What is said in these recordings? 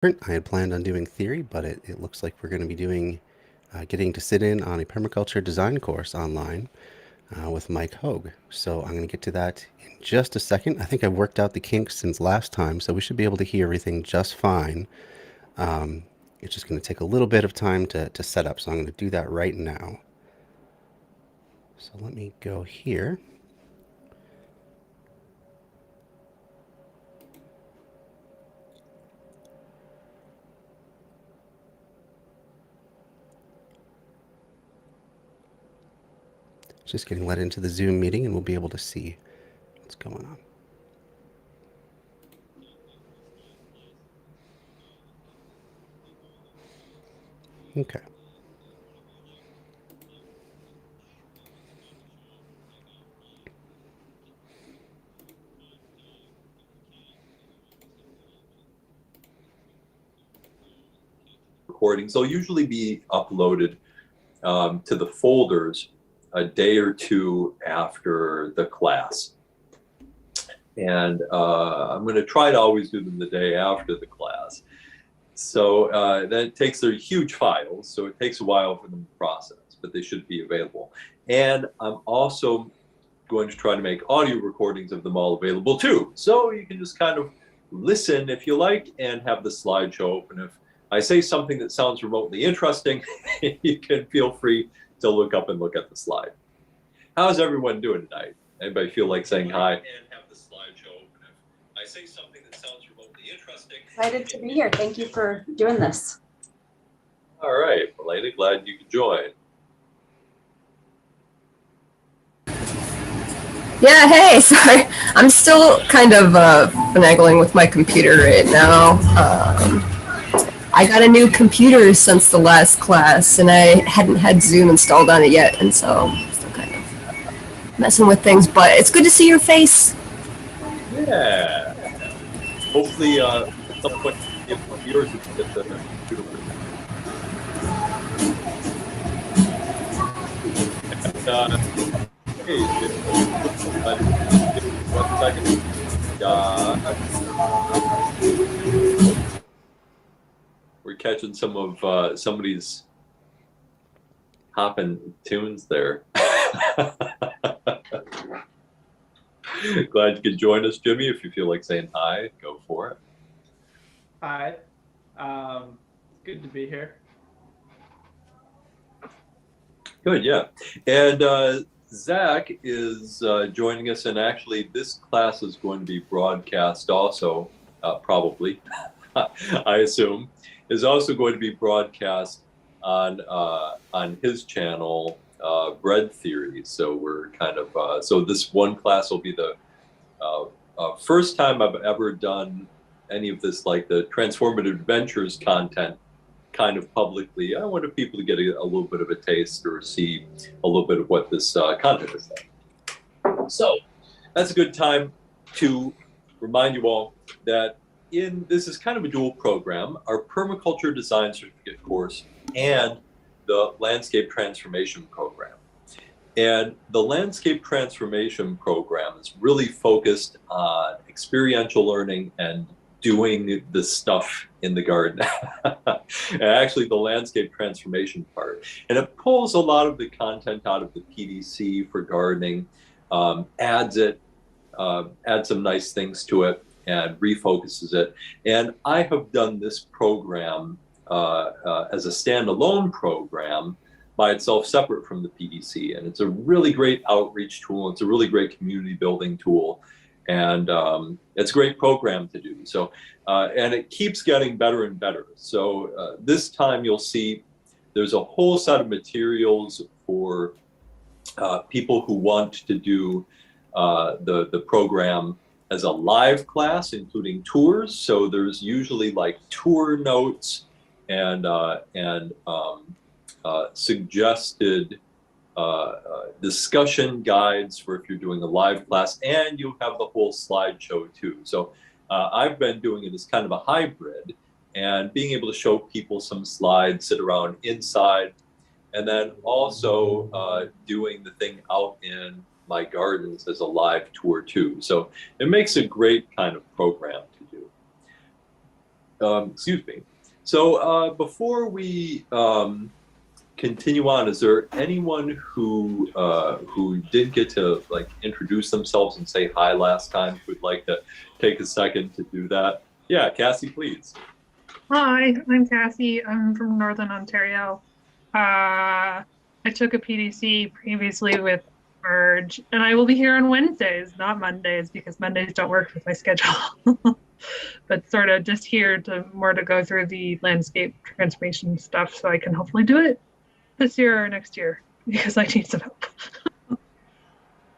I had planned on doing theory, but it looks like we're going to be doing getting to sit in on a permaculture design course online with Mike Hoag. So I'm going to get to that in just a second. I think I've worked out the kinks since last time, so we should be able to hear everything just fine. Um, it's just going to take a little bit of time to set up, so I'm going to do that right now. So let me go here. Just getting let into the Zoom meeting, and we'll be able to see what's going on. Okay. Recordings. They'll usually be uploaded to the folders a day or two after the class. And I'm going to try to always do them the day after the class. So that takes their huge files, so it takes a while for them to process, but they should be available. And I'm also going to try to make audio recordings of them all available too. So you can just kind of listen if you like and have the slideshow open. If I say something that sounds remotely interesting, you can feel free to look up and look at the slide. How's everyone doing tonight? Anybody feel like saying hi? And have the slideshow open. If I say something that sounds remotely interesting. Excited to be here. Thank you for doing this. All right, Melanie, glad you could join. Yeah, hey, sorry. I'm still kind of finagling with my computer right now. I got a new computer since the last class, and I hadn't had Zoom installed on it yet, and so I'm still kind of messing with things, but it's good to see your face. Yeah. Hopefully, some point of yours will get the computer. Hey, 1 second. We're catching some of somebody's hopping tunes there. Glad you could join us, Jimmy. If you feel like saying hi, go for it. Hi. It's good to be here. Good, yeah. And Zach is joining us, and actually this class is going to be broadcast also, probably, I assume, is also going to be broadcast on his channel, Bread Theory. So we're kind of, so this one class will be the first time I've ever done any of this, like the Transformative Adventures content kind of publicly. I wanted people to get a little bit of a taste or see a little bit of what this content is like. So that's a good time to remind you all that this is kind of a dual program, our Permaculture Design Certificate course and the Landscape Transformation program. And the Landscape Transformation program is really focused on experiential learning and doing the stuff in the garden. And actually the landscape transformation part. And it pulls a lot of the content out of the PDC for gardening, adds some nice things to it and refocuses it. And I have done this program as a standalone program by itself, separate from the PDC. And it's a really great outreach tool. It's a really great community building tool. And it's a great program to do. So, and it keeps getting better and better. So this time you'll see there's a whole set of materials for people who want to do the program as a live class, including tours. So there's usually like tour notes and suggested discussion guides for if you're doing a live class, and you have the whole slideshow too. So I've been doing it as kind of a hybrid, and being able to show people some slides, sit around inside, and then also doing the thing out in my gardens as a live tour too. So it makes a great kind of program to do. Excuse me. So before we continue on, is there anyone who didn't get to like introduce themselves and say hi last time who would like to take a second to do that? Yeah, Cassie, please. Hi, I'm Cassie. I'm from Northern Ontario. I took a PDC previously with Merge, and I will be here on Wednesdays, not Mondays, because Mondays don't work with my schedule. But sort of just here to more to go through the landscape transformation stuff so I can hopefully do it this year or next year because I need some help.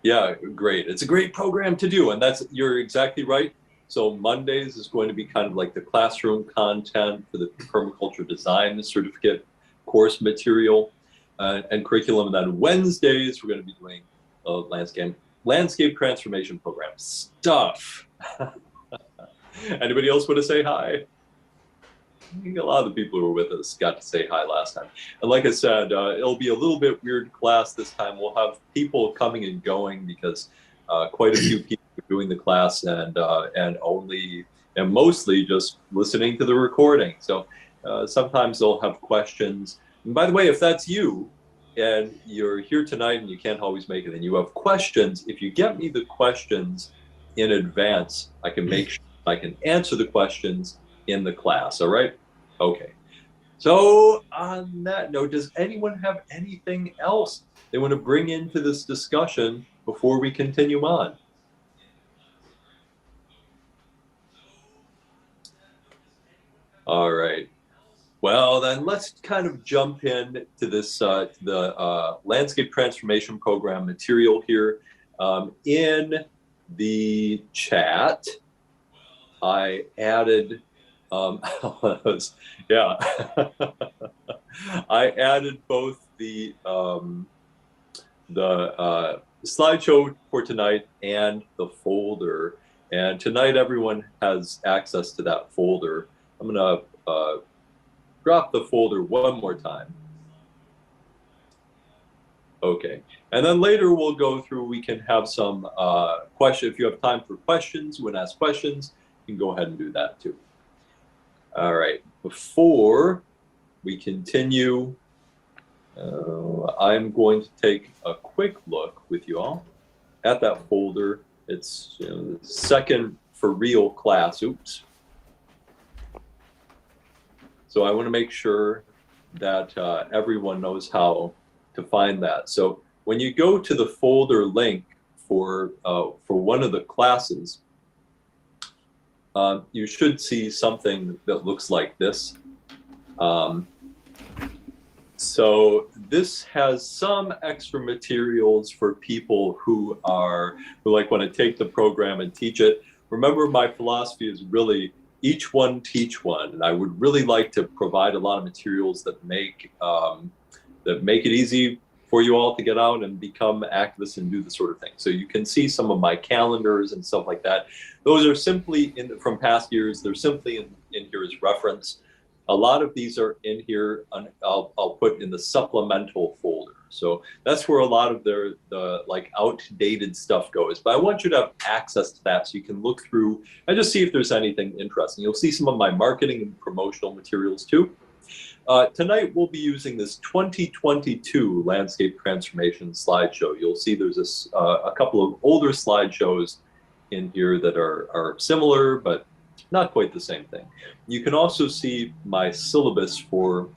Yeah, great. It's a great program to do, and you're exactly right. So Mondays is going to be kind of like the classroom content for the permaculture design certificate course material and curriculum. And then Wednesdays, we're going to be doing landscape transformation program stuff. Anybody else want to say hi? I think a lot of the people who were with us got to say hi last time. And like I said, it'll be a little bit weird class this time. We'll have people coming and going because quite a few people are doing the class and mostly just listening to the recording. So sometimes they'll have questions. And by the way, if that's you and you're here tonight and you can't always make it and you have questions, if you get me the questions in advance, I can make sure I can answer the questions in the class. All right? Okay. So on that note, does anyone have anything else they want to bring into this discussion before we continue on? All right. Well, then let's kind of jump in to this the landscape transformation program material here. In the chat, I added, yeah, I added both the slideshow for tonight and the folder. And tonight, everyone has access to that folder. I'm gonna drop the folder one more time. Okay, and then later we'll go through, we can have some questions. If you have time for questions, you want to ask questions, you can go ahead and do that too. All right, before we continue, I'm going to take a quick look with you all at that folder. It's the second for real class, oops. So I want to make sure that everyone knows how to find that. So when you go to the folder link for one of the classes, you should see something that looks like this. So this has some extra materials for people who like want to take the program and teach it. Remember, my philosophy is really each one teach one, and I would really like to provide a lot of materials that make it easy for you all to get out and become activists and do the sort of thing. So you can see some of my calendars and stuff like that. Those are simply from past years. They're simply in here as reference. A lot of these are in here. I'll put in the supplemental folder. So that's where a lot of the like outdated stuff goes. But I want you to have access to that so you can look through and just see if there's anything interesting. You'll see some of my marketing and promotional materials too. Tonight we'll be using this 2022 landscape transformation slideshow. You'll see there's a couple of older slideshows in here that are similar, but not quite the same thing. You can also see my syllabus for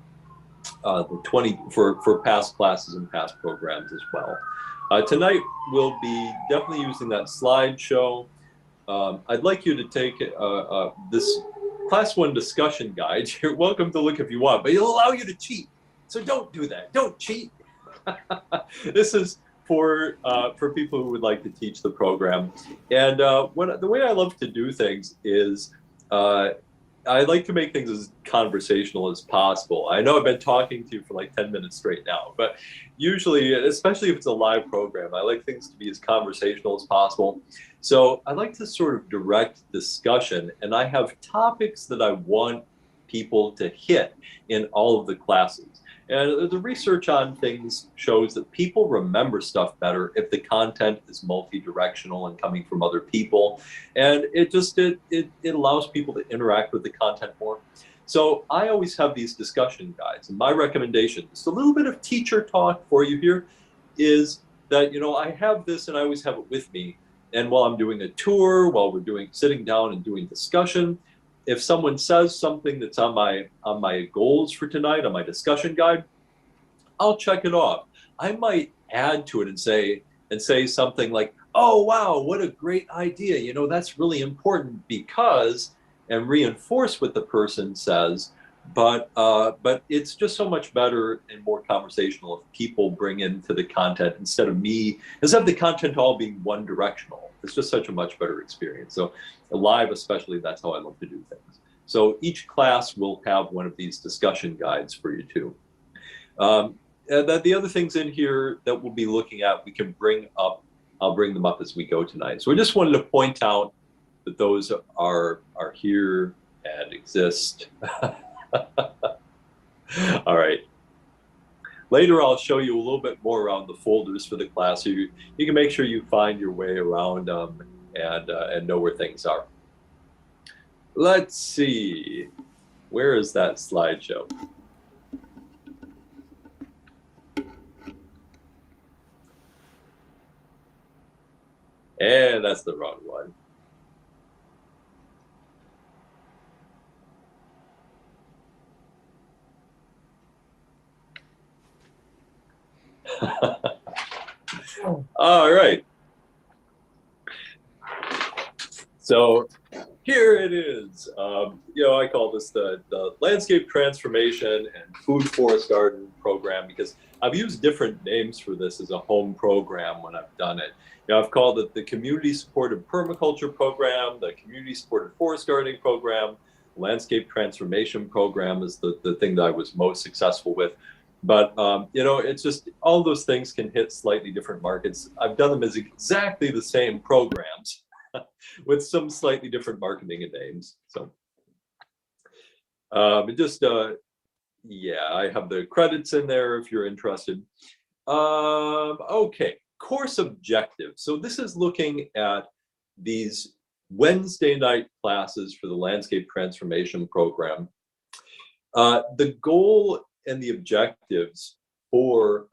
for past classes and past programs as well. Tonight we'll be definitely using that slideshow. I'd like you to take this Class 1 discussion guide. You're welcome to look if you want, but it'll allow you to cheat. So don't do that. Don't cheat. This is for people who would like to teach the program. And the way I love to do things is I like to make things as conversational as possible. I know I've been talking to you for like 10 minutes straight now, but usually, especially if it's a live program, I like things to be as conversational as possible. So I like to sort of direct discussion, and I have topics that I want people to hit in all of the classes. And the research on things shows that people remember stuff better if the content is multi-directional and coming from other people. And it allows people to interact with the content more. So I always have these discussion guides. And my recommendation, just a little bit of teacher talk for you here, is that, I have this and I always have it with me. And while I'm doing a tour, while we're sitting down and doing discussion, if someone says something that's on my goals for tonight, on my discussion guide, I'll check it off. I might add to it and say something like, "Oh wow, what a great idea! That's really important because," and reinforce what the person says. But it's just so much better and more conversational if people bring into the content instead of the content all being one directional. It's just such a much better experience. So live especially, that's how I love to do things. So each class will have one of these discussion guides for you too. And that the other things in here that we'll be looking at, we can bring up, I'll bring them up as we go tonight. So I just wanted to point out that those are here and exist. All right. Later, I'll show you a little bit more around the folders for the class. So you can make sure you find your way around them and know where things are. Let's see. Where is that slideshow? And that's the wrong one. All right. So here it is. I call this the Landscape Transformation and Food Forest Garden program because I've used different names for this as a home program when I've done it. I've called it the Community Supported Permaculture Program, the Community Supported Forest Gardening Program, Landscape Transformation Program is the thing that I was most successful with. But, it's just all those things can hit slightly different markets. I've done them as exactly the same programs with some slightly different marketing and names. So yeah, I have the credits in there if you're interested. Okay, course objectives. So this is looking at these Wednesday night classes for the Landscape Transformation Program. The goal and the objectives for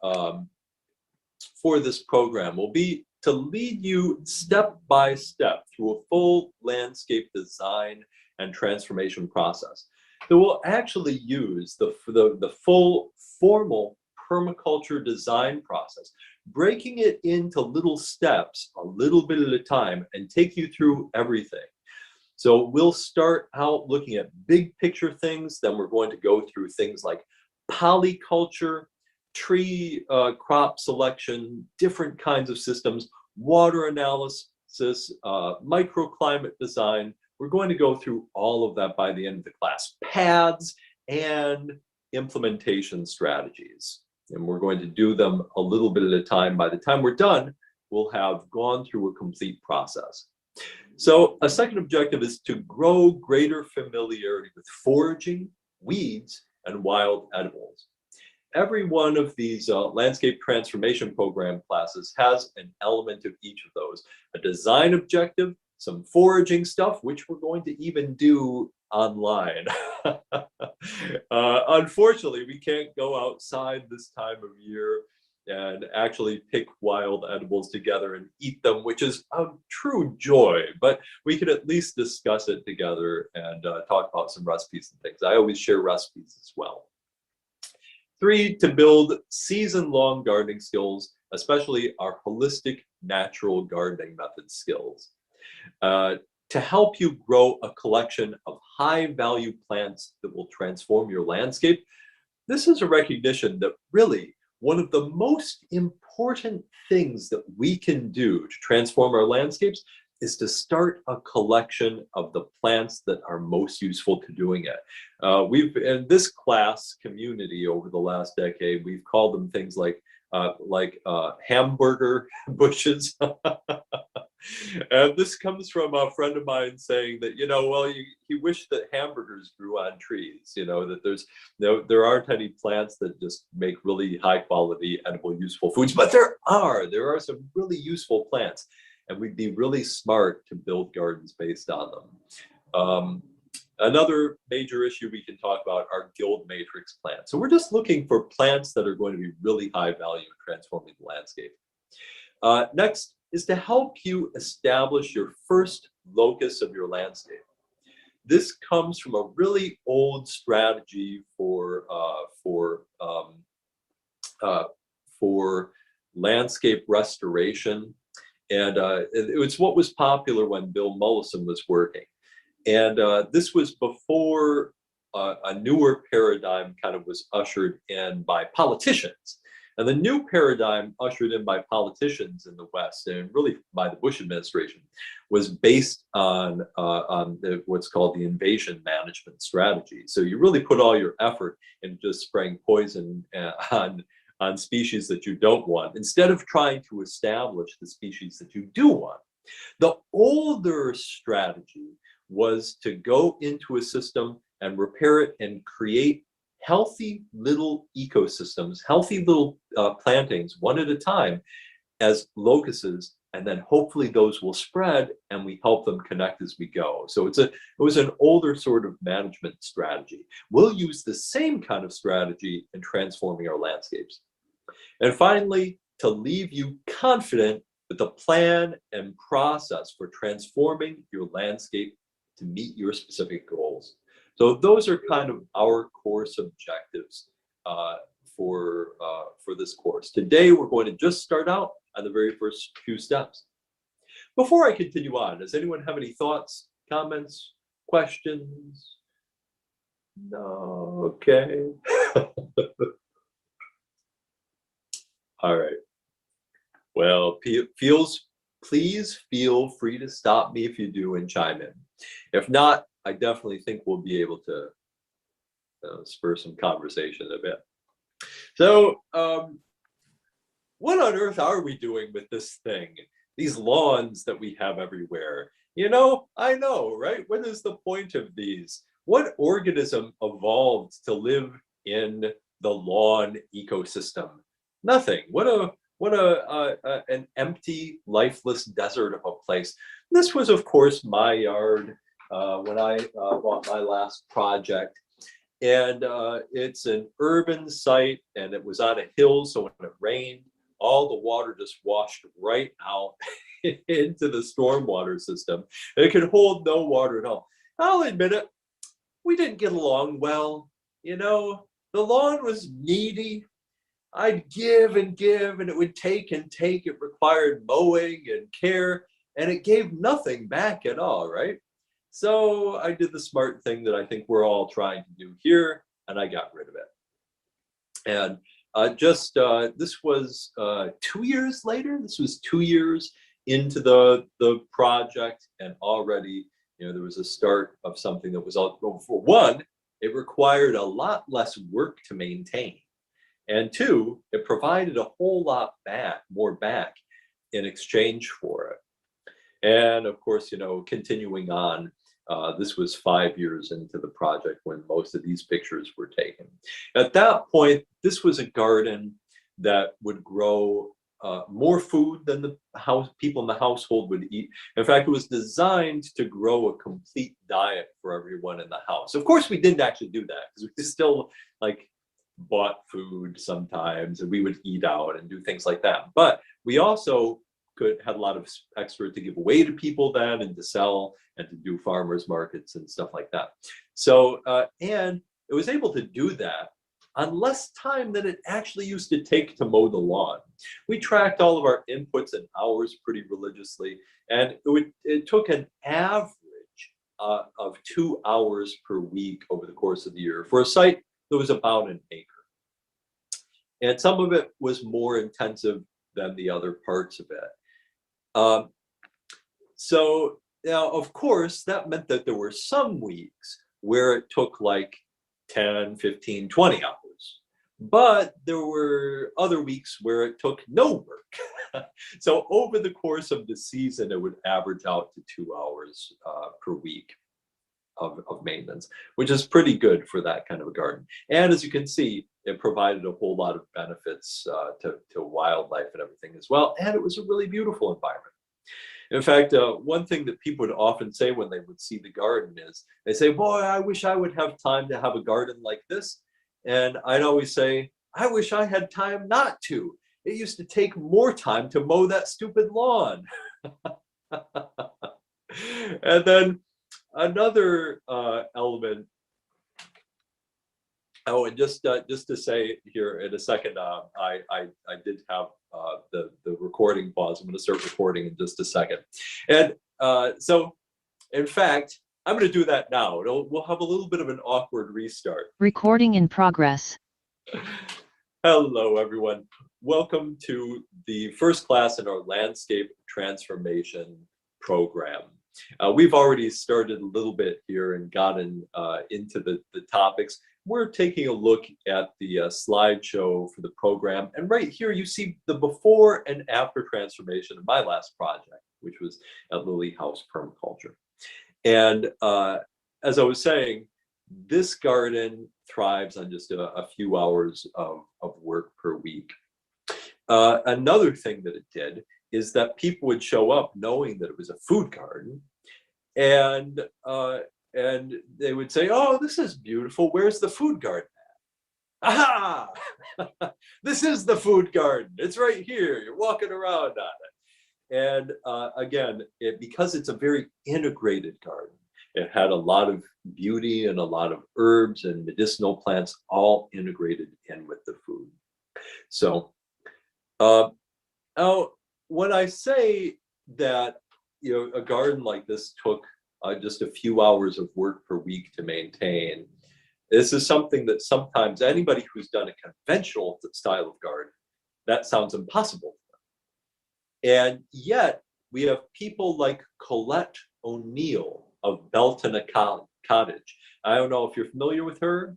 this program will be to lead you step by step through a full landscape design and transformation process that will actually use the full formal permaculture design process, breaking it into little steps a little bit at a time and take you through everything. So we'll start out looking at big picture things, then we're going to go through things like polyculture, tree crop selection, different kinds of systems, water analysis, microclimate design. We're going to go through all of that by the end of the class. Paths and implementation strategies. And we're going to do them a little bit at a time. By the time we're done, we'll have gone through a complete process. So a second objective is to grow greater familiarity with foraging, weeds, and wild edibles. Every one of these landscape transformation program classes has an element of each of those. A design objective, some foraging stuff, which we're going to even do online. Unfortunately, we can't go outside this time of year and actually pick wild edibles together and eat them, which is a true joy, but we can at least discuss it together and talk about some recipes and things. I always share recipes as well. 3, to build season-long gardening skills, especially our holistic natural gardening method skills. To help you grow a collection of high-value plants that will transform your landscape. This is a recognition that really one of the most important things that we can do to transform our landscapes is to start a collection of the plants that are most useful to doing it. We've, in this class community over the last decade, we've called them things like like hamburger bushes. And this comes from a friend of mine saying that, well, he wished that hamburgers grew on trees, that there aren't any plants that just make really high quality, edible, useful foods, but there are some really useful plants, and we'd be really smart to build gardens based on them. Another major issue we can talk about are guild matrix plants. So we're just looking for plants that are going to be really high value in transforming the landscape. Next is to help you establish your first locus of your landscape. This comes from a really old strategy for landscape restoration, and it was what was popular when Bill Mollison was working. And this was before a newer paradigm kind of was ushered in by politicians. And the new paradigm ushered in by politicians in the West, and really by the Bush administration, was based on what's called the invasion management strategy. So you really put all your effort into just spraying poison on species that you don't want, instead of trying to establish the species that you do want. The older strategy was to go into a system and repair it and create healthy little ecosystems, healthy little plantings, one at a time, as locuses, and then hopefully those will spread and we help them connect as we go. So it was an older sort of management strategy. We'll use the same kind of strategy in transforming our landscapes. And finally, to leave you confident with the plan and process for transforming your landscape to meet your specific goals. So those are kind of our course objectives for this course. Today, we're going to just start out on the very first few steps. Before I continue on, does anyone have any thoughts, comments, questions? No, okay. All right. Well, please feel free to stop me if you do and chime in. If not, I definitely think we'll be able to spur some conversation a bit. So what on earth are we doing with this thing? These lawns that we have everywhere? I know, right? What is the point of these? What organism evolved to live in the lawn ecosystem? Nothing. What an empty, lifeless desert of a place. This was, of course, my yard when I bought my last project. And it's an urban site, and it was on a hill, so when it rained, all the water just washed right out into the stormwater system. It could hold no water at all. I'll admit it, we didn't get along well. The lawn was needy. I'd give and give, and it would take and take. It required mowing and care, and it gave nothing back at all, right? So I did the smart thing that I think we're all trying to do here, and I got rid of it. And this was 2 years later. This was 2 years into the project, and already, there was a start of something that was all, for one, it required a lot less work to maintain. And two, it provided a whole lot more back in exchange for it. And of course, continuing on, this was 5 years into the project when most of these pictures were taken. At that point, this was a garden that would grow more food than the people in the household would eat. In fact, it was designed to grow a complete diet for everyone in the house. Of course, we didn't actually do that, because we still bought food sometimes, and we would eat out and do things like that. But we also had a lot of extra to give away to people then, and to sell, and to do farmers markets and stuff like that. So and it was able to do that on less time than it actually used to take to mow the lawn. We tracked all of our inputs and hours pretty religiously, and it took an average of 2 hours per week over the course of the year for a site that was about an acre. And some of it was more intensive than the other parts of it. So now, of course, that meant that there were some weeks where it took 10, 15, 20 hours. But there were other weeks where it took no work. So over the course of the season, it would average out to 2 hours per week of maintenance, which is pretty good for that kind of a garden. And as you can see, it provided a whole lot of benefits to wildlife and everything as well. And it was a really beautiful environment. In fact, one thing that people would often say when they would see the garden is, they say, boy, I wish I would have time to have a garden like this. And I'd always say, I wish I had time not to. It used to take more time to mow that stupid lawn. And then another element. Oh, and just to say here in a second, I did have the recording pause. I'm going to start recording in just a second. And so, in fact, I'm going to do that now. We'll have a little bit of an awkward restart. Recording in progress. Hello, everyone. Welcome to the first class in our landscape transformation program. We've already started a little bit here and gotten into the topics. We're taking a look at the slideshow for the program. And right here, you see the before and after transformation of my last project, which was at Lily House Permaculture. And as I was saying, this garden thrives on just a few hours of work per week. Another thing that it did is that people would show up knowing that it was a food garden, and they would say, oh, this is beautiful. Where's the food garden at? Aha! This is the food garden. It's right here. You're walking around on it. And again, because it's a very integrated garden, it had a lot of beauty and a lot of herbs and medicinal plants all integrated in with the food. So now, when I say that, you know, a garden like this took just a few hours of work per week to maintain, this is something that sometimes anybody who's done a conventional style of garden, that sounds impossible. And yet we have people like Colette O'Neill of Belton Cottage. I don't know if you're familiar with her.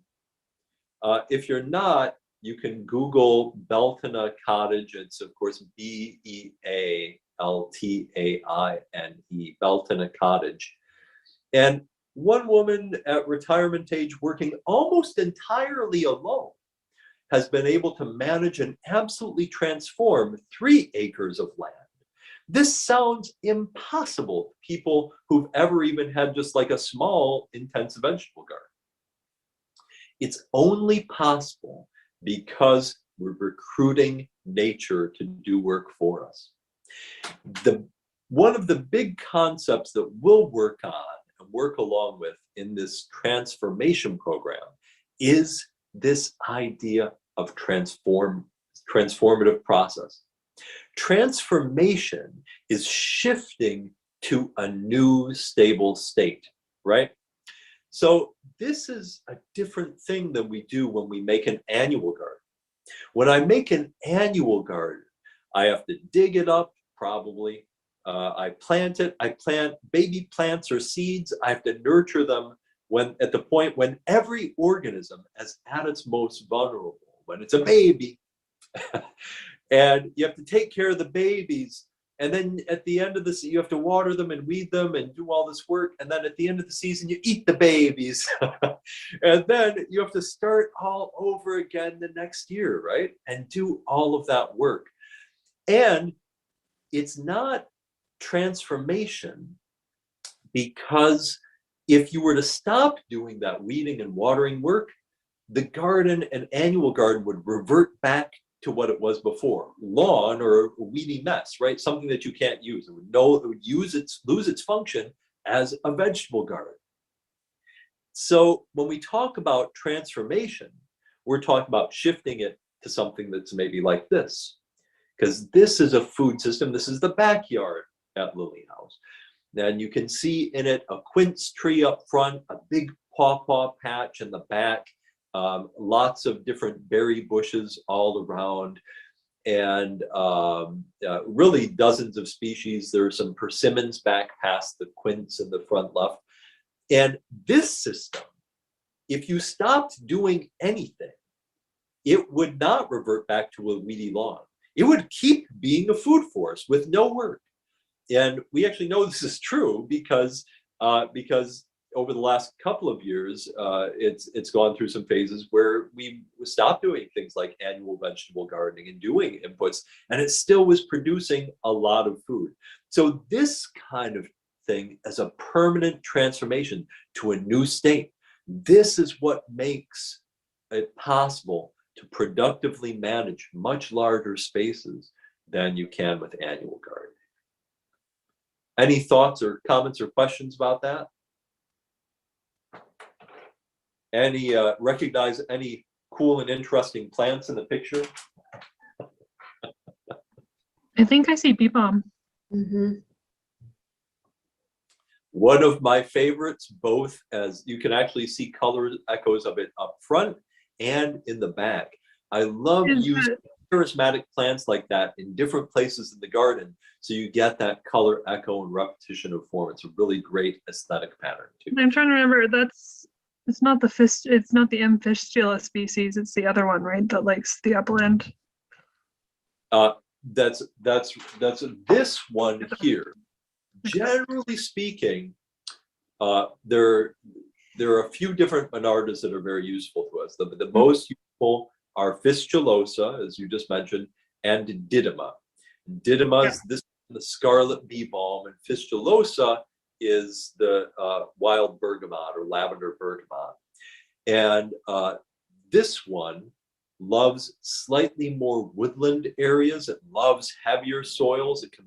If you're not, you can Google Belton Cottage. It's of course Bealtaine, Belton Cottage. And one woman at retirement age working almost entirely alone has been able to manage and absolutely transform 3 acres of land. This sounds impossible to people who've ever even had just like a small intensive vegetable garden. It's only possible because we're recruiting nature to do work for us. One of the big concepts that we'll work on and work along with in this transformation program is this idea of transformative process. Transformation is shifting to a new stable state, right? So this is a different thing than we do when we make an annual garden. When I make an annual garden, I have to dig it up, probably. I plant it. I plant baby plants or seeds. I have to nurture them at the point when every organism is at its most vulnerable, when it's a baby. And you have to take care of the babies. And then at the end of this, you have to water them and weed them and do all this work. And then at the end of the season, you eat the babies. And then you have to start all over again the next year, right? And do all of that work. And it's not transformation, because if you were to stop doing that weeding and watering work, the garden, an annual garden, would revert back to what it was before, lawn or a weedy mess, right? Something that you can't use. It would lose its function as a vegetable garden. So when we talk about transformation, we're talking about shifting it to something that's maybe like this, because this is a food system. This is the backyard at Lily House. And you can see in it a quince tree up front, a big pawpaw patch in the back, lots of different berry bushes all around, and really dozens of species. There are some persimmons back past the quince in the front left. And this system, if you stopped doing anything, it would not revert back to a weedy lawn. It would keep being a food forest with no work. And we actually know this is true because over the last couple of years, it's gone through some phases where we stopped doing things like annual vegetable gardening and doing inputs, and it still was producing a lot of food. So this kind of thing as a permanent transformation to a new state, this is what makes it possible to productively manage much larger spaces than you can with annual gardening. Any thoughts or comments or questions about that? Any recognize any cool and interesting plants in the picture? I think I see bee balm. Mm-hmm. One of my favorites, both as you can actually see color echoes of it up front and in the back. I love using charismatic plants like that in different places in the garden, so you get that color echo and repetition of form. It's a really great aesthetic pattern too. I'm trying to remember. It's not the M. fistula species. It's the other one, right? That likes the upland. That's this one here. Generally speaking, there are a few different monardas that are very useful to us. The most useful are fistulosa, as you just mentioned, and didyma. Didyma is the scarlet bee balm, and fistulosa is the wild bergamot or lavender bergamot. And this one loves slightly more woodland areas. It loves heavier soils. It can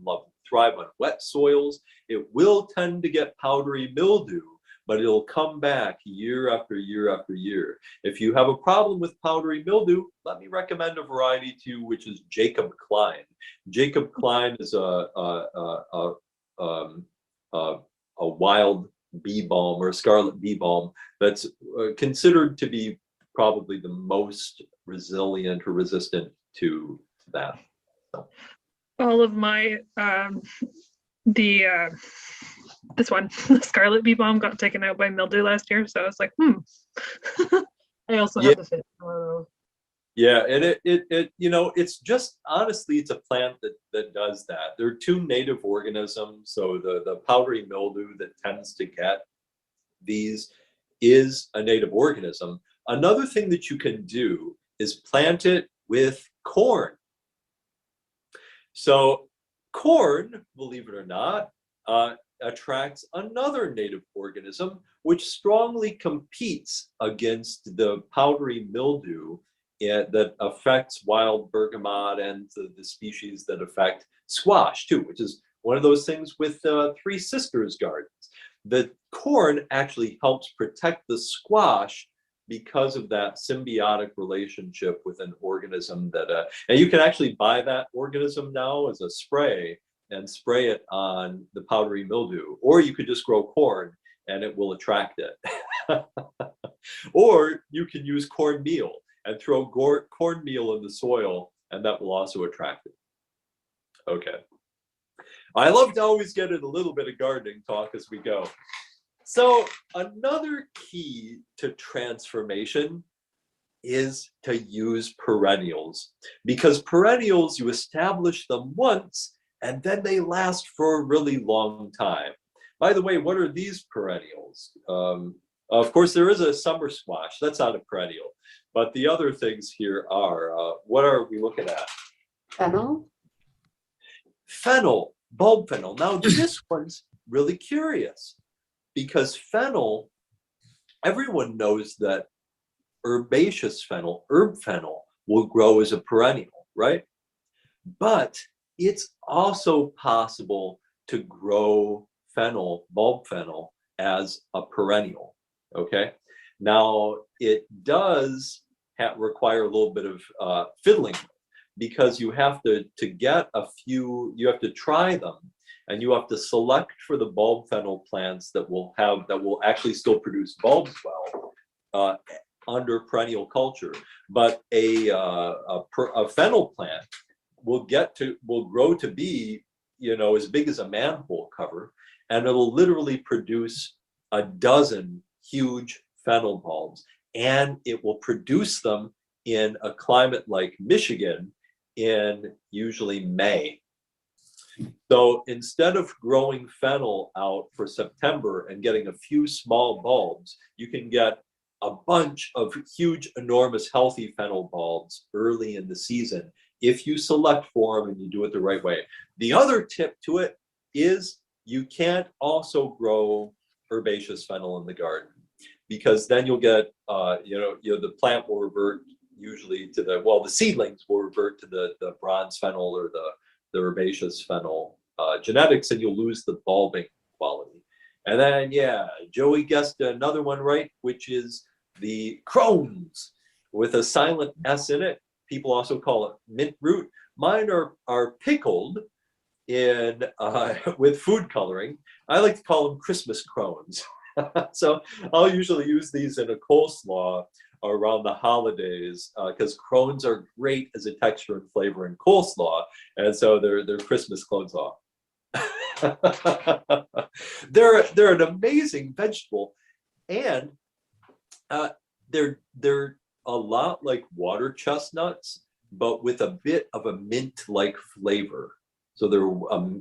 thrive on wet soils. It will tend to get powdery mildew, but it'll come back year after year after year. If you have a problem with powdery mildew, let me recommend a variety to you, which is Jacob Klein. Jacob Klein is a wild bee balm or a scarlet bee balm that's considered to be probably the most resilient or resistant to that. So. All of my this one, the scarlet bee balm, got taken out by mildew last year, so I was like, I also have the fit. Yeah, and it it's just honestly, it's a plant that does that. There are two native organisms, so the powdery mildew that tends to get these is a native organism. Another thing that you can do is plant it with corn. So corn, believe it or not, attracts another native organism which strongly competes against the powdery mildew that affects wild bergamot and the species that affect squash too, which is one of those things with Three Sisters gardens. The corn actually helps protect the squash because of that symbiotic relationship with an organism that, and you can actually buy that organism now as a spray and spray it on the powdery mildew, or you could just grow corn and it will attract it. Or you can use cornmeal and throw cornmeal in the soil, and that will also attract it. Okay. I love to always get in a little bit of gardening talk as we go. So another key to transformation is to use perennials, because perennials, you establish them once and then they last for a really long time. By the way, what are these perennials? Of course, there is a summer squash. That's not a perennial. But the other things here are, what are we looking at? Fennel. Fennel, bulb fennel. Now, this one's really curious because fennel, everyone knows that herbaceous fennel, herb fennel, will grow as a perennial, right? But it's also possible to grow fennel, bulb fennel, as a perennial, okay? Now, it does require a little bit of fiddling, because you have to get a few, you have to try them, and you have to select for the bulb fennel plants that will actually still produce bulbs well under perennial culture. But a fennel plant will grow to be, as big as a manhole cover, and it'll literally produce a dozen huge fennel bulbs, and it will produce them in a climate like Michigan in usually May. So instead of growing fennel out for September and getting a few small bulbs, you can get a bunch of huge, enormous, healthy fennel bulbs early in the season if you select for them and you do it the right way. The other tip to it is you can't also grow herbaceous fennel in the garden, because then you'll get, the plant will revert usually to the seedlings will revert to the bronze fennel or the herbaceous fennel genetics, and you'll lose the bulbing quality. And then, Joey guessed another one right, which is the Crohn's with a silent S in it. People also call it mint root. Mine are pickled in with food coloring. I like to call them Christmas Crohn's. So I'll usually use these in a coleslaw around the holidays, because Crohn's are great as a texture and flavor in coleslaw, and so they're Christmas coleslaw. They're an amazing vegetable, and they're a lot like water chestnuts, but with a bit of a mint-like flavor. So they're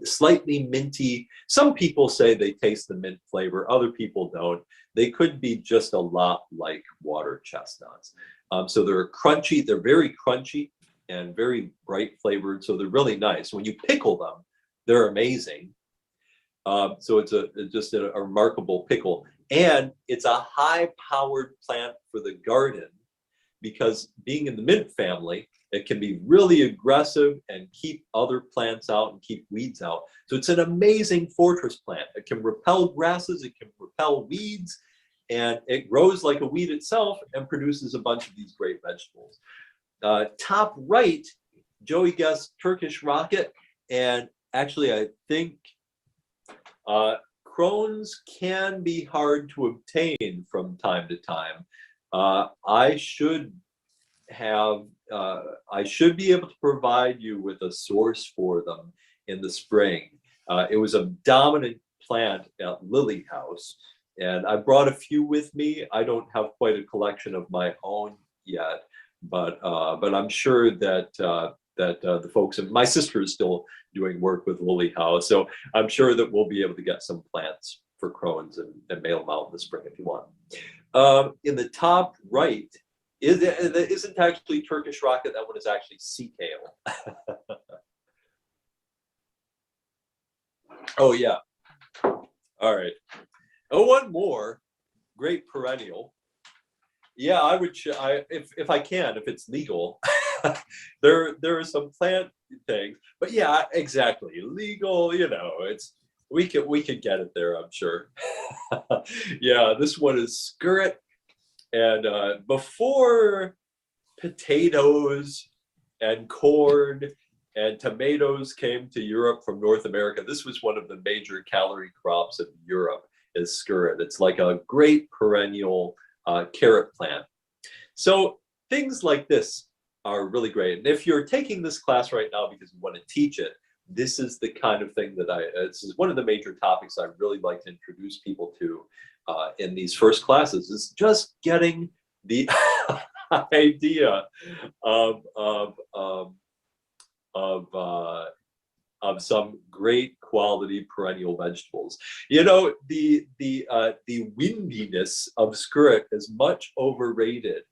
slightly minty. Some people say they taste the mint flavor. Other people don't. They could be just a lot like water chestnuts. So they're crunchy. They're very crunchy and very bright flavored. So they're really nice. When you pickle them, they're amazing. So it's just a remarkable pickle. And it's a high-powered plant for the garden, because being in the mint family, it can be really aggressive and keep other plants out and keep weeds out. So it's an amazing fortress plant. It can repel grasses, it can repel weeds, and it grows like a weed itself and produces a bunch of these great vegetables. Top right, Joey guessed Turkish rocket, and actually I think Crohn's can be hard to obtain from time to time. I should be able to provide you with a source for them in the spring. It was a dominant plant at Lily House, and I brought a few with me. I don't have quite a collection of my own yet, but I'm sure that the folks, and my sister is still doing work with Lily House, so I'm sure that we'll be able to get some plants for Crohn's and mail them out in the spring if you want. In the top right, isn't actually Turkish rocket. That one is actually sea kale. Oh yeah. All right. Oh, one more great perennial. Yeah, I would. If I can, if it's legal. there are some plant things, but yeah, exactly legal. We could get it there, I'm sure. Yeah, this one is skirret. And before potatoes and corn and tomatoes came to Europe from North America, this was one of the major calorie crops of Europe, is skirret. It's like a great perennial carrot plant. So things like this are really great. And if you're taking this class right now because you want to teach it, this is the kind of thing that this is one of the major topics I really like to introduce people to in these first classes, is just getting the idea of some great quality perennial vegetables. The windiness of skirret is much overrated.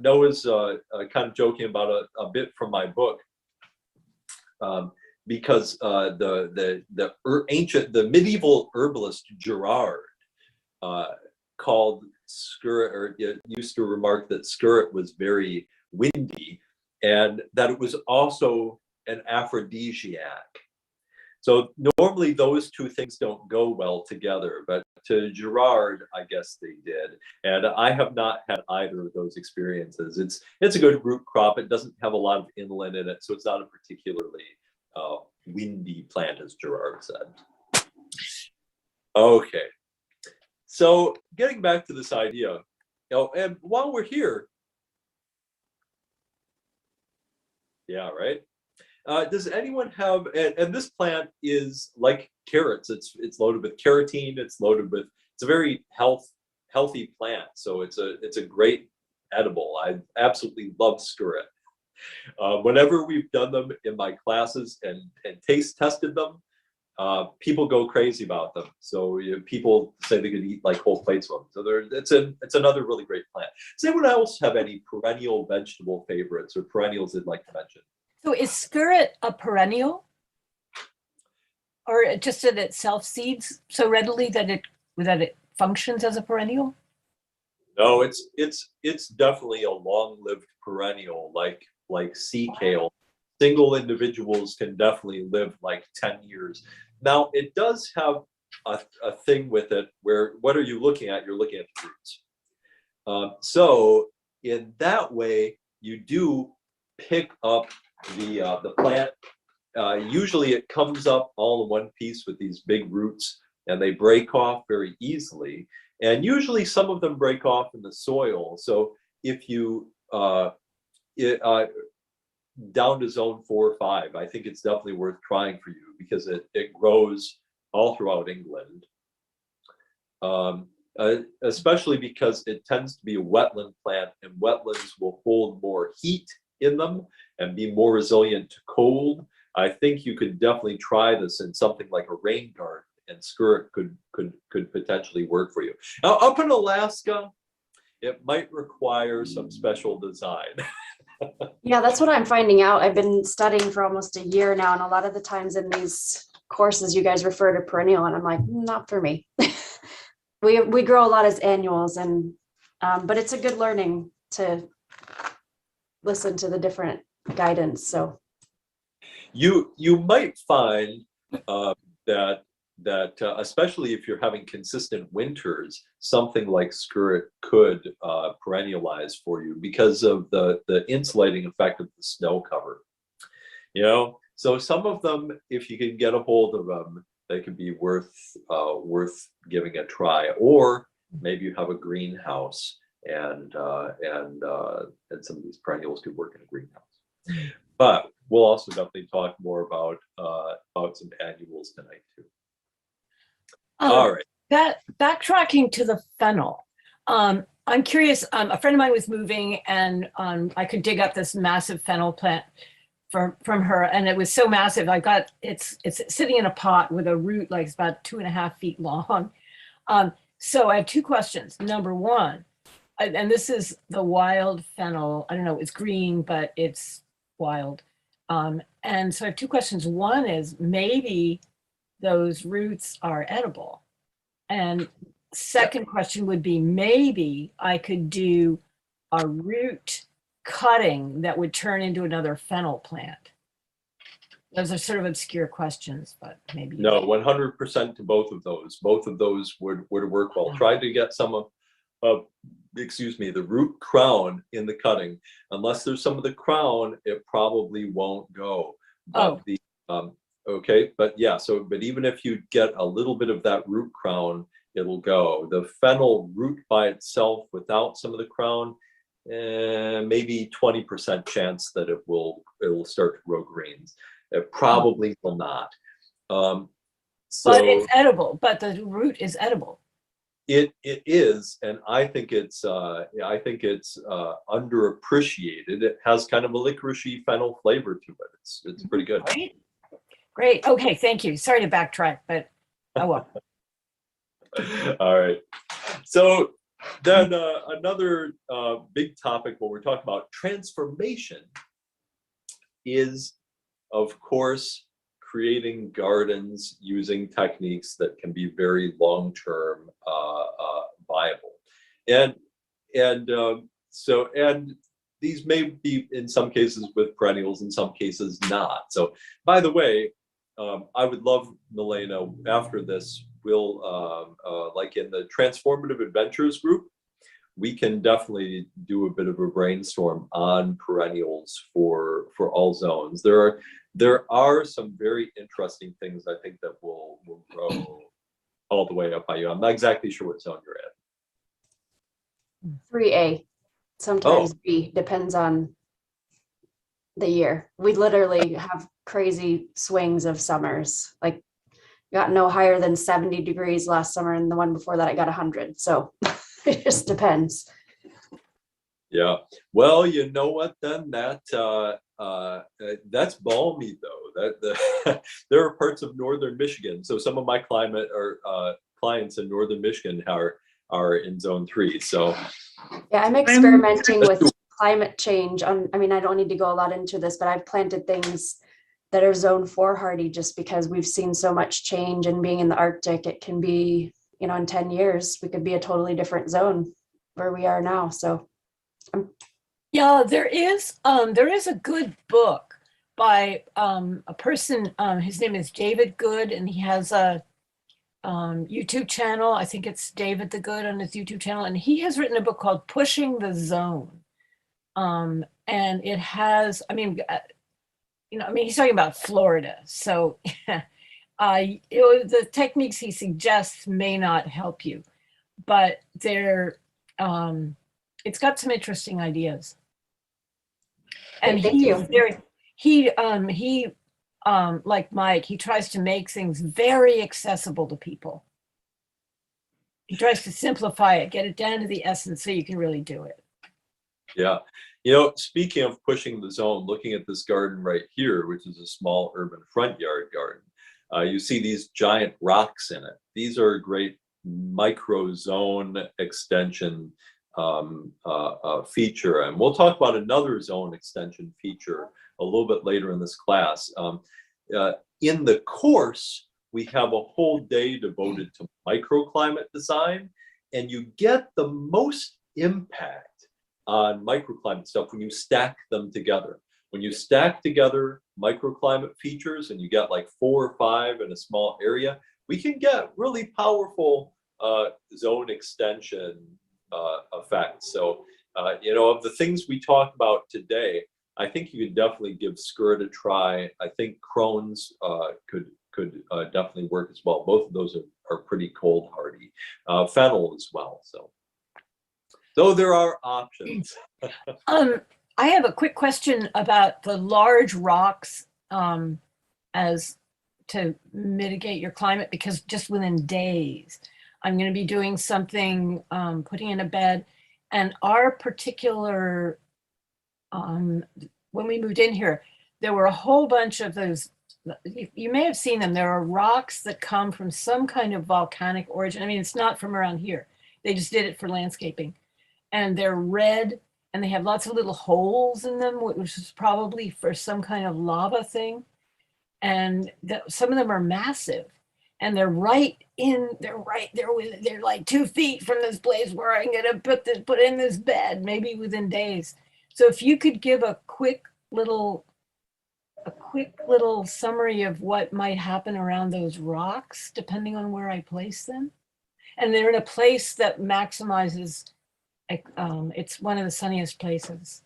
Noah's kind of joking about a bit from my book. Because the medieval herbalist Gerard called skirret, or used to remark that skirret was very windy, and that it was also an aphrodisiac. So normally those two things don't go well together, but to Gerard, I guess they did. And I have not had either of those experiences. It's a good root crop. It doesn't have a lot of inulin in it, so it's not a particularly windy plant, as Gerard said. Okay, so getting back to this idea, and while we're here, yeah, right. Does anyone have? And this plant is like carrots. It's loaded with carotene. It's a very healthy plant. So it's a great edible. I absolutely love skirret. Whenever we've done them in my classes and taste tested them, people go crazy about them. So people say they could eat like whole plates of them. So it's another really great plant. Does anyone else have any perennial vegetable favorites or perennials they'd like to mention? So is skirret a perennial? Or just that it self-seeds so readily that it functions as a perennial? No, it's definitely a long-lived perennial, like sea kale. Single individuals can definitely live like 10 years. Now, it does have a thing with it where, what are you looking at? You're looking at the roots. So in that way, you do pick up the plant. Usually it comes up all in one piece with these big roots, and they break off very easily. And usually some of them break off in the soil. So if you down to zone 4 or 5, I think it's definitely worth trying for you because it grows all throughout England. Especially because it tends to be a wetland plant, and wetlands will hold more heat in them and be more resilient to cold. I think you could definitely try this in something like a rain garden, and skirret could potentially work for you. Now, up in Alaska, it might require some special design. Yeah, that's what I'm finding out. I've been studying for almost a year now, and a lot of the times in these courses, you guys refer to perennial, and I'm like, not for me. we grow a lot as annuals, and but it's a good learning to listen to the different guidance. So You might find that especially if you're having consistent winters, something like skirret could perennialize for you because of the insulating effect of the snow cover. So some of them, if you can get a hold of them, they can be worth giving a try. Or maybe you have a greenhouse, and some of these perennials could work in a greenhouse. But we'll also definitely talk more about some annuals tonight too. All right. That backtracking to the fennel. I'm curious. A friend of mine was moving, and I could dig up this massive fennel plant from her, and it was so massive. It's sitting in a pot with a root like it's about 2.5 feet long. So I have 2 questions. Number one, and this is the wild fennel. I don't know. It's green, but it's wild. And so I have 2 questions. One is maybe those roots are edible. And second question would be maybe I could do a root cutting that would turn into another fennel plant. Those are sort of obscure questions, but maybe. No, 100% to both of those. Both of those would work well. Try to get some of the root crown in the cutting. Unless there's some of the crown, it probably won't go. But okay, but yeah, but even if you get a little bit of that root crown, it'll go. The fennel root by itself without some of the crown, maybe 20% chance that it will start to grow greens. It probably will not. But it's edible, but the root is edible. It is, and I think it's underappreciated. It has kind of a licoricey fennel flavor to it. It's pretty good. Great. Okay, thank you. Sorry to backtrack, but oh well. All right. So then another big topic when we're talking about transformation is, of course, creating gardens using techniques that can be very long-term viable. And these may be in some cases with perennials, in some cases not. So by the way, I would love, Milena, after this, we'll like in the Transformative Adventures group, we can definitely do a bit of a brainstorm on perennials for all zones. There are some very interesting things I think that will grow all the way up by you. I'm not exactly sure what zone you're at. 3A, sometimes B, depends on the year. We literally have crazy swings of summers. Like got no higher than 70 degrees last summer, and the one before that I got 100. So it just depends. Yeah. Well, you know what then? That's balmy though. There are parts of northern Michigan. So some of my climate or clients in northern Michigan are in zone 3. So Yeah, I'm experimenting with climate change. I mean, I don't need to go a lot into this, but I've planted things that are zone 4 hardy just because we've seen so much change, and being in the Arctic, it can be, you know, in 10 years, we could be a totally different zone where we are now. So Yeah, there is a good book by a person, his name is David Good, and he has a YouTube channel. I think it's David the Good on his YouTube channel, and he has written a book called Pushing the Zone. And it has, I mean, he's talking about Florida, so the techniques he suggests may not help you, but it's got some interesting ideas. And thank you. He like Mike, he tries to make things very accessible to people. He tries to simplify it, get it down to the essence so you can really do it. yeah. You know, speaking of pushing the zone, looking at this garden right here, which is a small urban front yard garden, you see these giant rocks in it. These are a great micro zone extension feature. And we'll talk about another zone extension feature a little bit later in this class. In the course, we have a whole day devoted to microclimate design, and you get the most impact on microclimate stuff when you stack them together. When you stack together microclimate features and you get like 4 or 5 in a small area, we can get really powerful zone extension effects. So, of the things we talked about today, I think you could definitely give skirt a try. I think Crohn's could definitely work as well. Both of those are pretty cold hardy. Fennel as well. So there are options. I have a quick question about the large rocks as to mitigate your climate, because just within days, I'm going to be doing something, putting in a bed, and our particular, when we moved in here, there were a whole bunch of those, you may have seen them. There are rocks that come from some kind of volcanic origin. I mean, it's not from around here. They just did it for landscaping. And they're red, and they have lots of little holes in them, which is probably for some kind of lava thing. And some of them are massive, and they're like 2 feet from this place where I'm gonna put in this bed, maybe within days. So if you could give a quick little summary of what might happen around those rocks, depending on where I place them. And they're in a place that maximizes, it's one of the sunniest places.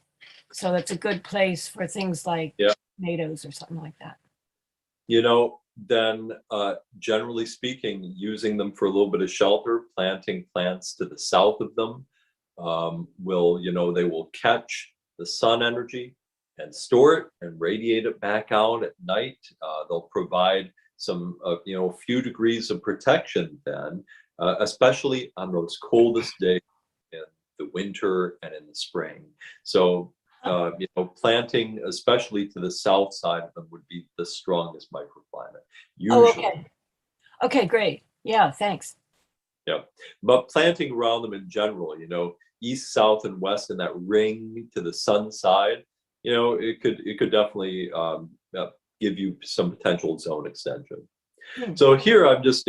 So that's a good place for things like tomatoes or something like that. Then generally speaking, using them for a little bit of shelter, planting plants to the south of them they will catch the sun energy and store it and radiate it back out at night. They'll provide some, a few degrees of protection then, especially on those coldest days in the winter and in the spring. So, planting, especially to the south side of them, would be the strongest microclimate. Usually. Okay, great. Yeah, thanks. Yeah, but planting around them in general, east, south, and west in that ring to the sun side, it could definitely give you some potential zone extension. So here I'm just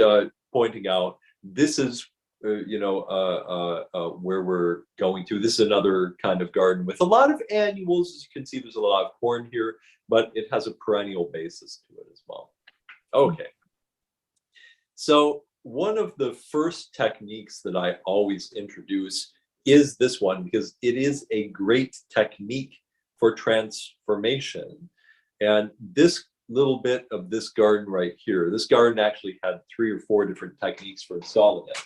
pointing out, this is where we're going to. This is another kind of garden with a lot of annuals. As you can see, there's a lot of corn here, but it has a perennial basis to it as well. Okay. So one of the first techniques that I always introduce is this one, because it is a great technique for transformation. And this little bit of this garden right here, this garden actually had 3 or 4 different techniques for installing it.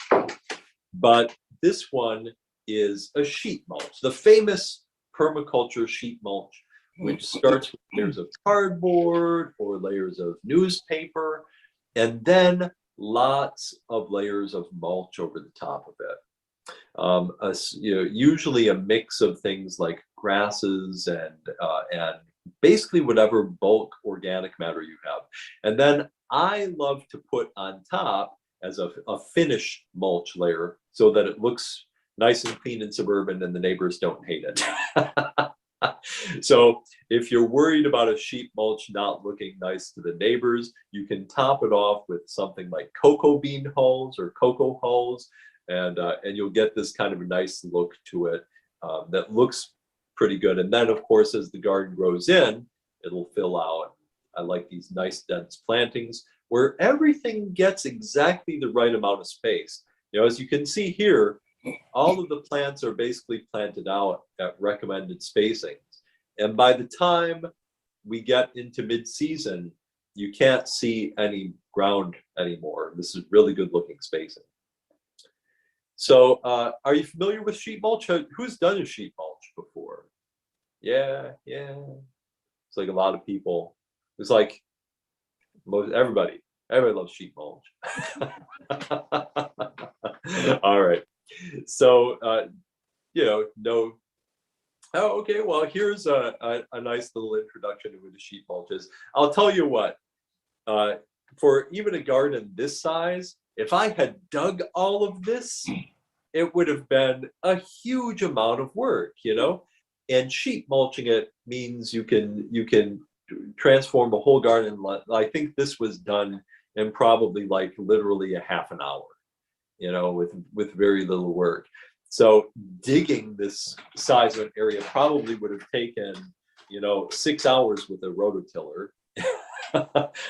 But this one is a sheet mulch, the famous permaculture sheet mulch, which starts with layers of cardboard or layers of newspaper, and then lots of layers of mulch over the top of it. Usually a mix of things like grasses and basically whatever bulk organic matter you have. And then I love to put on top as a finish mulch layer so that it looks nice and clean and suburban and the neighbors don't hate it. So if you're worried about a sheet mulch not looking nice to the neighbors, you can top it off with something like cocoa bean hulls or cocoa hulls, and you'll get this kind of a nice look to it that looks pretty good. And then, of course, as the garden grows in, it'll fill out. I like these nice dense plantings where everything gets exactly the right amount of space. As you can see here, all of the plants are basically planted out at recommended spacings. And by the time we get into mid-season, you can't see any ground anymore. This is really good looking spacing. So are you familiar with sheet mulch? Who's done a sheet mulch before? Yeah. It's like a lot of people. It's like everybody loves sheet mulch. All right. So, no. Oh, okay. Well, here's a nice little introduction to what a sheet mulch is. I'll tell you what, for even a garden this size, if I had dug all of this, it would have been a huge amount of work, and sheet mulching it means you can transform a whole garden. I think this was done in probably like literally a half an hour, with very little work. So digging this size of an area probably would have taken, 6 hours with a rototiller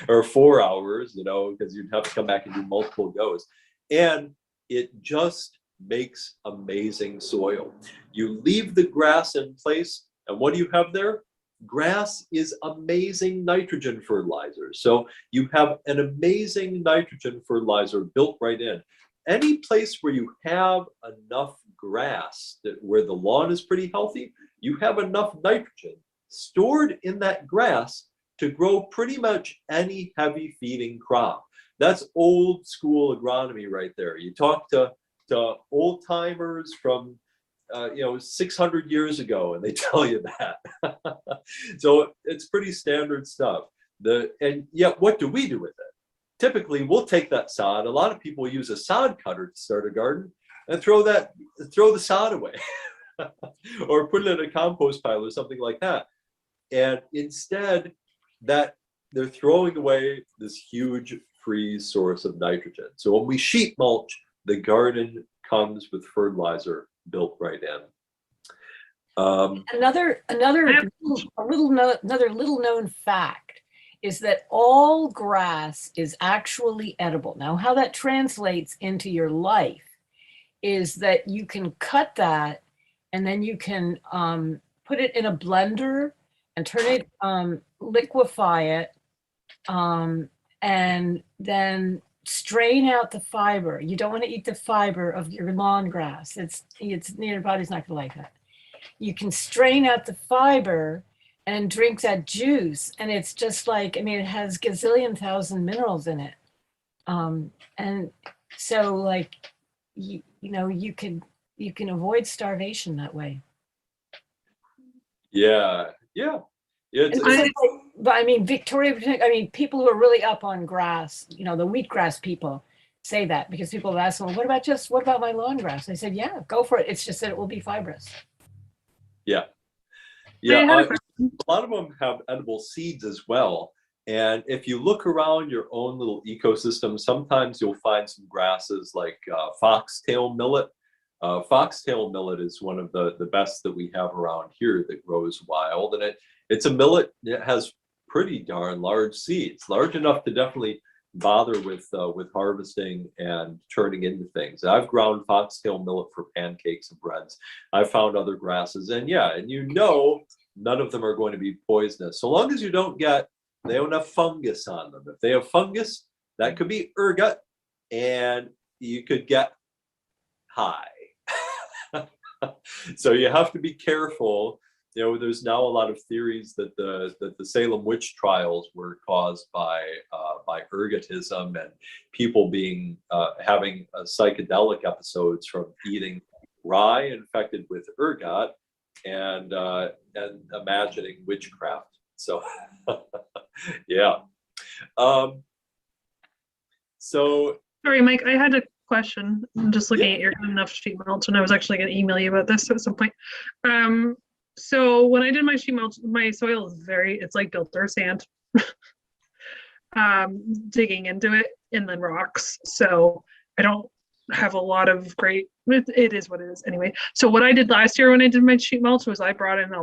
or 4 hours, because you'd have to come back and do multiple goes. And it just makes amazing soil. You leave the grass in place, and what do you have there? Grass is amazing nitrogen fertilizer. So you have an amazing nitrogen fertilizer built right in. Any place where you have enough grass, where the lawn is pretty healthy, you have enough nitrogen stored in that grass to grow pretty much any heavy feeding crop. That's old school agronomy right there. You talk to old timers from 600 years ago, and they tell you that. So it's pretty standard stuff. And yet, what do we do with it? Typically, we'll take that sod. A lot of people use a sod cutter to start a garden and throw the sod away, or put it in a compost pile or something like that. And instead, that they're throwing away this huge free source of nitrogen. So when we sheet mulch, the garden comes with fertilizer built right in. Another little known fact is that all grass is actually edible. Now, how that translates into your life is that you can cut that, and then you can put it in a blender and turn it, liquefy it, and then strain out the fiber. You don't want to eat the fiber of your lawn grass. Your body's not going to like that. You can strain out the fiber and drink that juice, and it's just like, it has gazillion thousand minerals in it, and so like you can avoid starvation that way. Yeah. But Victoria, people who are really up on grass, the wheatgrass people say that, because people have asked them, what about my lawn grass? I said, yeah, go for it. It's just that it will be fibrous. Yeah. A lot of them have edible seeds as well. And if you look around your own little ecosystem, sometimes you'll find some grasses like foxtail millet. Foxtail millet is one of the best that we have around here that grows wild. And it's a millet that has pretty darn large seeds, large enough to definitely bother with harvesting and turning into things. I've ground foxtail millet for pancakes and breads. I've found other grasses, and none of them are going to be poisonous, so long as they don't have fungus on them. If they have fungus, that could be ergot, and you could get high. So you have to be careful. there's now a lot of theories that the Salem witch trials were caused by ergotism and people being having psychedelic episodes from eating rye infected with ergot and imagining witchcraft. So yeah. So Sorry, Mike, I had a question. I'm just looking at your enough sheet mulch, and I was actually going to email you about this at some point. So when I did my sheet mulch, my soil is it's like builder sand. Digging into it and then rocks. So I don't have a lot of great, it is what it is anyway. So what I did last year when I did my sheet mulch was I brought in a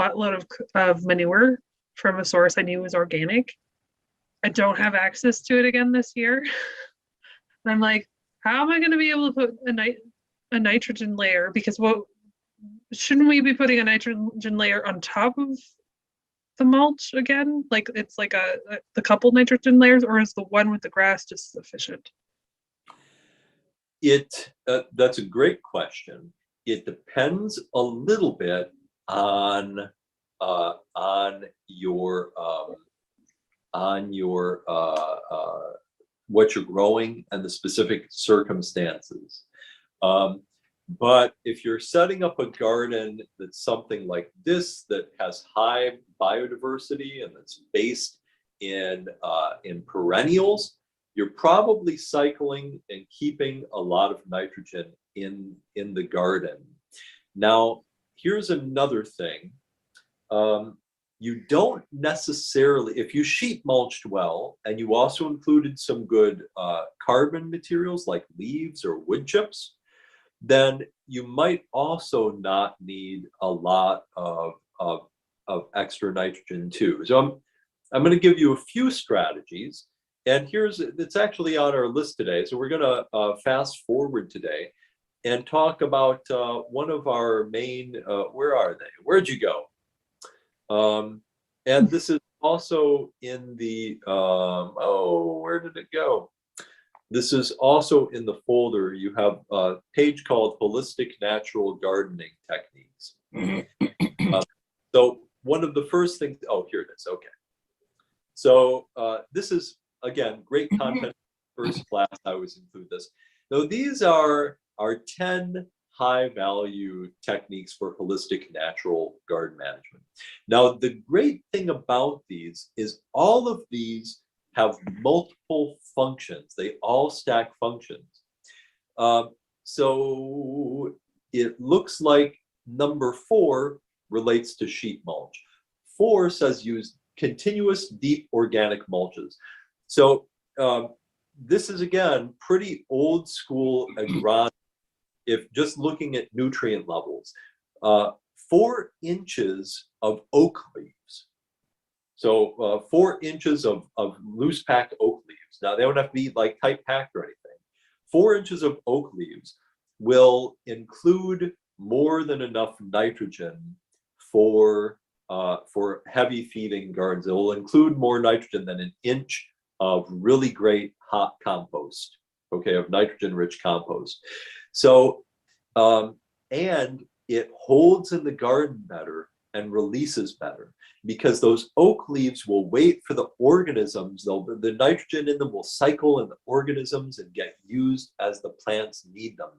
buttload of manure from a source I knew was organic. I don't have access to it again this year. And I'm like, how am I going to be able to put a nitrogen layer? Because shouldn't we be putting a nitrogen layer on top of the mulch again? Like it's like the couple nitrogen layers, or is the one with the grass just sufficient? That's a great question. It depends a little bit on your what you're growing and the specific circumstances. But if you're setting up a garden that's something like this, that has high biodiversity and that's based in perennials, you're probably cycling and keeping a lot of nitrogen in the garden. Now, here's another thing. You don't necessarily, if you sheet mulched well, and you also included some good carbon materials like leaves or wood chips, then you might also not need a lot of extra nitrogen too. So I'm going to give you a few strategies, and it's actually on our list today. So we're going to fast forward today and talk about one of our main, where are they? Where'd you go? And this is also in the, where did it go? This is also in the folder. You have a page called Holistic Natural Gardening Techniques. So one of the first things, here it is, okay. So this is, again, great content. First class, I always include this. Now these are our 10 high-value techniques for holistic natural garden management. Now, the great thing about these is all of these have multiple functions. They all stack functions. So it looks like number 4 relates to sheet mulch. 4 says use continuous deep organic mulches. So this is, again, pretty old school agronomy. If just looking at nutrient levels, 4 inches of oak leaves. So 4 inches of loose packed oak leaves. Now they don't have to be like tight packed or anything. 4 inches of oak leaves will include more than enough nitrogen for heavy feeding gardens. It will include more nitrogen than an inch of really great hot compost, okay, of nitrogen rich compost. So, and it holds in the garden better and releases better because those oak leaves will wait for the organisms. The nitrogen in them will cycle in the organisms and get used as the plants need them.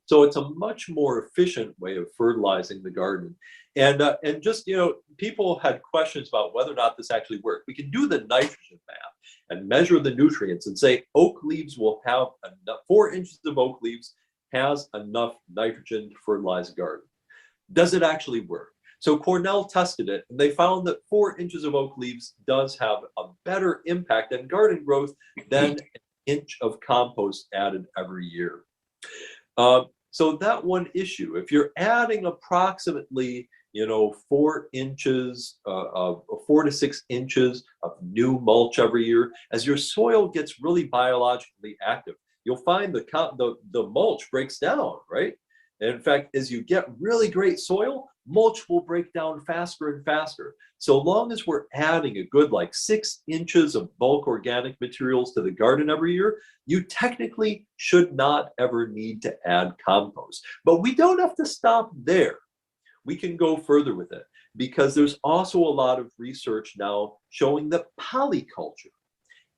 So it's a much more efficient way of fertilizing the garden. And just, people had questions about whether or not this actually worked. We can do the nitrogen map and measure the nutrients and say oak leaves will have enough, 4 inches of oak leaves has enough nitrogen to fertilize a garden. Does it actually work? So Cornell tested it, and they found that 4 inches of oak leaves does have a better impact on garden growth than an inch of compost added every year. So that one issue, if you're adding approximately 4 inches, 4 to 6 inches of new mulch every year, as your soil gets really biologically active, you'll find the mulch breaks down, right? And in fact, as you get really great soil, mulch will break down faster and faster. So long as we're adding a good 6 inches of bulk organic materials to the garden every year, you technically should not ever need to add compost. But we don't have to stop there. we can go further with it, because there's also a lot of research now showing that polyculture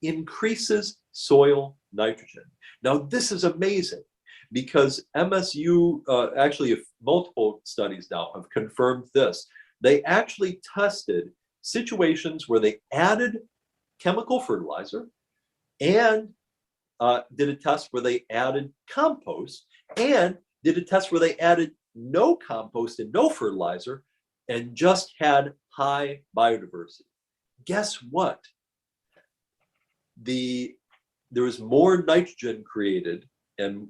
increases soil nitrogen. Now, this is amazing because MSU, actually multiple studies now have confirmed this. They actually tested situations where they added chemical fertilizer and did a test where they added compost, and did a test where they added no compost and no fertilizer and just had high biodiversity. Guess what? There was more nitrogen created and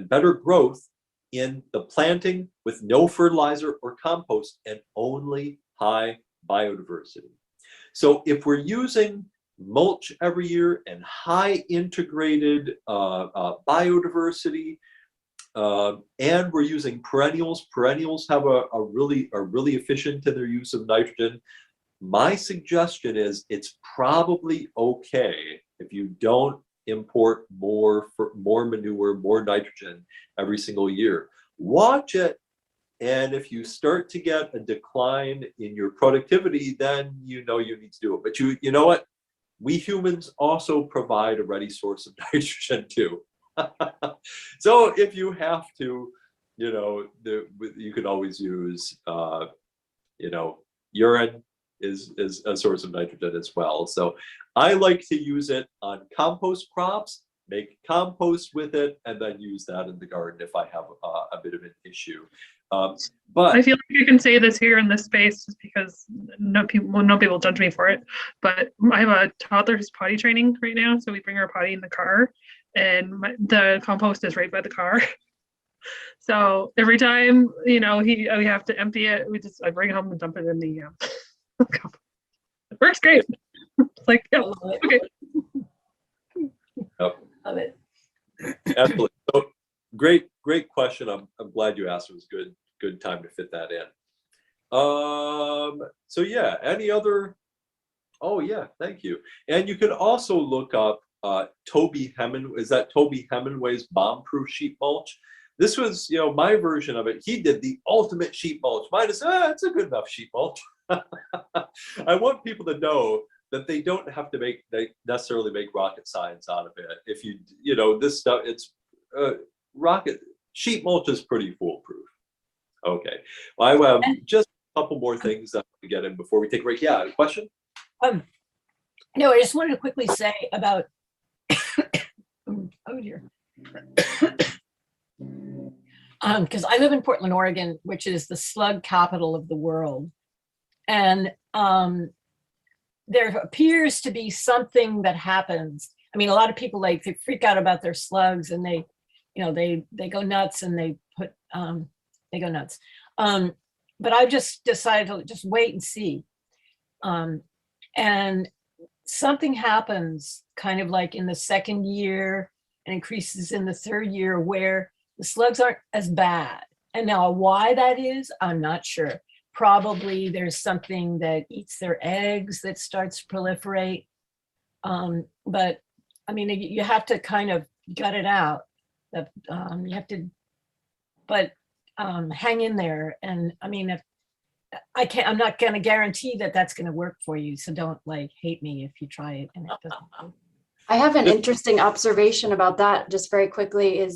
better growth in the planting with no fertilizer or compost and only high biodiversity. So if we're using mulch every year and high integrated biodiversity, and we're using perennials have are really efficient in their use of nitrogen. My suggestion is it's probably okay if you don't import more manure, more nitrogen every single year. Watch it, and if you start to get a decline in your productivity, then you know you need to do it. But you know what? We humans also provide a ready source of nitrogen too. So if you have to, you can always use, urine is a source of nitrogen as well. So I like to use it on compost crops, make compost with it, and then use that in the garden if I have a bit of an issue. But I feel like I can say this here in this space just because no people judge me for it. But I have a toddler who's potty training right now, so we bring our potty in the car, and the compost is right by the car. So every time we have to empty it, I bring it home and dump it in the compost. It works great. It's like, yeah, okay. Yep. Love it. Absolutely. So great question. I'm glad you asked. It was good time to fit that in. So yeah, any other? Oh yeah, thank you. And you can also look up Toby Hemingway's bomb-proof sheet mulch. This was, my version of it. He did the ultimate sheet mulch. Mine is, it's a good enough sheet mulch. I want people to know that they don't have to necessarily make rocket science out of it. If this stuff, it's sheet mulch is pretty foolproof. Okay, well, I have just a couple more things to get in before we take a break. Yeah, a question? No, I just wanted to quickly say about, oh dear. Because I live in Portland, Oregon, which is the slug capital of the world. And there appears to be something that happens. I mean, a lot of people they freak out about their slugs, and they go nuts, and they go nuts. But I've just decided to just wait and see. And something happens kind of like in the second year and increases in the third year where the slugs aren't as bad. And now why that is, I'm not sure. Probably there's something that eats their eggs that starts to proliferate. But I mean, you have to kind of gut it out. You have to, but hang in there. And I mean, if I'm not going to guarantee that that's going to work for you. So don't hate me if you try it and it doesn't. I have an interesting observation about that just very quickly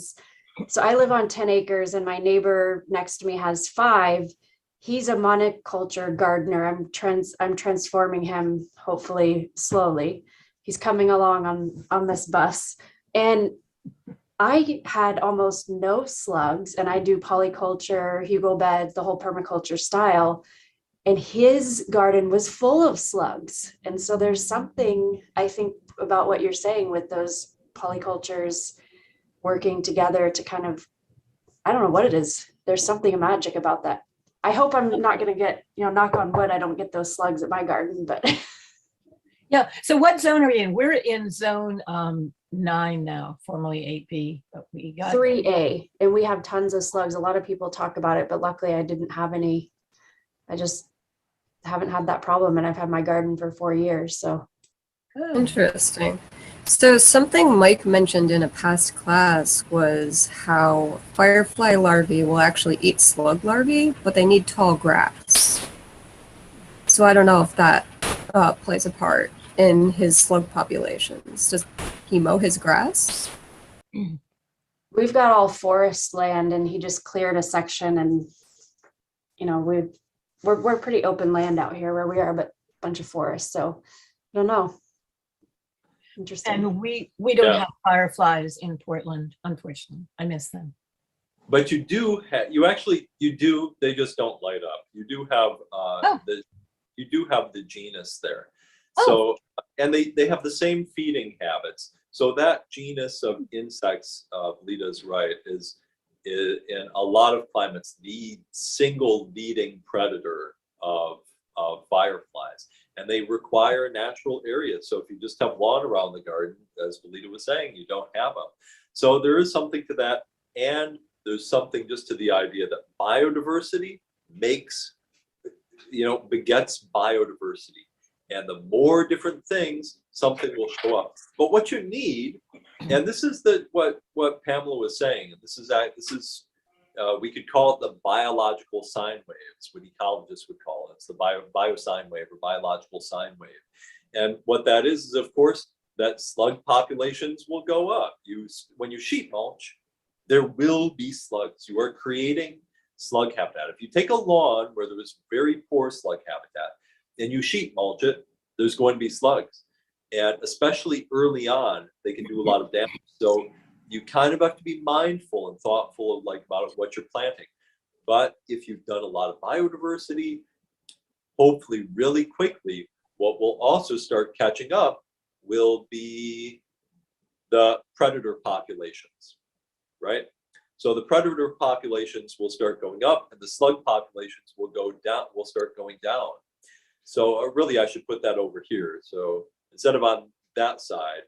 so I live on 10 acres and my neighbor next to me has 5. He's a monoculture gardener. I'm transforming him, hopefully slowly. He's coming along on this bus. And I had almost no slugs, and I do polyculture, Hugo beds, the whole permaculture style. And his garden was full of slugs. And so there's something, I think, about what you're saying with those polycultures working together to kind of, I don't know what it is. There's something magic about that. I hope I'm not going to get, knock on wood, I don't get those slugs at my garden, but. Yeah. So what zone are you in? We're in zone 9 now, formerly 8B, but we got 3A, and we have tons of slugs. A lot of people talk about it, but luckily I didn't have any. I just haven't had that problem, and I've had my garden for 4 years. So Good. Interesting. So something Mike mentioned in a past class was how firefly larvae will actually eat slug larvae, but they need tall grass. So I don't know if that plays a part in his slug populations. Does he mow his grass? We've got all forest land and he just cleared a section and, you know, we're pretty open land out here where we are, but a bunch of forest. So I don't know. Interesting. And we don't Yeah. have fireflies in Portland, unfortunately. I miss them. But you do have, you do, they just don't light up. You do have the genus there. So, and they have the same feeding habits. So that genus of insects, Lita's right, is in a lot of climates, the single leading predator of fireflies. And they require natural areas. So if you just have lawn around the garden, as Belita was saying, you don't have them. So there is something to that. And there's something just to the idea that biodiversity begets biodiversity. And the more different things, something will show up. But what you need, and this is what Pamela was saying, and this is we could call it the biological sine wave. It's what ecologists would call it. It's the biosine wave or biological sine wave. And what that is of course, that slug populations will go up. When you sheet mulch, there will be slugs. You are creating slug habitat. If you take a lawn where there was very poor slug habitat and you sheet mulch it, there's going to be slugs. And especially early on, they can do a lot of damage. So you kind of have to be mindful and thoughtful about what you're planting. But if you've done a lot of biodiversity, hopefully really quickly, what will also start catching up will be the predator populations, right? So the predator populations will start going up and the slug populations will go down, will start going down. So really I should put that over here. So instead of on that side,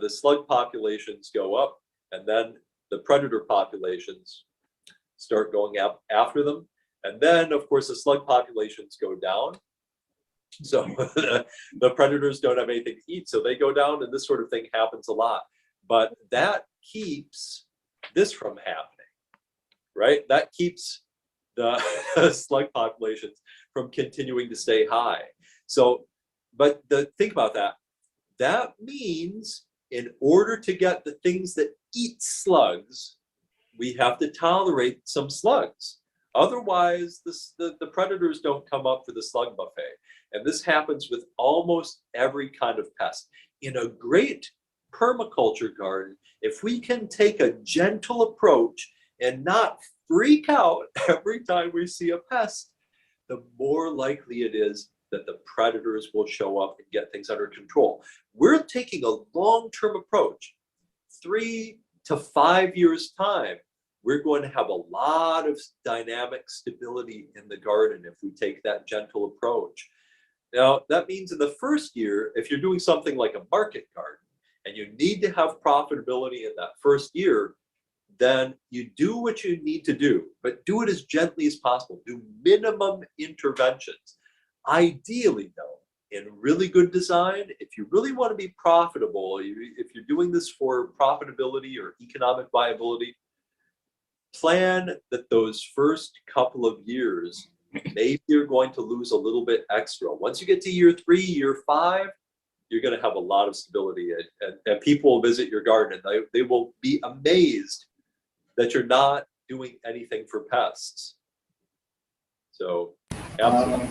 the slug populations go up and then the predator populations start going up after them. And then of course the slug populations go down. So the predators don't have anything to eat. So they go down and this sort of thing happens a lot. But that keeps this from happening, right? That keeps the slug populations from continuing to stay high. So, but think about that. That means in order to get the things that eat slugs, we have to tolerate some slugs. Otherwise, the predators don't come up for the slug buffet. And this happens with almost every kind of pest. In a great permaculture garden, if we can take a gentle approach and not freak out every time we see a pest, the more likely it is that the predators will show up and get things under control. We're taking a long-term approach. 3 to 5 years' time, we're going to have a lot of dynamic stability in the garden if we take that gentle approach. Now, that means in the first year, if you're doing something like a market garden and you need to have profitability in that first year, then you do what you need to do, but do it as gently as possible. Do minimum interventions. Ideally, though, in really good design, if you really want to be profitable, if you're doing this for profitability or economic viability, plan that those first couple of years, maybe you're going to lose a little bit extra. Once you get to year 3, year 5, you're going to have a lot of stability, and people will visit your garden and they will be amazed that you're not doing anything for pests. So, absolutely.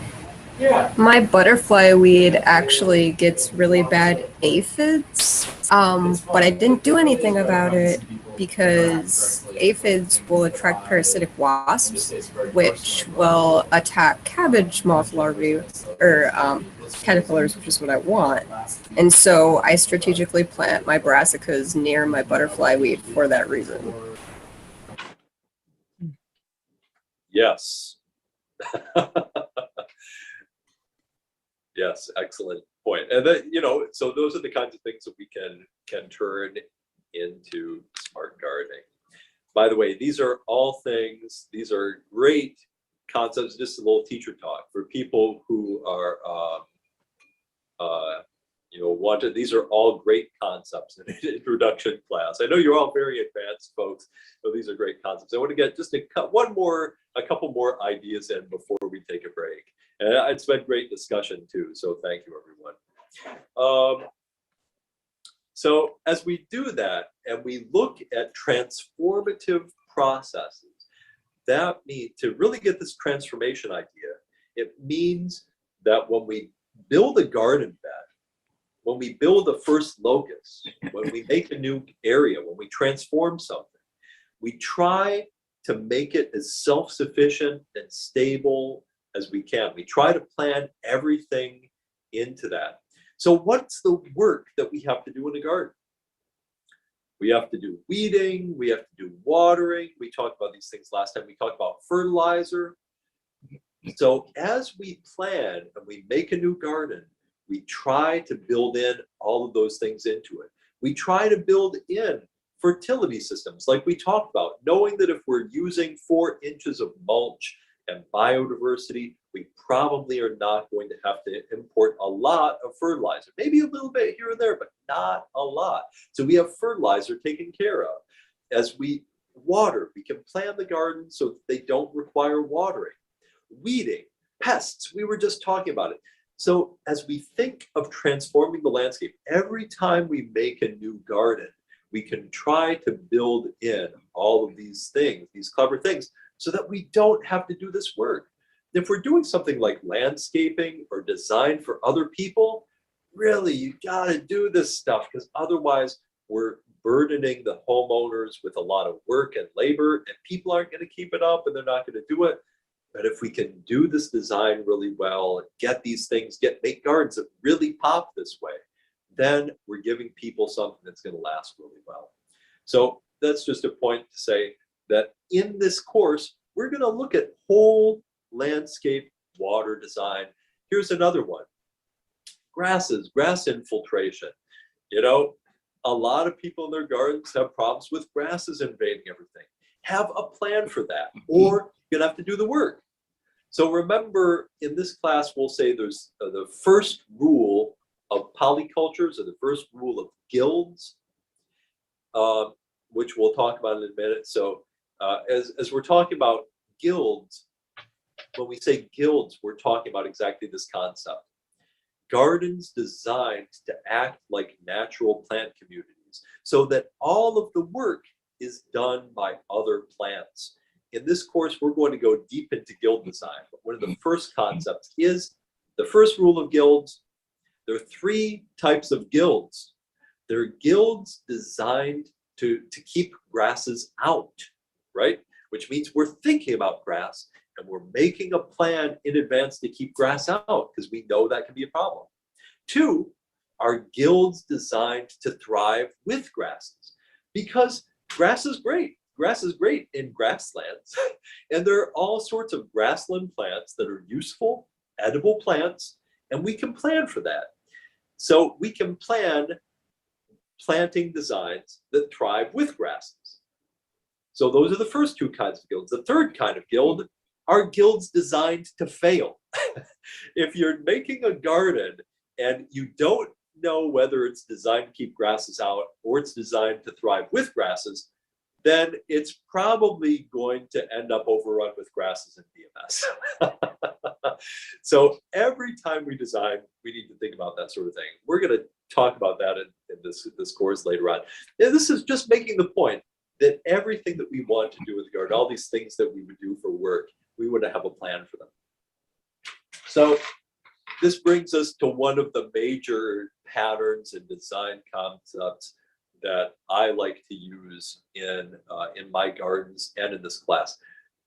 My butterfly weed actually gets really bad aphids, but I didn't do anything about it because aphids will attract parasitic wasps, which will attack cabbage moth larvae, or caterpillars, which is what I want. And so I strategically plant my brassicas near my butterfly weed for that reason. Yes. Yes, excellent point. And then, so those are the kinds of things that we can turn into smart gardening. By the way, these are all things, these are great concepts, just a little teacher talk for people who are wanted. These are all great concepts in an introduction class. I know you're all very advanced folks, so these are great concepts. I want to get just a couple more ideas in before we take a break. And it's been great discussion too, so thank you, everyone. So as we do that and we look at transformative processes, that means to really get this transformation idea, it means that when we build a garden bed, when we build the first locust, when we make a new area, when we transform something, we try to make it as self-sufficient and stable as we can. We try to plan everything into that. So what's the work that we have to do in the garden? We have to do weeding, we have to do watering. We talked about these things last time. We talked about fertilizer. So as we plan and we make a new garden, we try to build in all of those things into it. We try to build in fertility systems like we talked about, knowing that if we're using 4 inches of mulch and biodiversity, we probably are not going to have to import a lot of fertilizer, maybe a little bit here and there, but not a lot. So we have fertilizer taken care of. As we water, we can plan the garden so that they don't require watering. Weeding, pests, we were just talking about it. So as we think of transforming the landscape, every time we make a new garden, we can try to build in all of these things, these clever things, so that we don't have to do this work. If we're doing something like landscaping or design for other people, really, you gotta do this stuff, because otherwise we're burdening the homeowners with a lot of work and labor, and people aren't gonna keep it up and they're not gonna do it. But if we can do this design really well and get these things, make gardens that really pop this way, then we're giving people something that's going to last really well. So that's just a point to say that in this course, we're going to look at whole landscape water design. Here's another one. Grasses, grass infiltration. A lot of people in their gardens have problems with grasses invading everything. Have a plan for that, or you're gonna have to do the work. So remember, in this class, we'll say there's the first rule of polycultures, or the first rule of guilds, which we'll talk about in a minute. So as we're talking about guilds, when we say guilds, we're talking about exactly this concept. Gardens designed to act like natural plant communities, so that all of the work is done by other plants. In this course, we're going to go deep into guild design, but one of the first concepts is the first rule of guilds. There are 3 types of guilds. There are guilds designed to keep grasses out, right? Which means we're thinking about grass and we're making a plan in advance to keep grass out, because we know that can be a problem. 2 are guilds designed to thrive with grasses, because grass is great. Grass is great in grasslands. And there are all sorts of grassland plants that are useful, edible plants, and we can plan for that. So we can plan planting designs that thrive with grasses. So those are the first 2 kinds of guilds. The third kind of guild are guilds designed to fail. If you're making a garden and you don't know whether it's designed to keep grasses out or it's designed to thrive with grasses, then it's probably going to end up overrun with grasses and be a mess. So every time we design, we need to think about that sort of thing. We're going to talk about that in this course later on. And this is just making the point that everything that we want to do with the garden, all these things that we would do for work, we would have a plan for them. So this brings us to one of the major patterns and design concepts that I like to use in my gardens and in this class.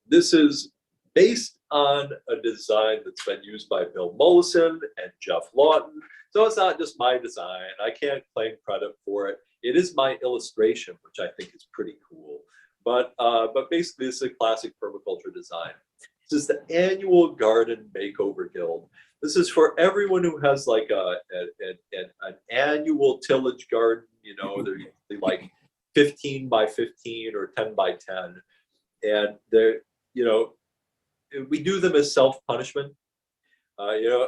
This is based on a design that's been used by Bill Mollison and Jeff Lawton. So it's not just my design. I can't claim credit for it. It is my illustration, which I think is pretty cool. But basically, this is a classic permaculture design. This is the annual garden makeover guild. This is for everyone who has like an annual tillage garden. They're usually like 15 by 15 or 10 by 10. And they're, we do them as self-punishment.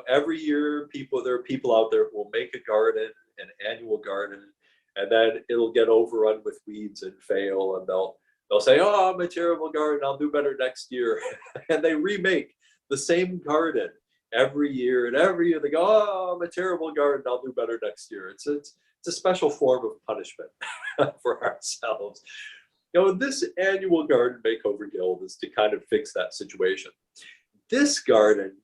Every year there are people out there who will make a garden, an annual garden, and then it'll get overrun with weeds and fail, and they'll say, "Oh, I'm a terrible garden. I'll do better next year," and they remake the same garden every year, and every year they go, "Oh, I'm a terrible garden. I'll do better next year." It's a special form of punishment for ourselves. This annual garden makeover guild is to kind of fix that situation. This garden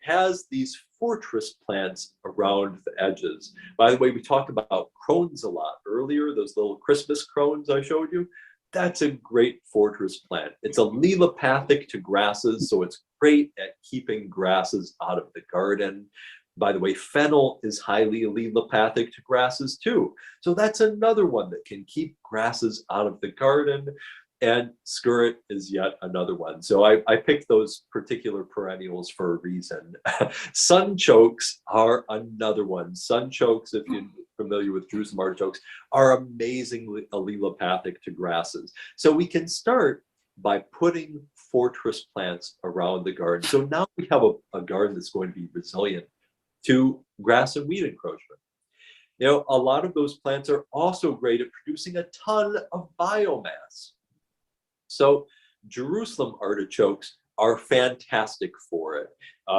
has these fortress plants around the edges. By the way, we talked about crones a lot earlier, those little Christmas crones I showed you. That's a great fortress plant. It's allelopathic to grasses, so it's great at keeping grasses out of the garden. By the way, fennel is highly allelopathic to grasses too. So that's another one that can keep grasses out of the garden. And skirret is yet another one. So I picked those particular perennials for a reason. Sunchokes are another one. Sunchokes, if you're familiar with Jerusalem artichokes, are amazingly allelopathic to grasses. So we can start by putting fortress plants around the garden. So now we have a garden that's going to be resilient to grass and weed encroachment. A lot of those plants are also great at producing a ton of biomass. So Jerusalem artichokes are fantastic for it.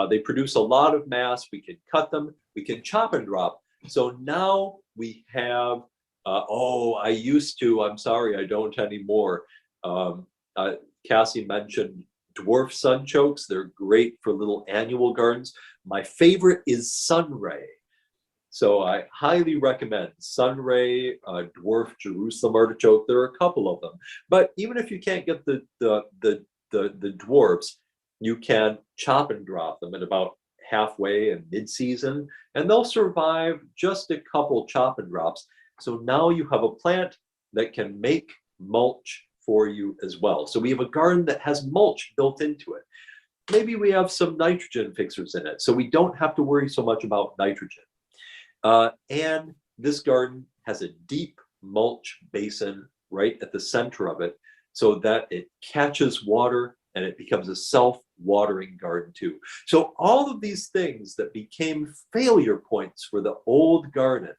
They produce a lot of mass. We can cut them. We can chop and drop. So now we have, I'm sorry, I don't anymore. Cassie mentioned dwarf sunchokes. They're great for little annual gardens. My favorite is sunray. So I highly recommend sunray, dwarf Jerusalem artichoke. There are a couple of them, but even if you can't get the dwarfs, you can chop and drop them at about halfway and mid-season, and they'll survive just a couple chop and drops. So now you have a plant that can make mulch for you as well. So we have a garden that has mulch built into it. Maybe we have some nitrogen fixers in it, so we don't have to worry so much about nitrogen. And this garden has a deep mulch basin right at the center of it so that it catches water and it becomes a self-watering garden too. So all of these things that became failure points for the old garden,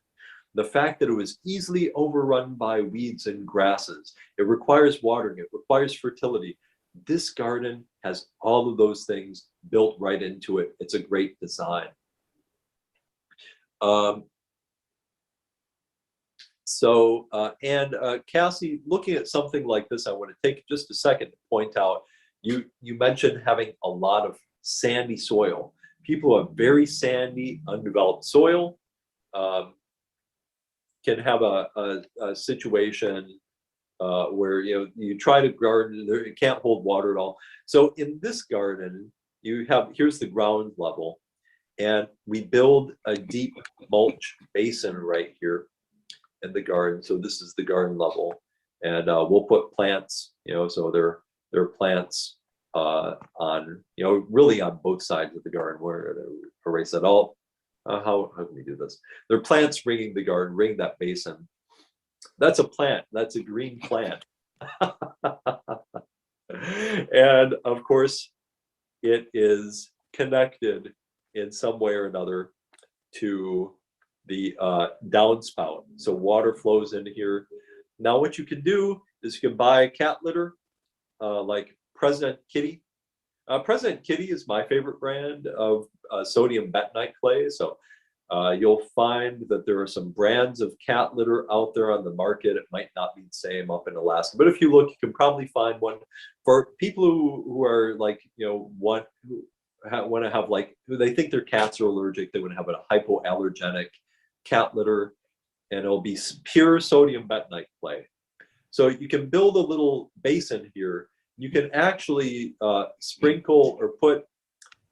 the fact that it was easily overrun by weeds and grasses, it requires watering, it requires fertility. This garden has all of those things built right into it. It's a great design. Cassie, looking at something like this, I want to take just a second to point out, you mentioned having a lot of sandy soil. People who have very sandy, undeveloped soil can have a situation where you try to garden, it can't hold water at all. So in this garden, here's the ground level. And we build a deep mulch basin right here in the garden. So this is the garden level. And we'll put plants, so there are plants on, really on both sides of the garden. Where erase that all. How can we do this? There are plants ringing the garden, ring that basin. That's a plant. That's a green plant. And of course, it is connected in some way or another to the downspout. So water flows into here. Now what you can do is you can buy cat litter like President Kitty. President Kitty is my favorite brand of sodium bentonite clay. So you'll find that there are some brands of cat litter out there on the market. It might not be the same up in Alaska, but if you look, you can probably find one for people who are like, want to have who they think their cats are allergic. They would have a hypoallergenic cat litter, and it'll be pure sodium bentonite clay. So you can build a little basin here. You can actually sprinkle or put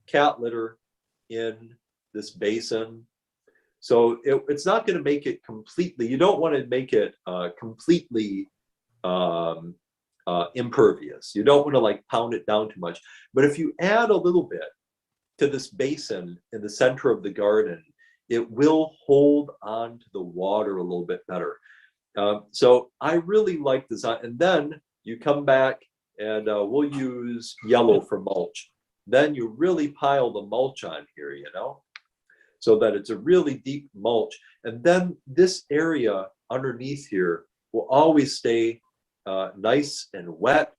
cat litter in this basin. So it's not going to make it completely, you don't want to make it completely impervious. You don't want to pound it down too much. But if you add a little bit to this basin in the center of the garden, it will hold on to the water a little bit better. So I really like this. And then you come back and we'll use yellow for mulch. then you really pile the mulch on here, you know, so that it's a really deep mulch. And then this area underneath here will always stay nice and wet,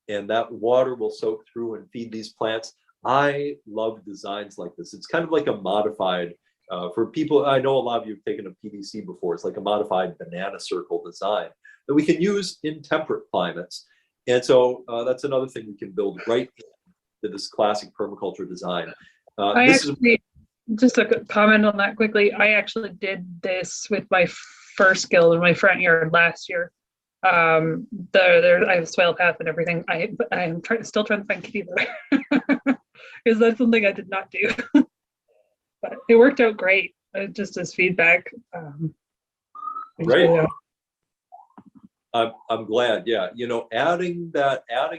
and that water will soak through and feed these plants. I love designs like this. It's kind of like a modified, for people, I know a lot of you have taken a PVC before, it's like a modified banana circle design that we can use in temperate climates. And so that's another thing we can build right into this classic permaculture design. Just a comment on that quickly. I actually did this with my first guild in my front yard last year. I have soil path and everything. I am still trying to find kitty litter because that's something I did not do. But it worked out great. Just as feedback. Great. I'm glad. Yeah, you know, adding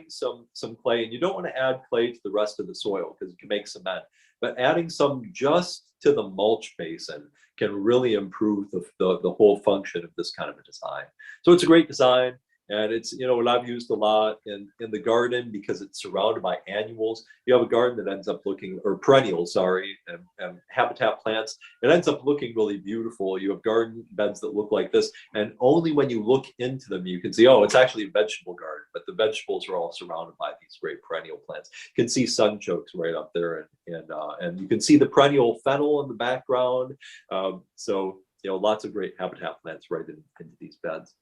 some clay, and you don't want to add clay to the rest of the soil because it can make cement. But adding some just to the mulch basin can really improve the whole function of this kind of a design. So it's a great design, and it's, you know, what I've used a lot in the garden because it's surrounded by annuals. You have a garden that ends up looking, or perennials, sorry, and habitat plants. It ends up looking really beautiful. You have garden beds that look like this, and only when you look into them you can see, oh, it's actually a vegetable garden, but the vegetables are all surrounded by these great perennial plants. You can see sunchokes right up there, and you can see the perennial fennel in the background. So, you know, lots of great habitat plants right into these beds.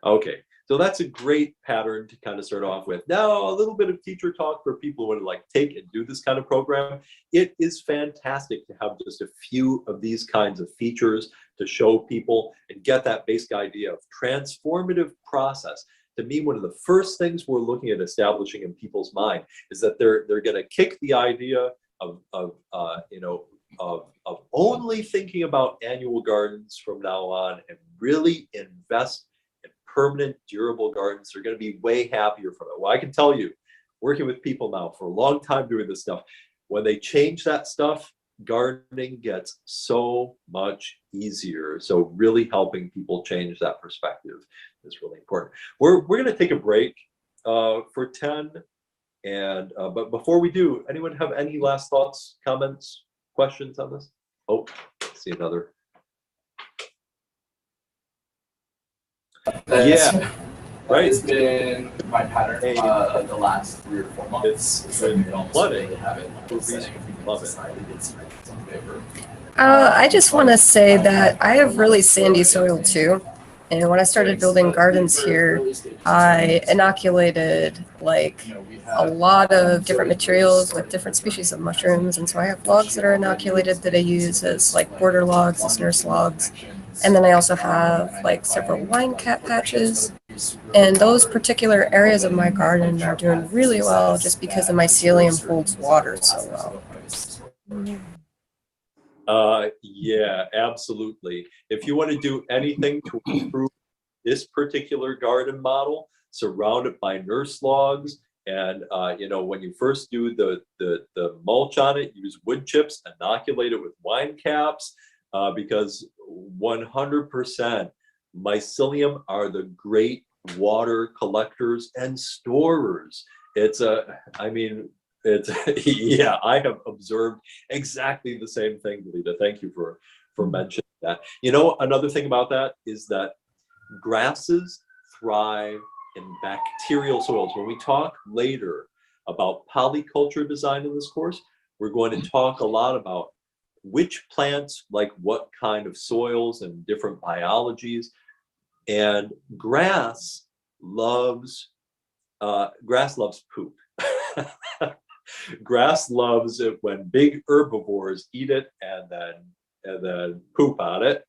Okay, so that's a great pattern to kind of start off with. Now, a little bit of teacher talk for people who want to like take and do this kind of program. It is fantastic to have just a few of these kinds of features to show people and get that basic idea of transformative process. To me, one of the first things we're looking at establishing in people's mind is that they're going to kick the idea of only thinking about annual gardens from now on and really invest in permanent, durable gardens. They're going to be way happier for it. Well, I can tell you, working with people now for a long time doing this stuff, when they change that stuff, gardening gets so much easier. So really helping people change that perspective is really important. We're going to take a break for 10. And but before we do, anyone have any last thoughts, comments, questions on this? Oh, see another. Yeah, right. It's been my pattern the last 3 or 4 months. It's been flooding. I just want to say that I have really sandy soil too. And when I started building gardens here, I inoculated like a lot of different materials with different species of mushrooms. And so I have logs that are inoculated that I use as like border logs, as nurse logs. And then I also have like several wine cap patches. And those particular areas of my garden are doing really well just because the mycelium holds water so well. Yeah, absolutely. If you want to do anything to improve this particular garden model, surround it by nurse logs. And you know, when you first do the mulch on it, use wood chips, inoculate it with wine caps, because 100% mycelium are the great water collectors and storers. It's yeah, I have observed exactly the same thing, Lita. Thank you for mentioning that. You know, another thing about that is that grasses thrive in bacterial soils. When we talk later about polyculture design in this course, we're going to talk a lot about which plants like what kind of soils and different biologies. And grass loves poop. Grass loves it when big herbivores eat it and then poop on it.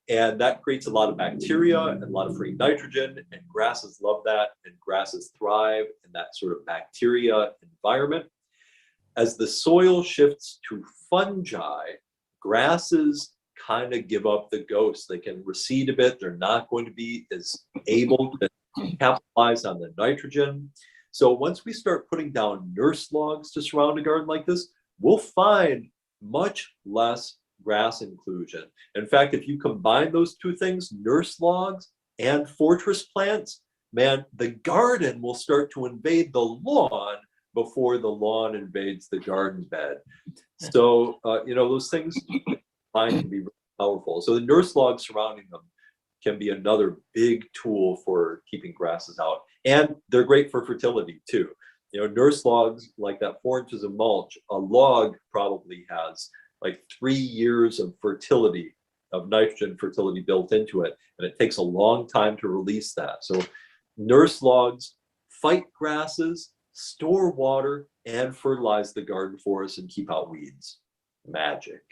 And that creates a lot of bacteria and a lot of free nitrogen, and grasses love that, and grasses thrive in that sort of bacteria environment. As the soil shifts to fungi, grasses kind of give up the ghost. They can recede a bit. They're not going to be as able to capitalize on the nitrogen. So once we start putting down nurse logs to surround a garden like this, we'll find much less grass inclusion. In fact, if you combine those two things, nurse logs and fortress plants, man, the garden will start to invade the lawn before the lawn invades the garden bed. So, those things find can be really powerful. So the nurse logs surrounding them can be another big tool for keeping grasses out. And they're great for fertility too. Nurse logs, like that 4 inches of mulch, a log probably has like 3 years of fertility, of nitrogen fertility built into it. And it takes a long time to release that. So nurse logs fight grasses, store water, and fertilize the garden forest and keep out weeds. Magic.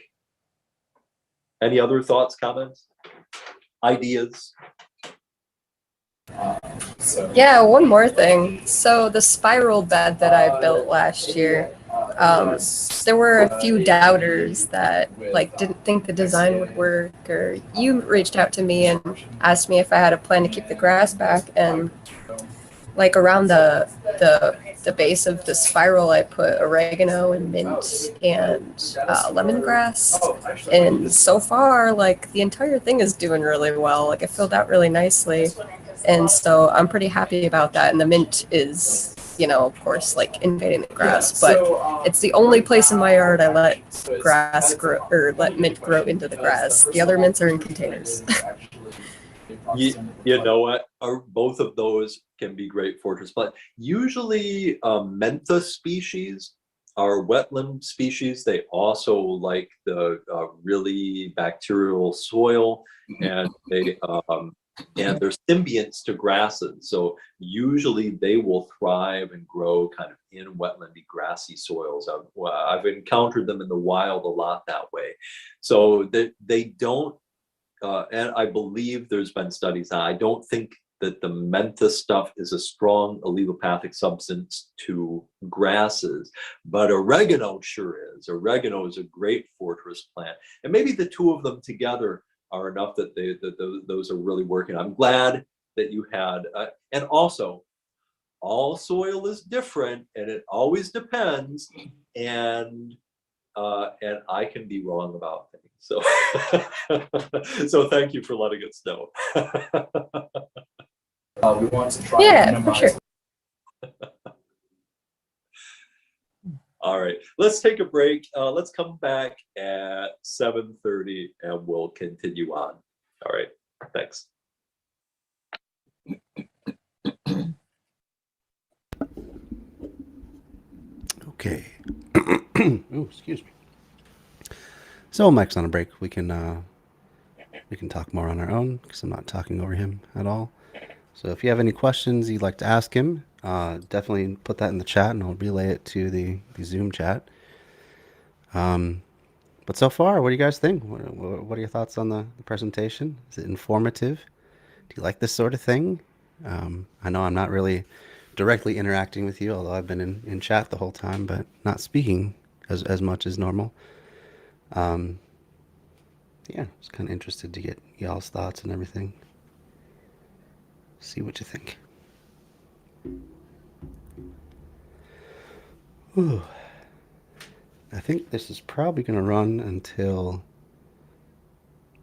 Any other thoughts, comments, ideas? Yeah, one more thing. So the spiral bed that I built last year, there were a few doubters that didn't think the design would work, or you reached out to me and asked me if I had a plan to keep the grass back, and around the base of the spiral, I put oregano and mint and lemongrass, and so far, the entire thing is doing really well. It filled out really nicely, and so I'm pretty happy about that. And the mint is, of course, invading the grass, but it's the only place in my yard I let grass grow, or let mint grow into the grass. The other mints are in containers. You know what? Both of those can be great fortress plants. Usually, mentha species are wetland species. They also like the really bacterial soil, and they're symbionts to grasses. So usually they will thrive and grow kind of in wetlandy, grassy soils. I've encountered them in the wild a lot that way. So they don't. And I believe there's been studies. I don't think that the mentha stuff is a strong allelopathic substance to grasses, but oregano sure is. Oregano is a great fortress plant, and maybe the two of them together are enough that those are really working. I'm glad that you had, and also, all soil is different, and it always depends, and I can be wrong about things. So, so thank you for letting us know. We want to try Yeah, for sure. All right, let's take a break. Let's come back at 7:30 and we'll continue on. All right, thanks. Okay. Ooh, excuse me. So Mike's on a break. We can talk more on our own because I'm not talking over him at all. So if you have any questions you'd like to ask him, definitely put that in the chat and I'll relay it to the Zoom chat. But so far, what do you guys think? What are your thoughts on the presentation? Is it informative? Do you like this sort of thing? I know I'm not really directly interacting with you, although I've been in chat the whole time, but not speaking as much as normal. Yeah, I was kind of interested to get y'all's thoughts and everything. See what you think. Ooh. I think this is probably going to run until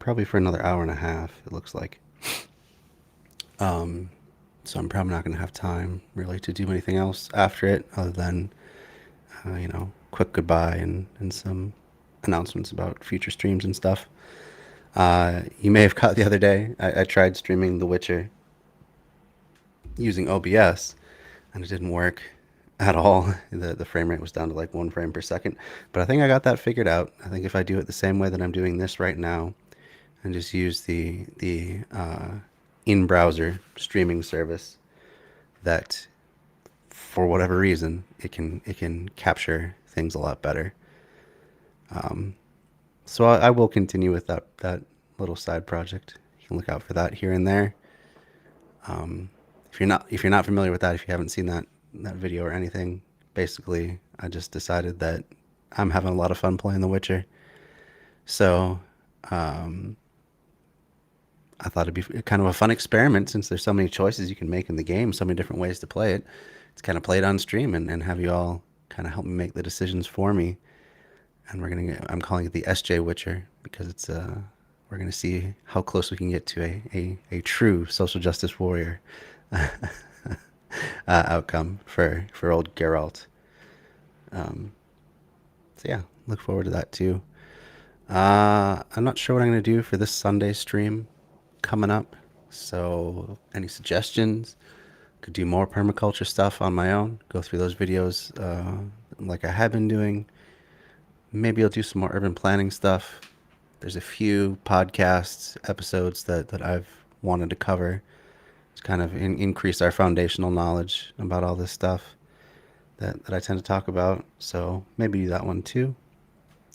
probably for another hour and a half, it looks like. So I'm probably not going to have time really to do anything else after it other than, quick goodbye and some announcements about future streams and stuff. You may have caught the other day, I tried streaming The Witcher using OBS and it didn't work at all. The frame rate was down to 1 frame per second, but I think I got that figured out. I think if I do it the same way that I'm doing this right now and just use the in-browser streaming service, that for whatever reason it can capture things a lot better. So I will continue with that little side project. You can look out for that here and there. If you're not familiar with that, if you haven't seen that video or anything, basically I just decided that I'm having a lot of fun playing The Witcher. So I thought it'd be kind of a fun experiment, since there's so many choices you can make in the game, so many different ways to play it. It's kind of play it on stream and have you all kind of help me make the decisions for me. And I'm calling it the SJ Witcher because it's we're gonna see how close we can get to a true social justice warrior outcome for old Geralt. So yeah, look forward to that too. I'm not sure what I'm going to do for this Sunday stream coming up. So any suggestions? Could do more permaculture stuff on my own. Go through those videos like I have been doing. Maybe I'll do some more urban planning stuff. There's a few podcasts episodes that I've wanted to cover to kind of increase our foundational knowledge about all this stuff that I tend to talk about. So maybe do that one too.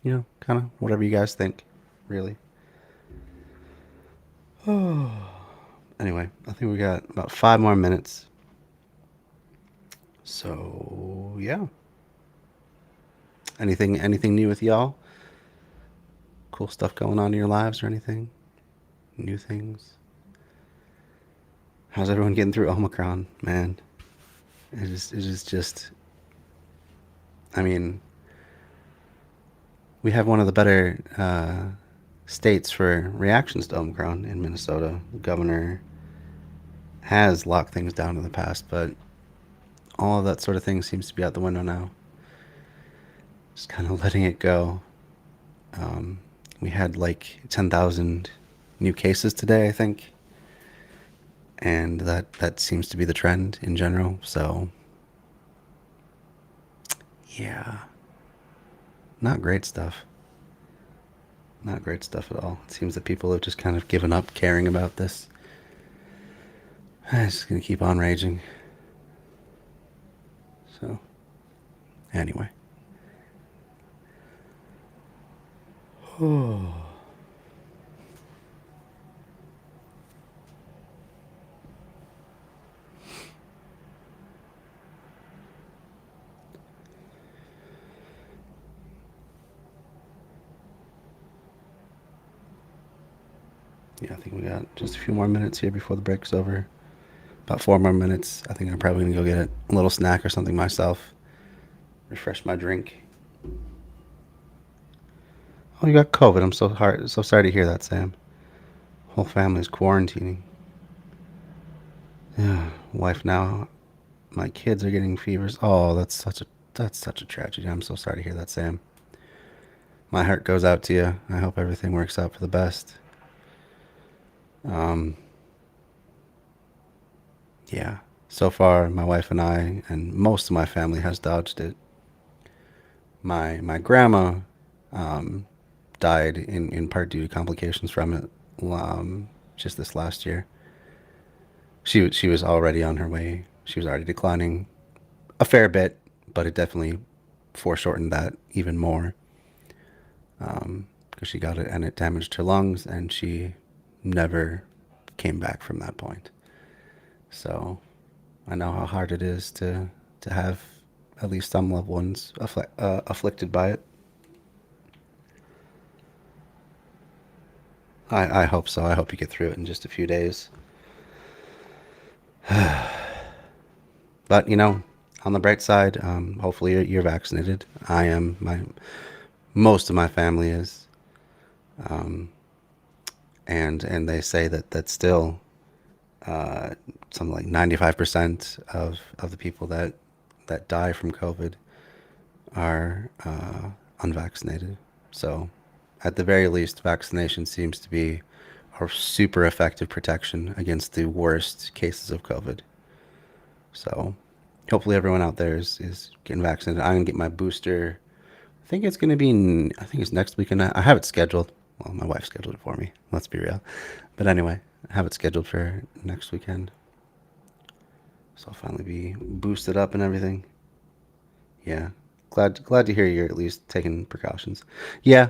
You know, kind of whatever you guys think, really. Anyway, I think we got about 5 more minutes. So yeah. Anything new with y'all? Cool stuff going on in your lives or anything? New things? How's everyone getting through Omicron, man? It is just. I mean, we have one of the better states for reactions to Omicron in Minnesota. The governor has locked things down in the past, but all of that sort of thing seems to be out the window now. Just kind of letting it go. We had like 10,000 new cases today, I think, and that seems to be the trend in general. So, yeah, not great stuff. Not great stuff at all. It seems that people have just kind of given up caring about this. It's just gonna keep on raging. So, anyway. Oh. Yeah, I think we got just a few more minutes here before the break's over. About 4 more minutes. I think I'm probably gonna go get a little snack or something myself. Refresh my drink. Oh, you got COVID. I'm so sorry to hear that, Sam. Whole family's quarantining. Yeah, wife now. My kids are getting fevers. Oh, that's such a tragedy. I'm so sorry to hear that, Sam. My heart goes out to you. I hope everything works out for the best. Um, yeah. So far, my wife and I, and most of my family has dodged it. My grandma um, died in part due to complications from it just this last year. She was already on her way. She was already declining a fair bit, but it definitely foreshortened that even more because she got it and it damaged her lungs, and she never came back from that point. So I know how hard it is to have at least some loved ones afflicted by it. I hope so. I hope you get through it in just a few days. But you know, on the bright side, hopefully you're vaccinated. I am. Most of my family is, and they say that still something like 95% of the people that die from COVID are unvaccinated. So, at the very least, vaccination seems to be a super effective protection against the worst cases of COVID. So, hopefully, everyone out there is getting vaccinated. I'm gonna get my booster. I think it's gonna be. I think it's next weekend. I have it scheduled. Well, my wife scheduled it for me. Let's be real. But anyway, I have it scheduled for next weekend. So I'll finally be boosted up and everything. Yeah. Glad to hear you're at least taking precautions. Yeah,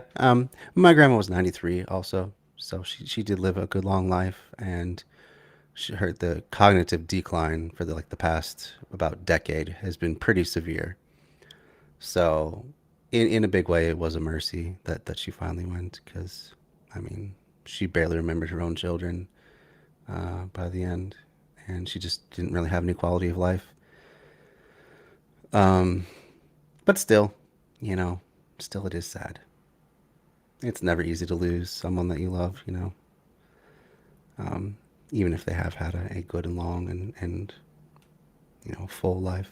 my grandma was 93 also, so she did live a good long life, and the cognitive decline for the past about decade has been pretty severe. So in a big way, it was a mercy that she finally went, because I mean she barely remembered her own children by the end, and she just didn't really have any quality of life. Um, but still, you know, still it is sad. It's never easy to lose someone that you love, you know, um, even if they have had a good and long and full life.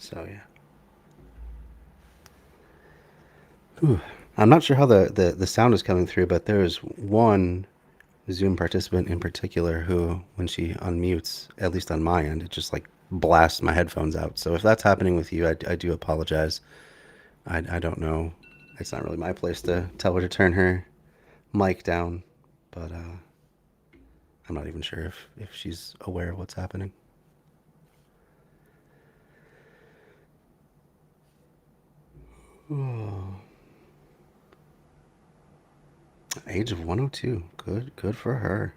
So yeah. Whew. I'm not sure how the sound is coming through, but there is one Zoom participant in particular who, when she unmutes, at least on my end, it just like blasts my headphones out. So if that's happening with you, I do apologize. I don't know. It's not really my place to tell her to turn her mic down, but I'm not even sure if she's aware of what's happening. Oh. Age of 102. Good for her.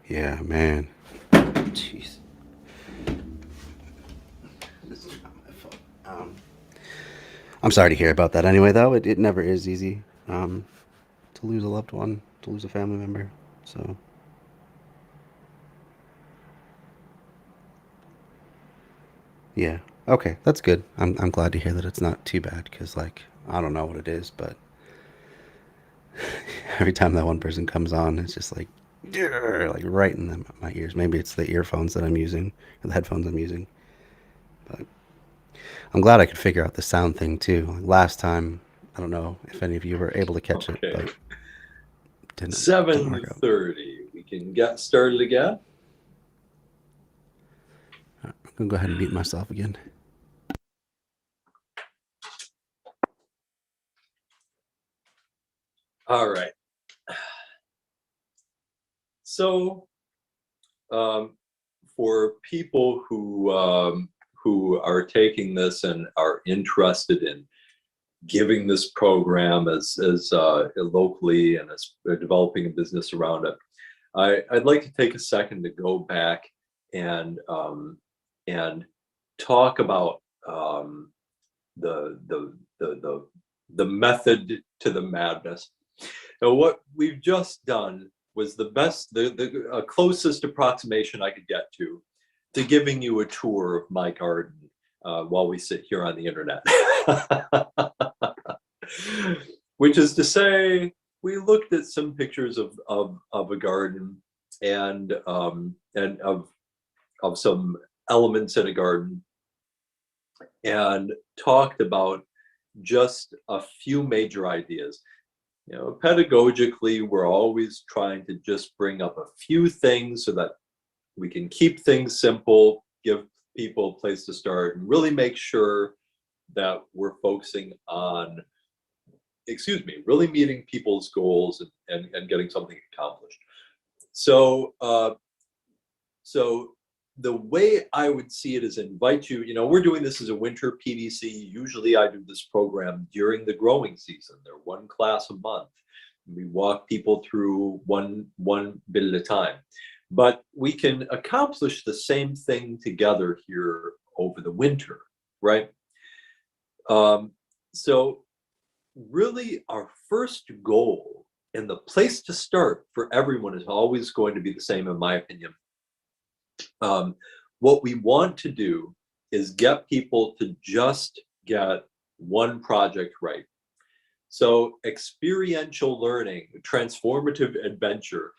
Yeah, man. Jeez. This is not my fault. I'm sorry to hear about that anyway, though. It never is easy to lose a loved one, to lose a family member. So, yeah. Okay, that's good. I'm glad to hear that it's not too bad, because, like, I don't know what it is, but every time that one person comes on, it's just like, like right in my ears. Maybe it's the earphones that I'm using, or the headphones I'm using. But I'm glad I could figure out the sound thing too. Like last time, I don't know if any of you were able to catch it, but didn't work out. 7:30. We can get started again. I'm gonna go ahead and mute myself again. All right. So, for people who are taking this and are interested in giving this program as locally and as developing a business around it, I'd like to take a second to go back and talk about the method to the madness. Now, what we've just done was the closest approximation I could get to giving you a tour of my garden while we sit here on the internet. Which is to say, we looked at some pictures of a garden and of some elements in a garden, and talked about just a few major ideas. You know, pedagogically, we're always trying to just bring up a few things so that we can keep things simple, give people a place to start, and really make sure that we're focusing on, really meeting people's goals and getting something accomplished. So, so the way I would see it is invite you, we're doing this as a winter PDC. Usually I do this program during the growing season. They're one class a month. We walk people through one bit at a time. But we can accomplish the same thing together here over the winter, right? So really our first goal and the place to start for everyone is always going to be the same, in my opinion. What we want to do is get people to just get one project right. So experiential learning, transformative adventure,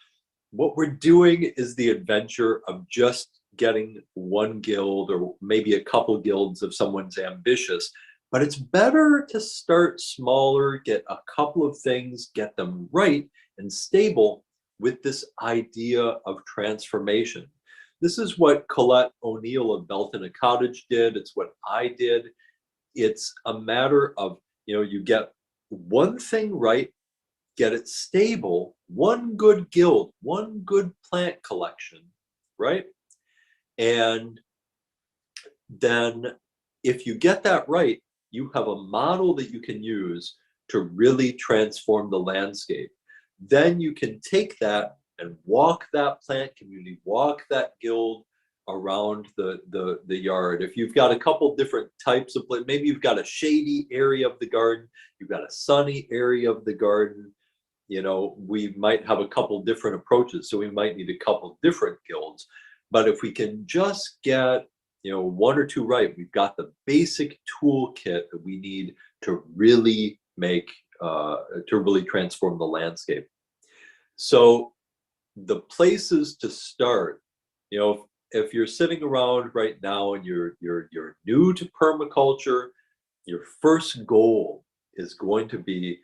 what we're doing is the adventure of just getting one guild or maybe a couple guilds if someone's ambitious. But it's better to start smaller, get a couple of things, get them right and stable with this idea of transformation. This is what Colette O'Neill of Belton Cottage did. It's what I did. It's a matter of, you get one thing right, get it stable, one good guild, one good plant collection, right? And then if you get that right, you have a model that you can use to really transform the landscape. Then you can take that and walk that plant community, walk that guild around the yard. If you've got a couple different types of plant, maybe you've got a shady area of the garden, you've got a sunny area of the garden, we might have a couple different approaches. So we might need a couple different guilds. But if we can just get, one or two right, we've got the basic toolkit that we need to really transform the landscape. So the places to start, if you're sitting around right now and you're new to permaculture, your first goal is going to be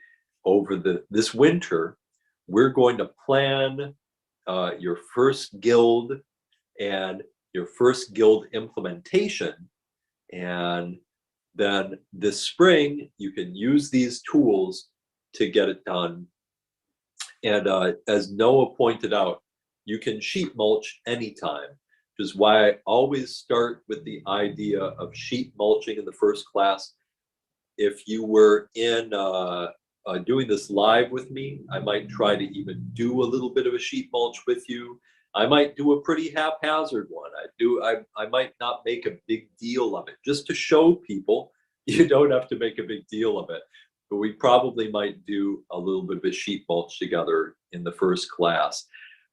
over this winter, we're going to plan your first guild and your first guild implementation. And then this spring, you can use these tools to get it done. And as Noah pointed out, you can sheet mulch anytime, which is why I always start with the idea of sheet mulching in the first class. If you were in doing this live with me, I might try to even do a little bit of a sheet mulch with you. I might do a pretty haphazard one. I might not make a big deal of it, just to show people you don't have to make a big deal of it. But we probably might do a little bit of a sheet mulch together in the first class.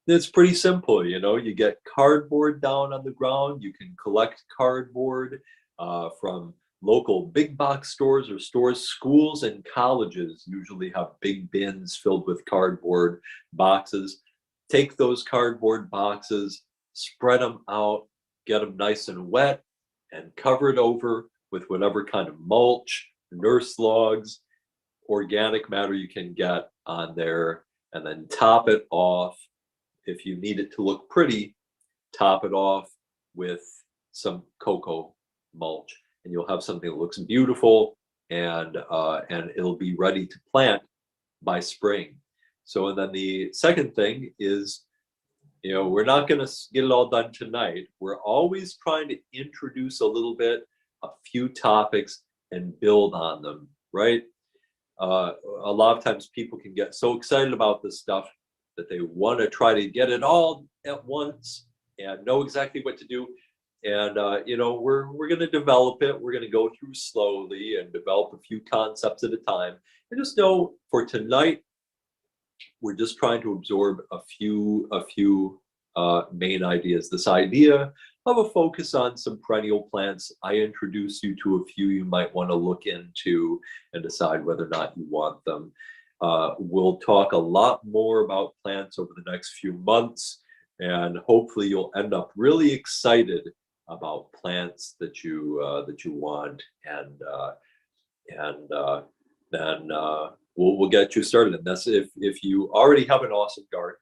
It's pretty simple, you know, you get cardboard down on the ground. You can collect cardboard from local big box stores or stores. Schools and colleges usually have big bins filled with cardboard boxes. Take those cardboard boxes, spread them out, get them nice and wet, and cover it over with whatever kind of mulch, nurse logs, organic matter you can get on there, and then top it off. If you need it to look pretty, top it off with some cocoa mulch, and you'll have something that looks beautiful, and it'll be ready to plant by spring. So, and then the second thing is, you know, we're not going to get it all done tonight. We're always trying to introduce a little bit, a few topics, and build on them, right? A lot of times people can get so excited about this stuff that they want to try to get it all at once and know exactly what to do. And you know, we're going to develop it. We're going to go through slowly and develop a few concepts at a time. And just know for tonight, we're just trying to absorb a few main ideas. This idea of a focus on some perennial plants. I introduced you to a few you might want to look into and decide whether or not you want them. We'll talk a lot more about plants over the next few months, and hopefully you'll end up really excited about plants that you want, and then we'll get you started. And that's if you already have an awesome garden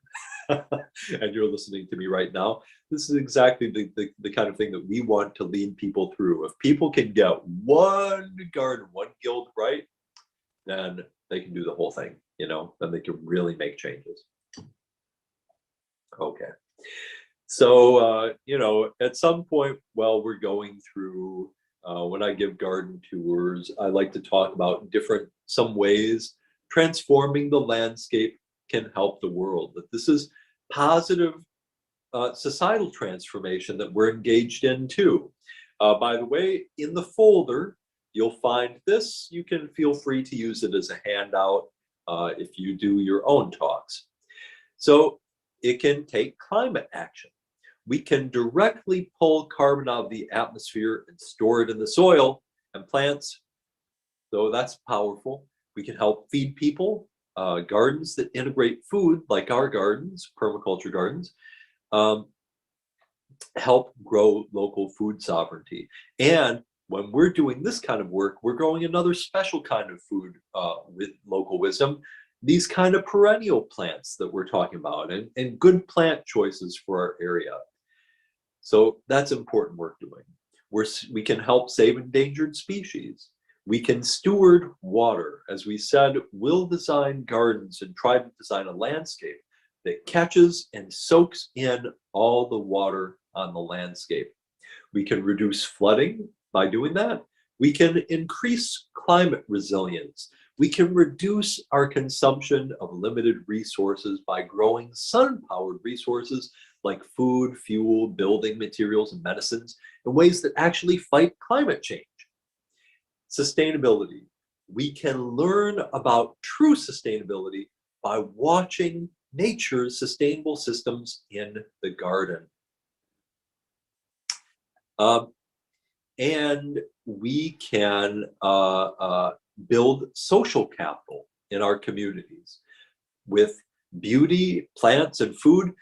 and you're listening to me right now, this is exactly the kind of thing that we want to lead people through. If people can get one garden, one guild right, then they can do the whole thing, you know, then they can really make changes. Okay. So, you know, at some point while we're going through, when I give garden tours, I like to talk about some ways transforming the landscape can help the world. That this is positive societal transformation that we're engaged in too. By the way, in the folder, you'll find this. You can feel free to use it as a handout if you do your own talks. So it can take climate action. We can directly pull carbon out of the atmosphere and store it in the soil and plants. So that's powerful. We can help feed people. Gardens that integrate food, like our gardens, permaculture gardens, help grow local food sovereignty. And when we're doing this kind of work, we're growing another special kind of food with local wisdom, these kind of perennial plants that we're talking about, and good plant choices for our area. So that's important work doing. We can help save endangered species. We can steward water. As we said, we'll design gardens and try to design a landscape that catches and soaks in all the water on the landscape. We can reduce flooding by doing that. We can increase climate resilience. We can reduce our consumption of limited resources by growing sun-powered resources like food, fuel, building materials, and medicines in ways that actually fight climate change. Sustainability. We can learn about true sustainability by watching nature's sustainable systems in the garden. And we can build social capital in our communities with beauty, plants, and food.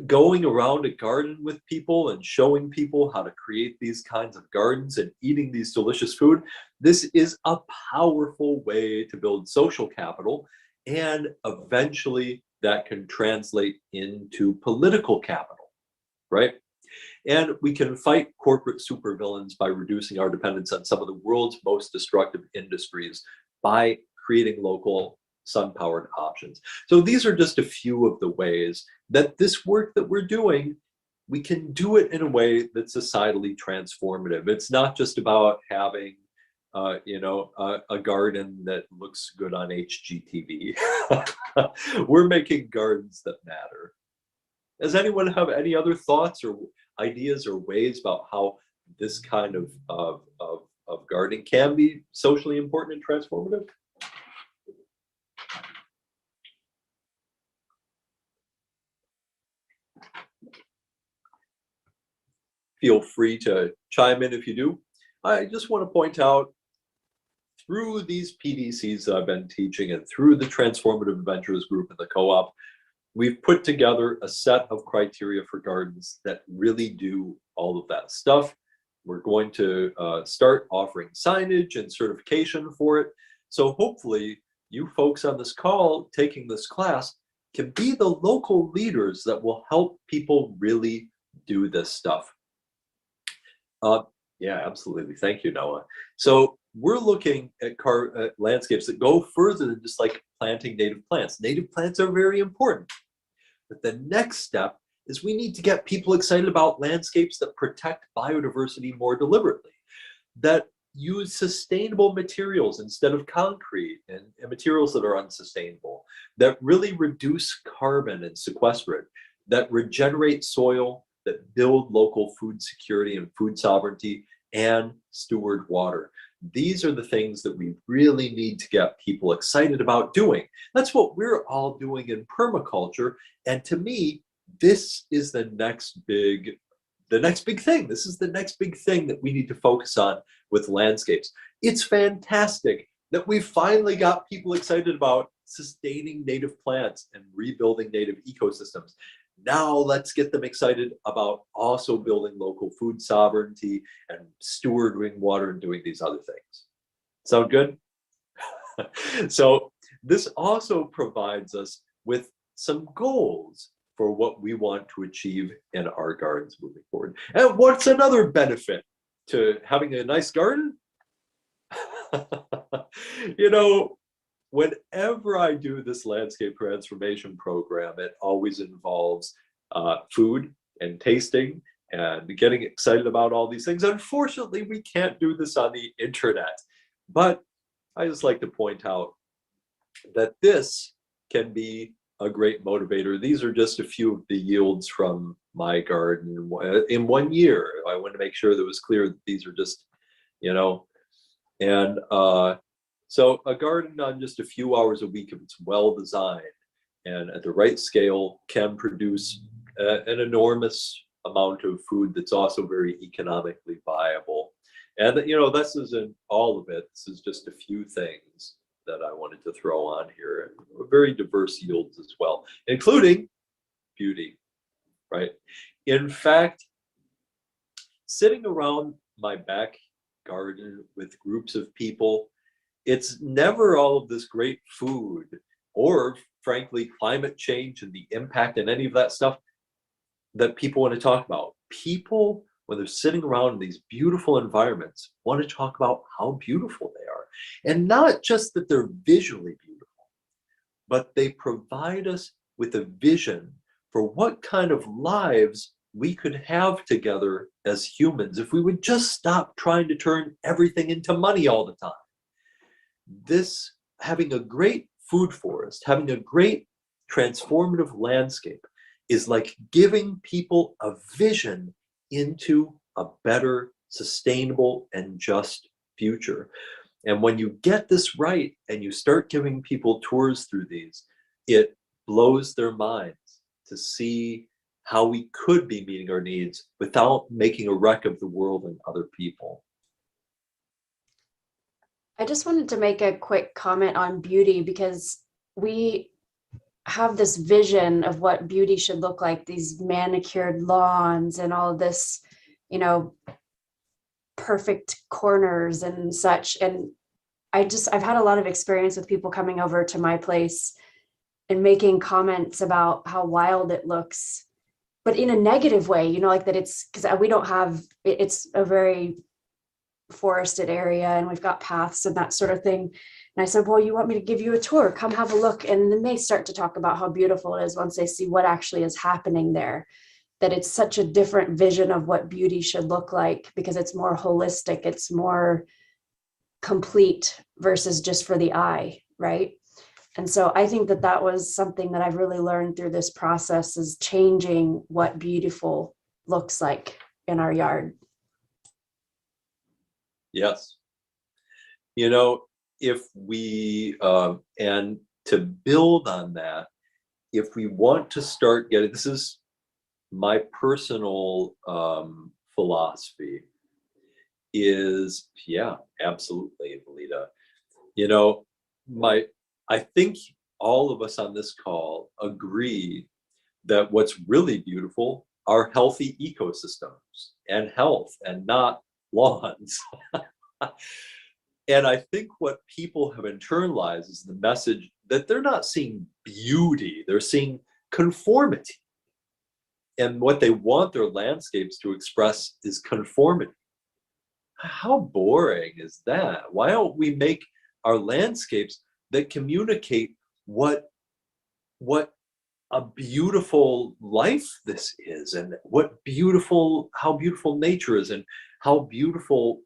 going around a garden with people and showing people how to create these kinds of gardens and eating these delicious food, this is a powerful way to build social capital, and eventually that can translate into political capital, right? And we can fight corporate supervillains by reducing our dependence on some of the world's most destructive industries by creating local sun-powered options. So these are just a few of the ways that this work that we're doing, we can do it in a way that's societally transformative. It's not just about having a garden that looks good on HGTV. We're making gardens that matter. Does anyone have any other thoughts or ideas or ways about how this kind of gardening can be socially important and transformative? Feel free to chime in if you do. I just want to point out, through these PDCs that I've been teaching and through the Transformative Adventures group and the co-op, we've put together a set of criteria for gardens that really do all of that stuff. We're going to start offering signage and certification for it. So hopefully you folks on this call taking this class can be the local leaders that will help people really do this stuff. Yeah, absolutely. Thank you, Noah. So we're looking at landscapes that go further than just like planting native plants. Native plants are very important. But the next step is we need to get people excited about landscapes that protect biodiversity more deliberately, that use sustainable materials instead of concrete and materials that are unsustainable, that really reduce carbon and sequester it, that regenerate soil, that build local food security and food sovereignty, and steward water. These are the things that we really need to get people excited about doing. That's what we're all doing in permaculture. And to me, this is the next big thing. This is the next big thing that we need to focus on with landscapes. It's fantastic that we finally got people excited about sustaining native plants and rebuilding native ecosystems. Now let's get them excited about also building local food sovereignty and stewarding water and doing these other things. Sound good? So this also provides us with some goals for what we want to achieve in our gardens moving forward. And what's another benefit to having a nice garden? You know, whenever I do this landscape transformation program, it always involves food and tasting and getting excited about all these things. Unfortunately, we can't do this on the internet, but I just like to point out that this can be a great motivator. These are just a few of the yields from my garden in 1 year. I want to make sure that it was clear that these are just, and so a garden on just a few hours a week, if it's well designed and at the right scale, can produce an enormous amount of food that's also very economically viable. And this isn't all of it. This is just a few things that I wanted to throw on here, and very diverse yields as well, including beauty, right? In fact, sitting around my back garden with groups of people, it's never all of this great food or, frankly, climate change and the impact and any of that stuff that people want to talk about. People, when they're sitting around in these beautiful environments, want to talk about how beautiful they are. And not just that they're visually beautiful, but they provide us with a vision for what kind of lives we could have together as humans if we would just stop trying to turn everything into money all the time. This, having a great food forest, having a great transformative landscape, is like giving people a vision into a better, sustainable, and just future. And when you get this right and you start giving people tours through these, it blows their minds to see how we could be meeting our needs without making a wreck of the world and other people. I just wanted to make a quick comment on beauty, because have this vision of what beauty should look like, these manicured lawns and all this, you know, perfect corners and such. And I've had a lot of experience with people coming over to my place and making comments about how wild it looks, but in a negative way, you know, like that it's because we don't have, it's a very forested area and we've got paths and that sort of thing. And I said, well, you want me to give you a tour? Come have a look. And then they start to talk about how beautiful it is once they see what actually is happening there, that it's such a different vision of what beauty should look like because it's more holistic, it's more complete versus just for the eye, right? And so I think that that was something that I've really learned through this process, is changing what beautiful looks like in our yard. Yes. You know, if we, and to build on that, if we want to start getting, this is my personal philosophy, is, yeah, absolutely, Melita. You know, I think all of us on this call agree that what's really beautiful are healthy ecosystems and health, and not lawns. And I think what people have internalized is the message that they're not seeing beauty, they're seeing conformity. And what they want their landscapes to express is conformity. How boring is that? Why don't we make our landscapes that communicate what a beautiful life this is, and how beautiful nature is, and how beautiful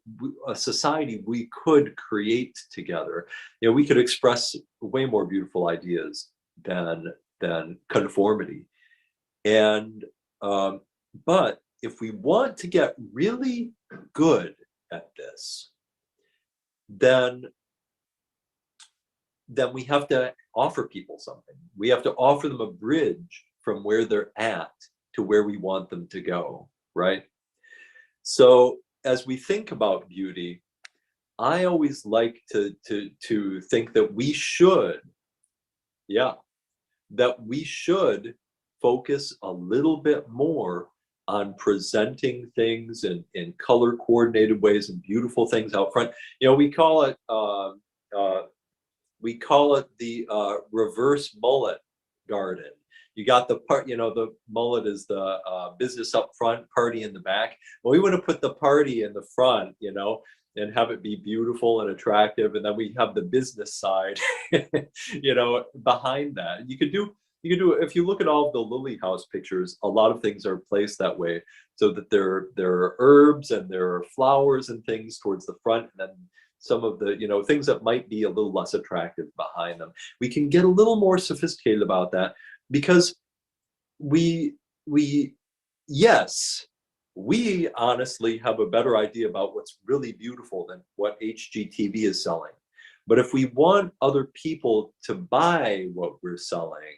a society we could create together. You know, we could express way more beautiful ideas than conformity. And but if we want to get really good at this, then we have to offer people something. We have to offer them a bridge from where they're at to where we want them to go, right? So as we think about beauty, I always like to think that we should, focus a little bit more on presenting things in color coordinated ways and beautiful things out front. You know, we call it the reverse mullet garden. You got the part, you know, the mullet is the business up front, party in the back. Well, we want to put the party in the front, you know, and have it be beautiful and attractive. And then we have the business side, you know, behind that. You could do, if you look at all of the lily house pictures, a lot of things are placed that way, so that there are herbs and there are flowers and things towards the front, and then some of the, you know, things that might be a little less attractive behind them. We can get a little more sophisticated about that, because we honestly have a better idea about what's really beautiful than what HGTV is selling. But if we want other people to buy what we're selling,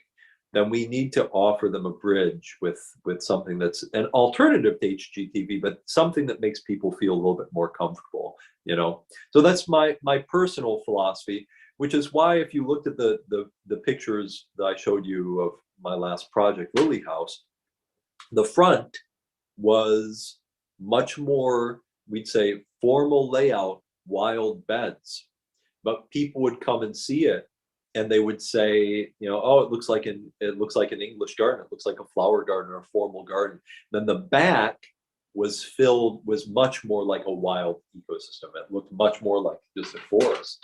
then we need to offer them a bridge with something that's an alternative to HGTV, but something that makes people feel a little bit more comfortable, you know? So that's my personal philosophy, which is why if you looked at the pictures that I showed you of my last project, Lily House, the front was much more, we'd say, formal layout, wild beds. But people would come and see it, and they would say, you know, oh, it looks like an English garden. It looks like a flower garden or a formal garden. Then the back was much more like a wild ecosystem. It looked much more like just a forest.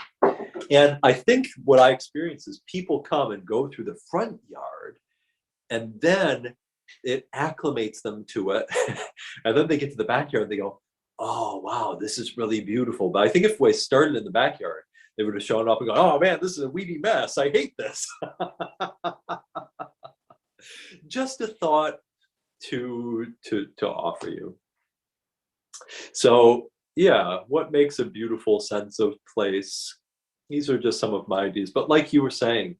And I think what I experience is people come and go through the front yard, and then it acclimates them to it. And then they get to the backyard and they go, oh, wow, this is really beautiful. But I think if we started in the backyard, they would have shown up and gone, oh man, this is a weedy mess. I hate this. Just a thought to offer you. So yeah, what makes a beautiful sense of place? These are just some of my ideas. But like you were saying,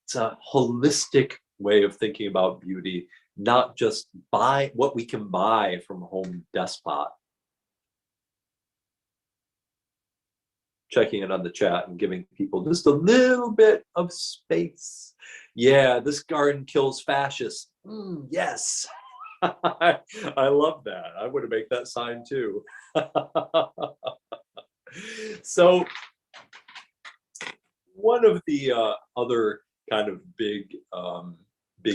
it's a holistic way of thinking about beauty, not just buy what we can buy from Home Depot. checking in on the chat and giving people just a little bit of space. Yeah, this garden kills fascists. Yes. I love that. I would make that sign too. So one of the other kind of big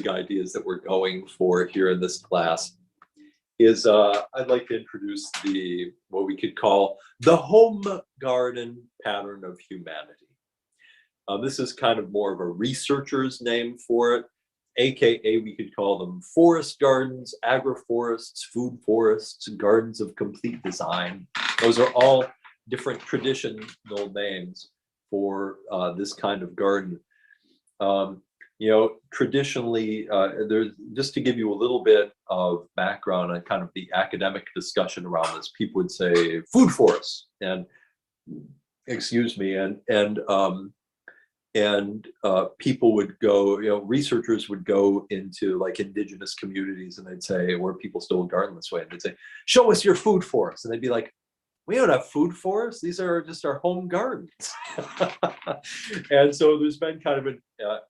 ideas that we're going for here in this class is I'd like to introduce what we could call the home garden pattern of humanity. This is kind of more of a researcher's name for it, aka we could call them forest gardens, agroforests, food forests, gardens of complete design. Those are all different traditional names for this kind of garden. Traditionally, there's, just to give you a little bit of background on kind of the academic discussion around this, people would say food forests, and excuse me, and people would go, researchers would go into like indigenous communities, and they'd say, where people still garden this way, and they'd say, show us your food forest, and they'd be like, we don't have food forests. These are just our home gardens. And so there's been kind of an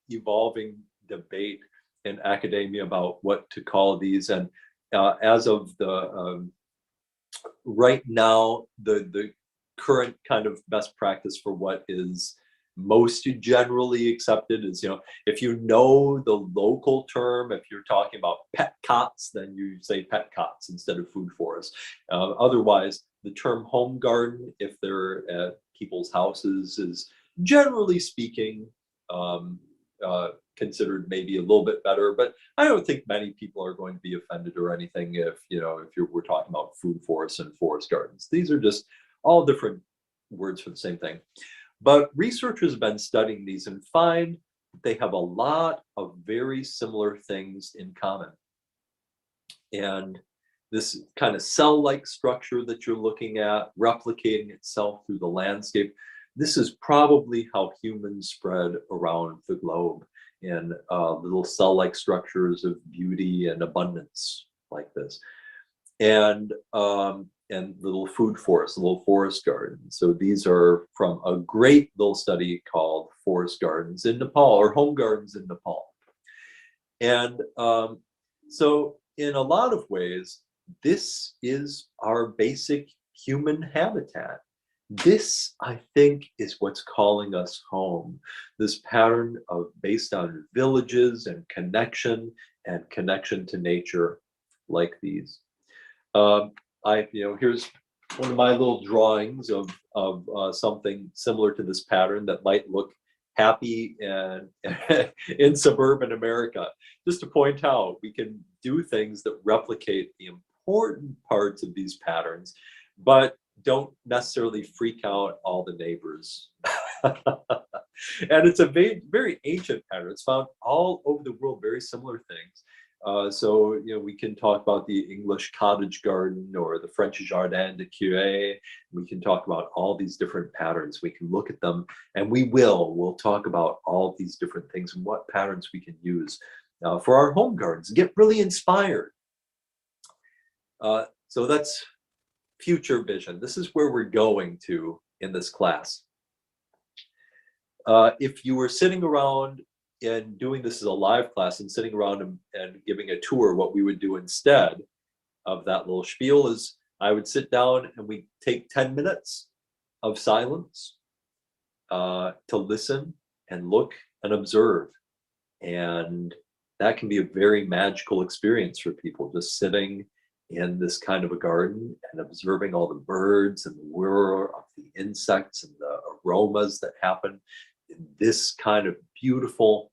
evolving debate in academia about what to call these. And as of the right now, the current kind of best practice for what is most generally accepted is, if you know the local term, if you're talking about pet cots, then you say pet cots instead of food forest. Otherwise, the term home garden, if they're at people's houses, is generally speaking considered maybe a little bit better. But I don't think many people are going to be offended or anything if we're talking about food forests and forest gardens. These are just all different words for the same thing. But researchers have been studying these and find they have a lot of very similar things in common. And this kind of cell-like structure that you're looking at, replicating itself through the landscape, this is probably how humans spread around the globe, in little cell-like structures of beauty and abundance like this. And little food forests, little forest gardens. So these are from a great little study called Forest Gardens in Nepal, or Home Gardens in Nepal. And so in a lot of ways, this is our basic human habitat. This, I think, is what's calling us home. This pattern based on villages and connection to nature like these. Here's one of my little drawings of something similar to this pattern that might look happy and in suburban America. Just to point out, we can do things that replicate the important parts of these patterns, but don't necessarily freak out all the neighbors. And it's a very ancient pattern. It's found all over the world, very similar things. So we can talk about the English cottage garden or the French jardin de curé. We can talk about all these different patterns. We can look at them, and we'll talk about all these different things and what patterns we can use for our home gardens. Get really inspired. So that's future vision. This is where we're going to in this class. If you were sitting around and doing this as a live class and sitting around and giving a tour, what we would do instead of that little spiel is I would sit down and we take 10 minutes of silence to listen and look and observe. And that can be a very magical experience for people, just sitting in this kind of a garden and observing all the birds and the whir of the insects and the aromas that happen in this kind of beautiful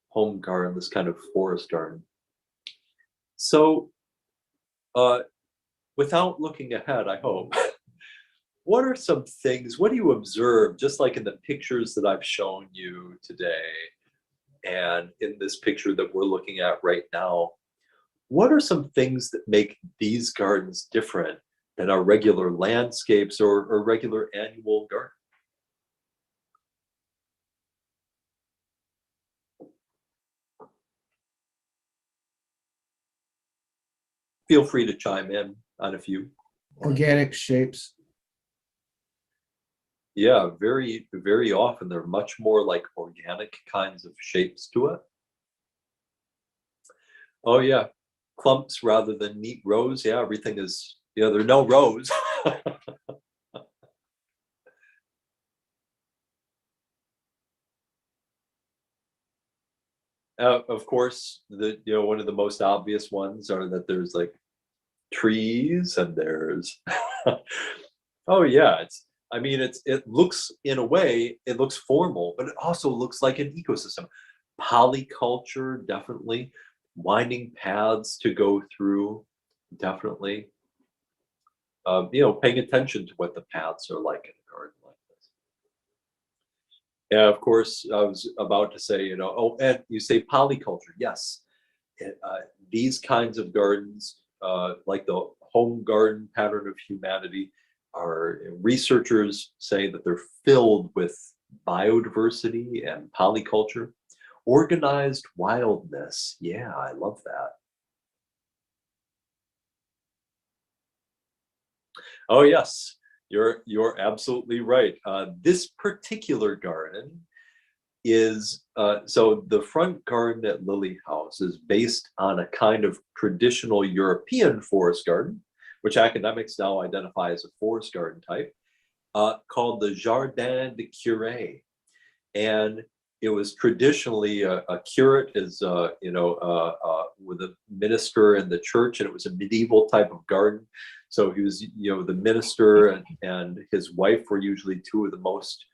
home garden, this kind of forest garden. So without looking ahead, I hope, what are some things, what do you observe, just like in the pictures that I've shown you today and in this picture that we're looking at right now? What are some things that make these gardens different than our regular landscapes or regular annual garden? Feel free to chime in on a few. Organic shapes. Yeah, very, very often they're much more like organic kinds of shapes to it. Oh yeah, clumps rather than neat rows. Yeah, everything is, yeah, there are no rows. Of course, one of the most obvious ones are that there's like trees and there's oh yeah, I mean it looks, in a way it looks formal, but it also looks like an ecosystem. Polyculture, definitely. Winding paths to go through, definitely. Paying attention to what the paths are like in a garden like this. Yeah, of course, I was about to say, oh, and you say polyculture. Yes, these kinds of gardens, like the home garden pattern of humanity, are, researchers say that they're filled with biodiversity and polyculture, organized wildness. Yeah, I love that. Oh yes, you're absolutely right. This particular garden is so the front garden at Lily House is based on a kind of traditional European forest garden, which academics now identify as a forest garden type, called the Jardin de Curé. And it was traditionally a curate is with a minister in the church, and it was a medieval type of garden. So he was, the minister and his wife were usually two of the most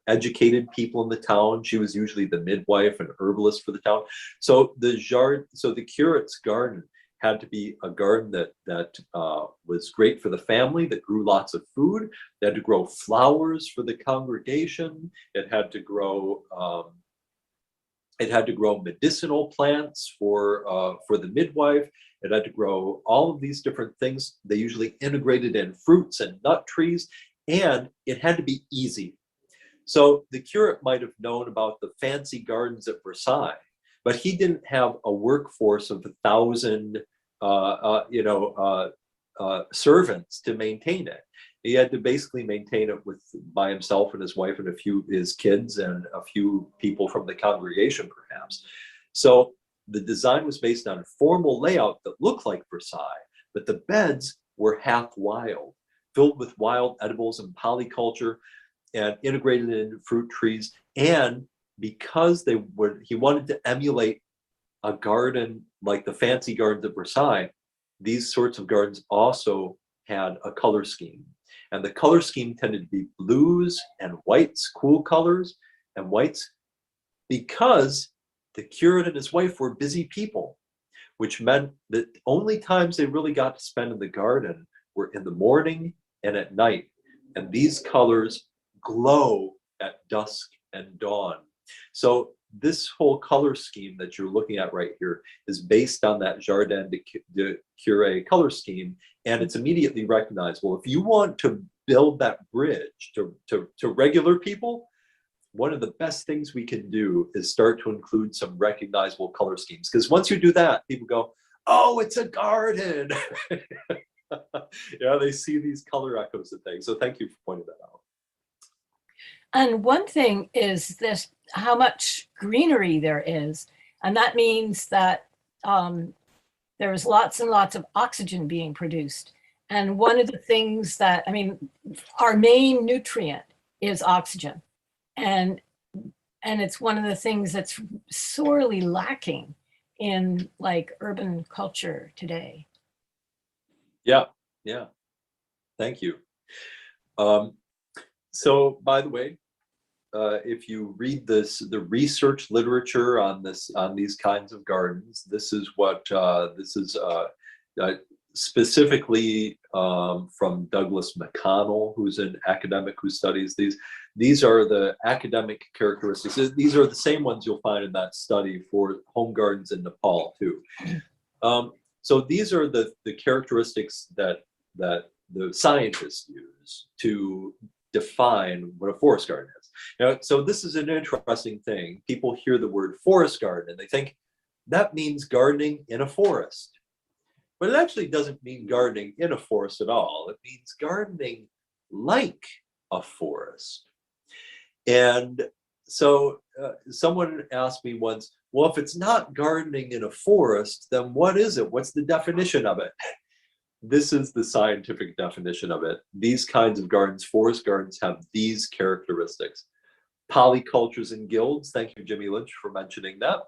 educated people in the town. She was usually the midwife and herbalist for the town. So the curate's garden had to be a garden that was great for the family, that grew lots of food. It had to grow flowers for the congregation. It had to grow medicinal plants for the midwife. It had to grow all of these different things. They usually integrated in fruits and nut trees, and it had to be easy. So the curate might have known about the fancy gardens at Versailles, but he didn't have a workforce of 1,000 servants to maintain it. He had to basically maintain it by himself and his wife and a few his kids and a few people from the congregation, perhaps. So the design was based on a formal layout that looked like Versailles, but the beds were half wild, filled with wild edibles and polyculture, and integrated in fruit trees. And because he wanted to emulate a garden like the fancy gardens of Versailles, these sorts of gardens also had a color scheme. And the color scheme tended to be blues and whites, cool colors and whites, because the curate and his wife were busy people, which meant that only times they really got to spend in the garden were in the morning and at night. And these colors glow at dusk and dawn. So this whole color scheme that you're looking at right here is based on that Jardin de Curé color scheme, and it's immediately recognizable. If you want to build that bridge to regular people, one of the best things we can do is start to include some recognizable color schemes. Because once you do that, people go, oh, it's a garden. Yeah, they see these color echoes of things. So thank you for pointing that out. And one thing is this, how much greenery there is. And that means that there's lots and lots of oxygen being produced. And one of the things that, our main nutrient is oxygen. And it's one of the things that's sorely lacking in like urban culture today. Yeah. Thank you. So by the way, if you read the research literature on these kinds of gardens, this is what specifically from Douglas McConnell, who's an academic who studies these. These are the academic characteristics. These are the same ones you'll find in that study for home gardens in Nepal too. So these are the characteristics that the scientists use to define what a forest garden is. So this is an interesting thing. People hear the word forest garden and they think that means gardening in a forest. But it actually doesn't mean gardening in a forest at all. It means gardening like a forest. And so someone asked me once, well, if it's not gardening in a forest, then what is it? What's the definition of it? This is the scientific definition of it. These kinds of gardens, forest gardens, have these characteristics. Polycultures and guilds, thank you, Jimmy Lynch, for mentioning that.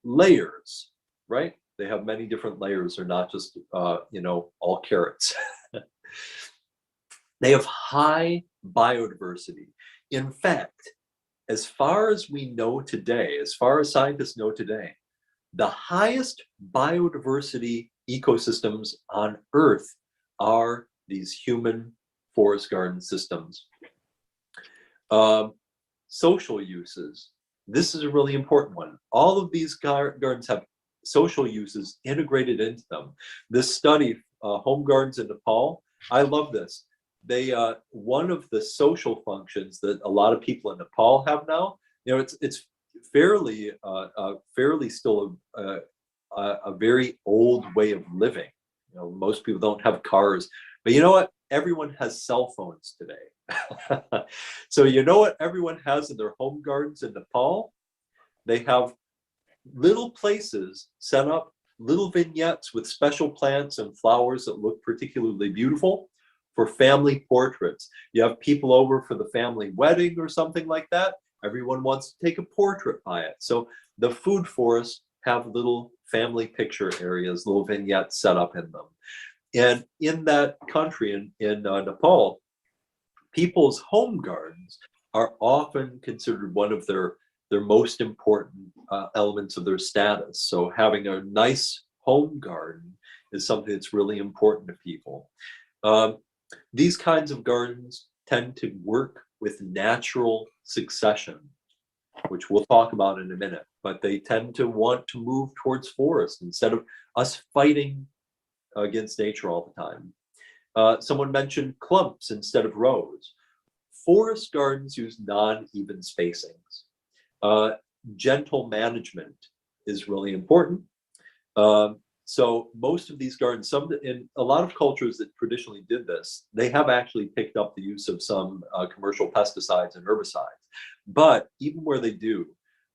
Layers, right? They have many different layers. They're not just, all carrots. They have high biodiversity. In fact, as far as we know today, as far as scientists know today, the highest biodiversity ecosystems on Earth are these human forest garden systems. Social uses. This is a really important one. All of these gardens have social uses integrated into them. This study, Home Gardens in Nepal, I love this. They one of the social functions that a lot of people in Nepal have now, it's fairly still a very old way of living. Most people don't have cars, but you know what? Everyone has cell phones today. So you know what everyone has in their home gardens in Nepal? They have little places set up, little vignettes with special plants and flowers that look particularly beautiful for family portraits. You have people over for the family wedding or something like that. Everyone wants to take a portrait by it. So the food forests have little family picture areas, little vignettes set up in them. And in that country, in Nepal, people's home gardens are often considered one of their most important elements of their status. So having a nice home garden is something that's really important to people. These kinds of gardens tend to work with natural succession, which we'll talk about in a minute, but they tend to want to move towards forest instead of us fighting against nature all the time. Someone mentioned clumps instead of rows. Forest gardens use non-even spacings. Gentle management is really important. So most of these gardens, in a lot of cultures that traditionally did this, they have actually picked up the use of some commercial pesticides and herbicides. But even where they do,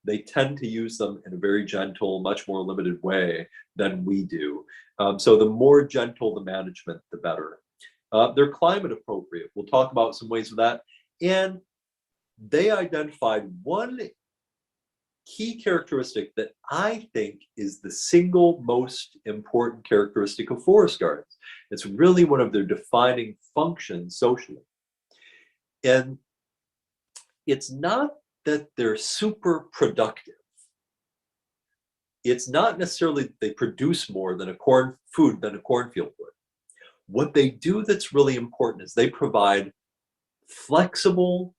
they tend to use them in a very gentle, much more limited way than we do. So the more gentle the management, the better. They're climate appropriate. We'll talk about some ways of that. And they identified one key characteristic that I think is the single most important characteristic of forest gardens. It's really one of their defining functions socially. And it's not that they're super productive. It's not necessarily that they produce more than a cornfield would. What they do that's really important is they provide flexible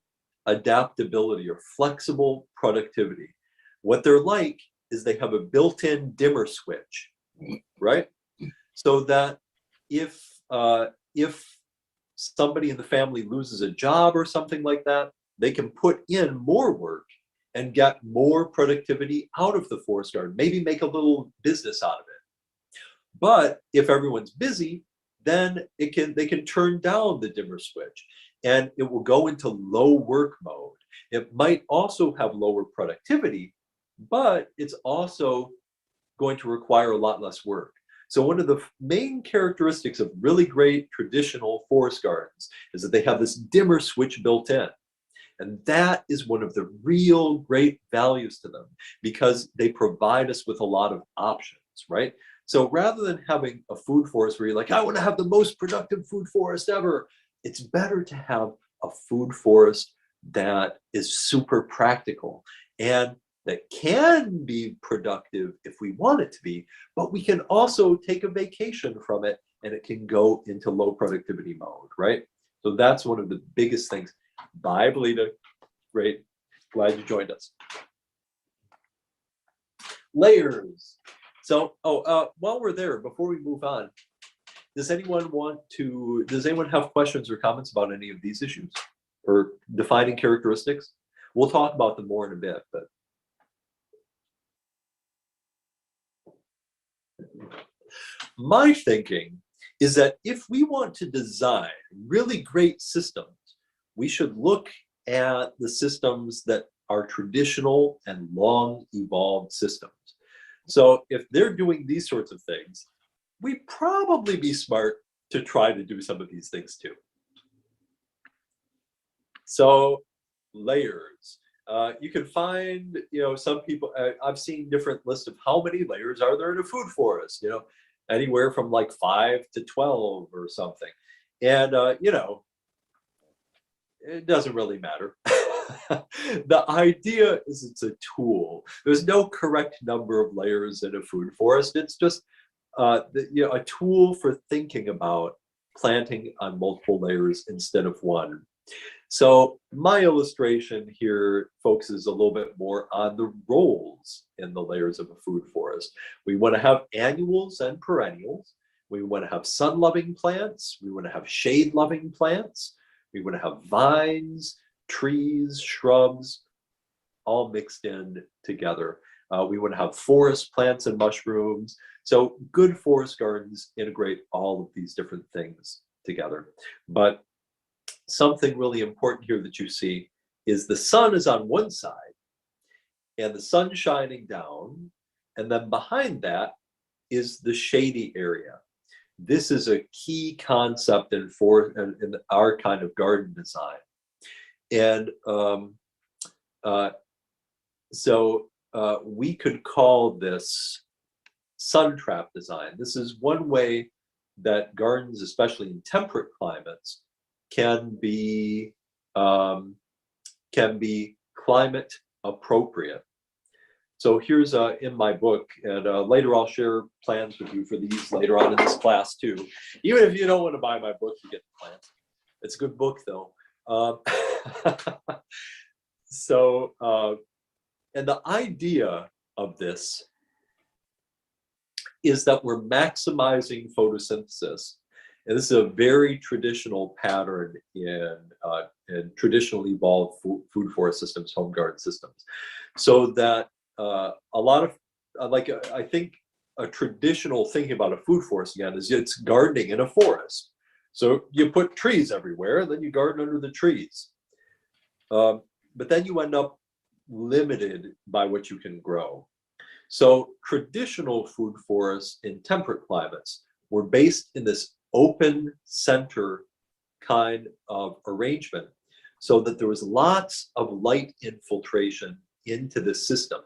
adaptability or flexible productivity. What they're like is they have a built-in dimmer switch, right? So that if somebody in the family loses a job or something like that, they can put in more work and get more productivity out of the forest garden, maybe make a little business out of it. But if everyone's busy, then they can turn down the dimmer switch and it will go into low work mode. It might also have lower productivity, but it's also going to require a lot less work. So one of the main characteristics of really great traditional forest gardens is that they have this dimmer switch built in. And that is one of the real great values to them because they provide us with a lot of options, right? So rather than having a food forest where you're like, I want to have the most productive food forest ever, it's better to have a food forest that is super practical and that can be productive if we want it to be, but we can also take a vacation from it and it can go into low productivity mode, right? So that's one of the biggest things. Bye, Belita. Great. Glad you joined us. Layers. So, while we're there, before we move on, does anyone have questions or comments about any of these issues or defining characteristics? We'll talk about them more in a bit, but my thinking is that if we want to design really great systems, we should look at the systems that are traditional and long evolved systems. So if they're doing these sorts of things, we'd probably be smart to try to do some of these things too. So layers. You can find, some people, I've seen different lists of how many layers are there in a food forest, anywhere from like 5 to 12 or something. And, it doesn't really matter. The idea is it's a tool. There's no correct number of layers in a food forest. It's just a tool for thinking about planting on multiple layers instead of one. So my illustration here focuses a little bit more on the roles in the layers of a food forest. We want to have annuals and perennials. We want to have sun-loving plants. We want to have shade-loving plants. We want to have vines, trees, shrubs, all mixed in together. We want to have forest plants and mushrooms. So good forest gardens integrate all of these different things together. But something really important here that you see is the sun is on one side and the sun shining down, and then behind that is the shady area. This is a key concept in our kind of garden design. And so we could call this sun trap design. This is one way that gardens, especially in temperate climates, can be climate appropriate. So here's in my book, and later I'll share plans with you for these later on in this class too. Even if you don't want to buy my book, you get the plans. It's a good book though. And the idea of this is that we're maximizing photosynthesis. And this is a very traditional pattern in traditionally evolved food forest systems, home garden systems. So that a lot of, I think a traditional thinking about a food forest again is it's gardening in a forest. So you put trees everywhere and then you garden under the trees. But then you end up limited by what you can grow. So traditional food forests in temperate climates were based in this open center kind of arrangement so that there was lots of light infiltration into the system.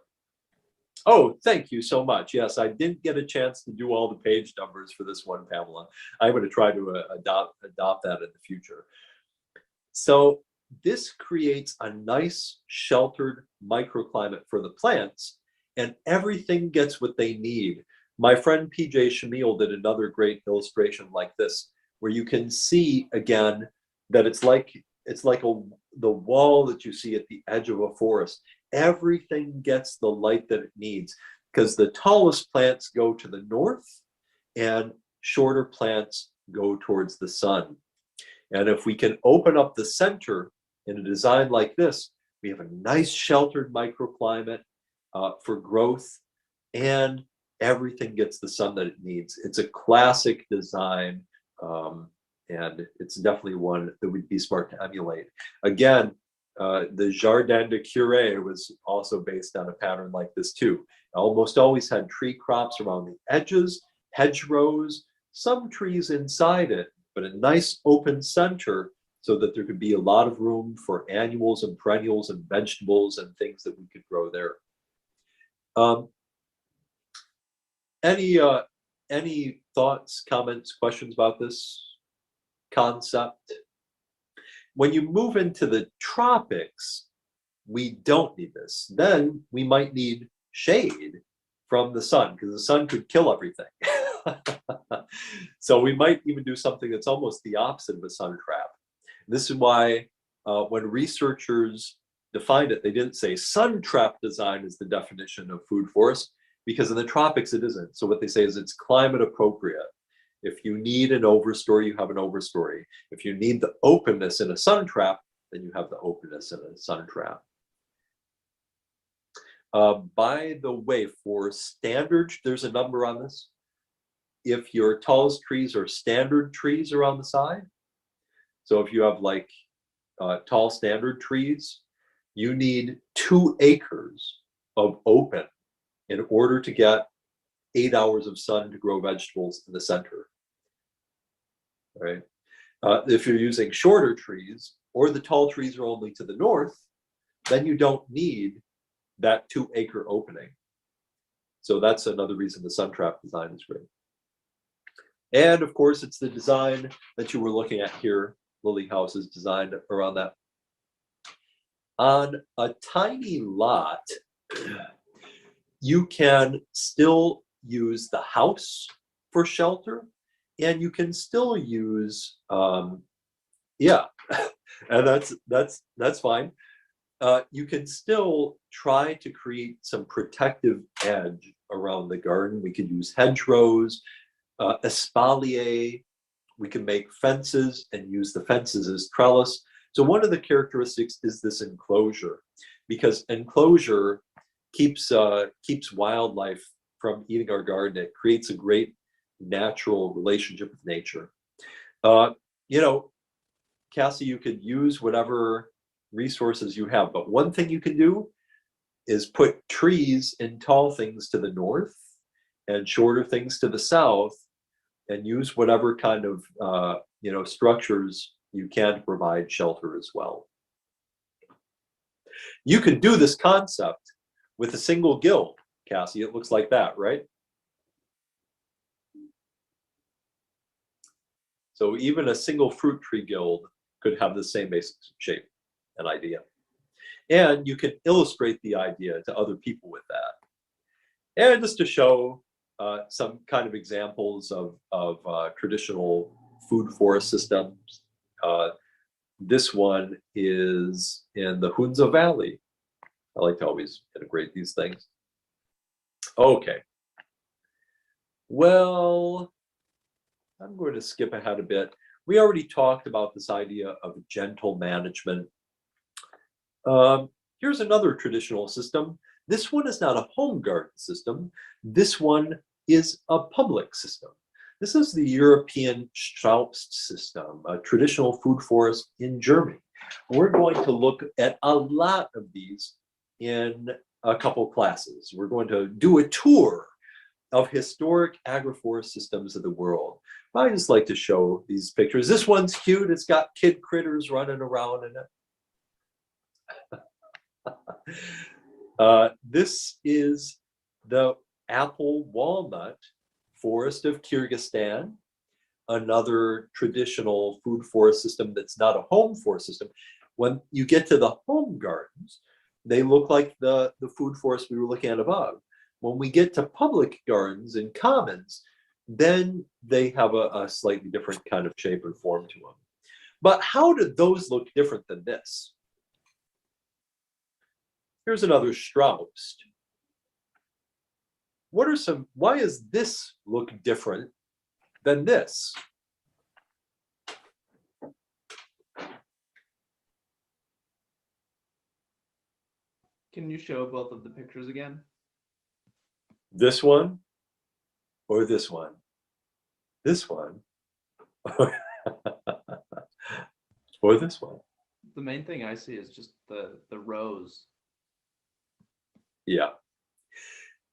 Oh, thank you so much. Yes, I didn't get a chance to do all the page numbers for this one, Pamela. I'm going to try to adopt that in the future. So this creates a nice sheltered microclimate for the plants, and everything gets what they need. My friend PJ Shamil did another great illustration like this, where you can see again that it's like the wall that you see at the edge of a forest. Everything gets the light that it needs because the tallest plants go to the north and shorter plants go towards the sun. And if we can open up the center in a design like this, we have a nice sheltered microclimate for growth, and everything gets the sun that it needs. It's a classic design, and it's definitely one that would be smart to emulate. Again, the Jardin de Curé was also based on a pattern like this too. Almost always had tree crops around the edges, hedgerows, some trees inside it, but a nice open center so that there could be a lot of room for annuals and perennials and vegetables and things that we could grow there. Any thoughts, comments, questions about this concept? When you move into the tropics, we don't need this. Then we might need shade from the sun because the sun could kill everything. So we might even do something that's almost the opposite of a sun trap. This is why when researchers defined it, they didn't say sun trap design is the definition of food forest, because in the tropics it isn't. So what they say is it's climate appropriate. If you need an overstory, you have an overstory. If you need the openness in a sun trap, then you have the openness in a sun trap. By the way, for standard, there's a number on this. if your tallest trees are standard trees around the side, so if you have like tall standard trees, you need 2 acres of open in order to get 8 hours of sun to grow vegetables in the center, right? If you're using shorter trees, or the tall trees are only to the north, then you don't need that 2-acre opening. So that's another reason the sun trap design is great. And of course, it's the design that you were looking at here. Lily House is designed around that. On a tiny lot, you can still use the house for shelter, and you can still use, yeah, and that's fine. You can still try to create some protective edge around the garden. We could use hedgerows, espalier. We can make fences and use the fences as trellis. So one of the characteristics is this enclosure, because enclosure keeps wildlife from eating our garden. It creates a great natural relationship with nature. You know, Cassie, you could use whatever resources you have, but one thing you can do is put trees and tall things to the north and shorter things to the south, and use whatever kind of you know, structures you can to provide shelter as well. You could do this concept with a single guild, Cassie. It looks like that, right? So even a single fruit tree guild could have the same basic shape and idea. And you can illustrate the idea to other people with that. And just to show some kind of examples of traditional food forest systems. This one is in the Hunza Valley. I like to always integrate these things. Okay. Well, I'm going to skip ahead a bit. We already talked about this idea of gentle management. Here's another traditional system. This one is not a home garden system. This one is a public system. This is the European Strauss system, a traditional food forest in Germany. We're going to look at a lot of these in a couple classes. We're going to do a tour of historic agroforest systems of the world. I just like to show these pictures. This one's cute. It's got kid critters running around in it. This is the apple walnut forest of Kyrgyzstan, another traditional food forest system that's not a home forest system. When you get to the home gardens, they look like the food forest we were looking at above. When we get to public gardens and commons, then they have a slightly different kind of shape and form to them. But how do those look different than this? Here's another Strauss. Why does this look different than this? Can you show both of the pictures again? This one or this one? This one or this one? The main thing I see is just the rows. Yeah.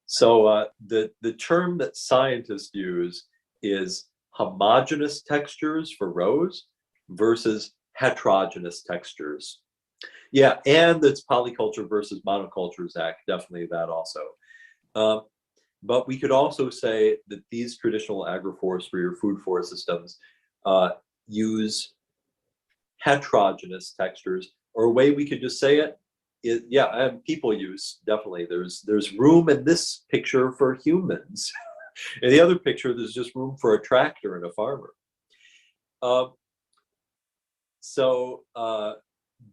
So the term that scientists use is homogeneous textures for rows versus heterogeneous textures. Yeah, and it's polyculture versus monoculture, Zach, definitely that also. But we could also say that these traditional agroforestry or food forest systems use heterogeneous textures, or a way we could just say it is, yeah, and people use, definitely. There's room in this picture for humans. In the other picture, there's just room for a tractor and a farmer.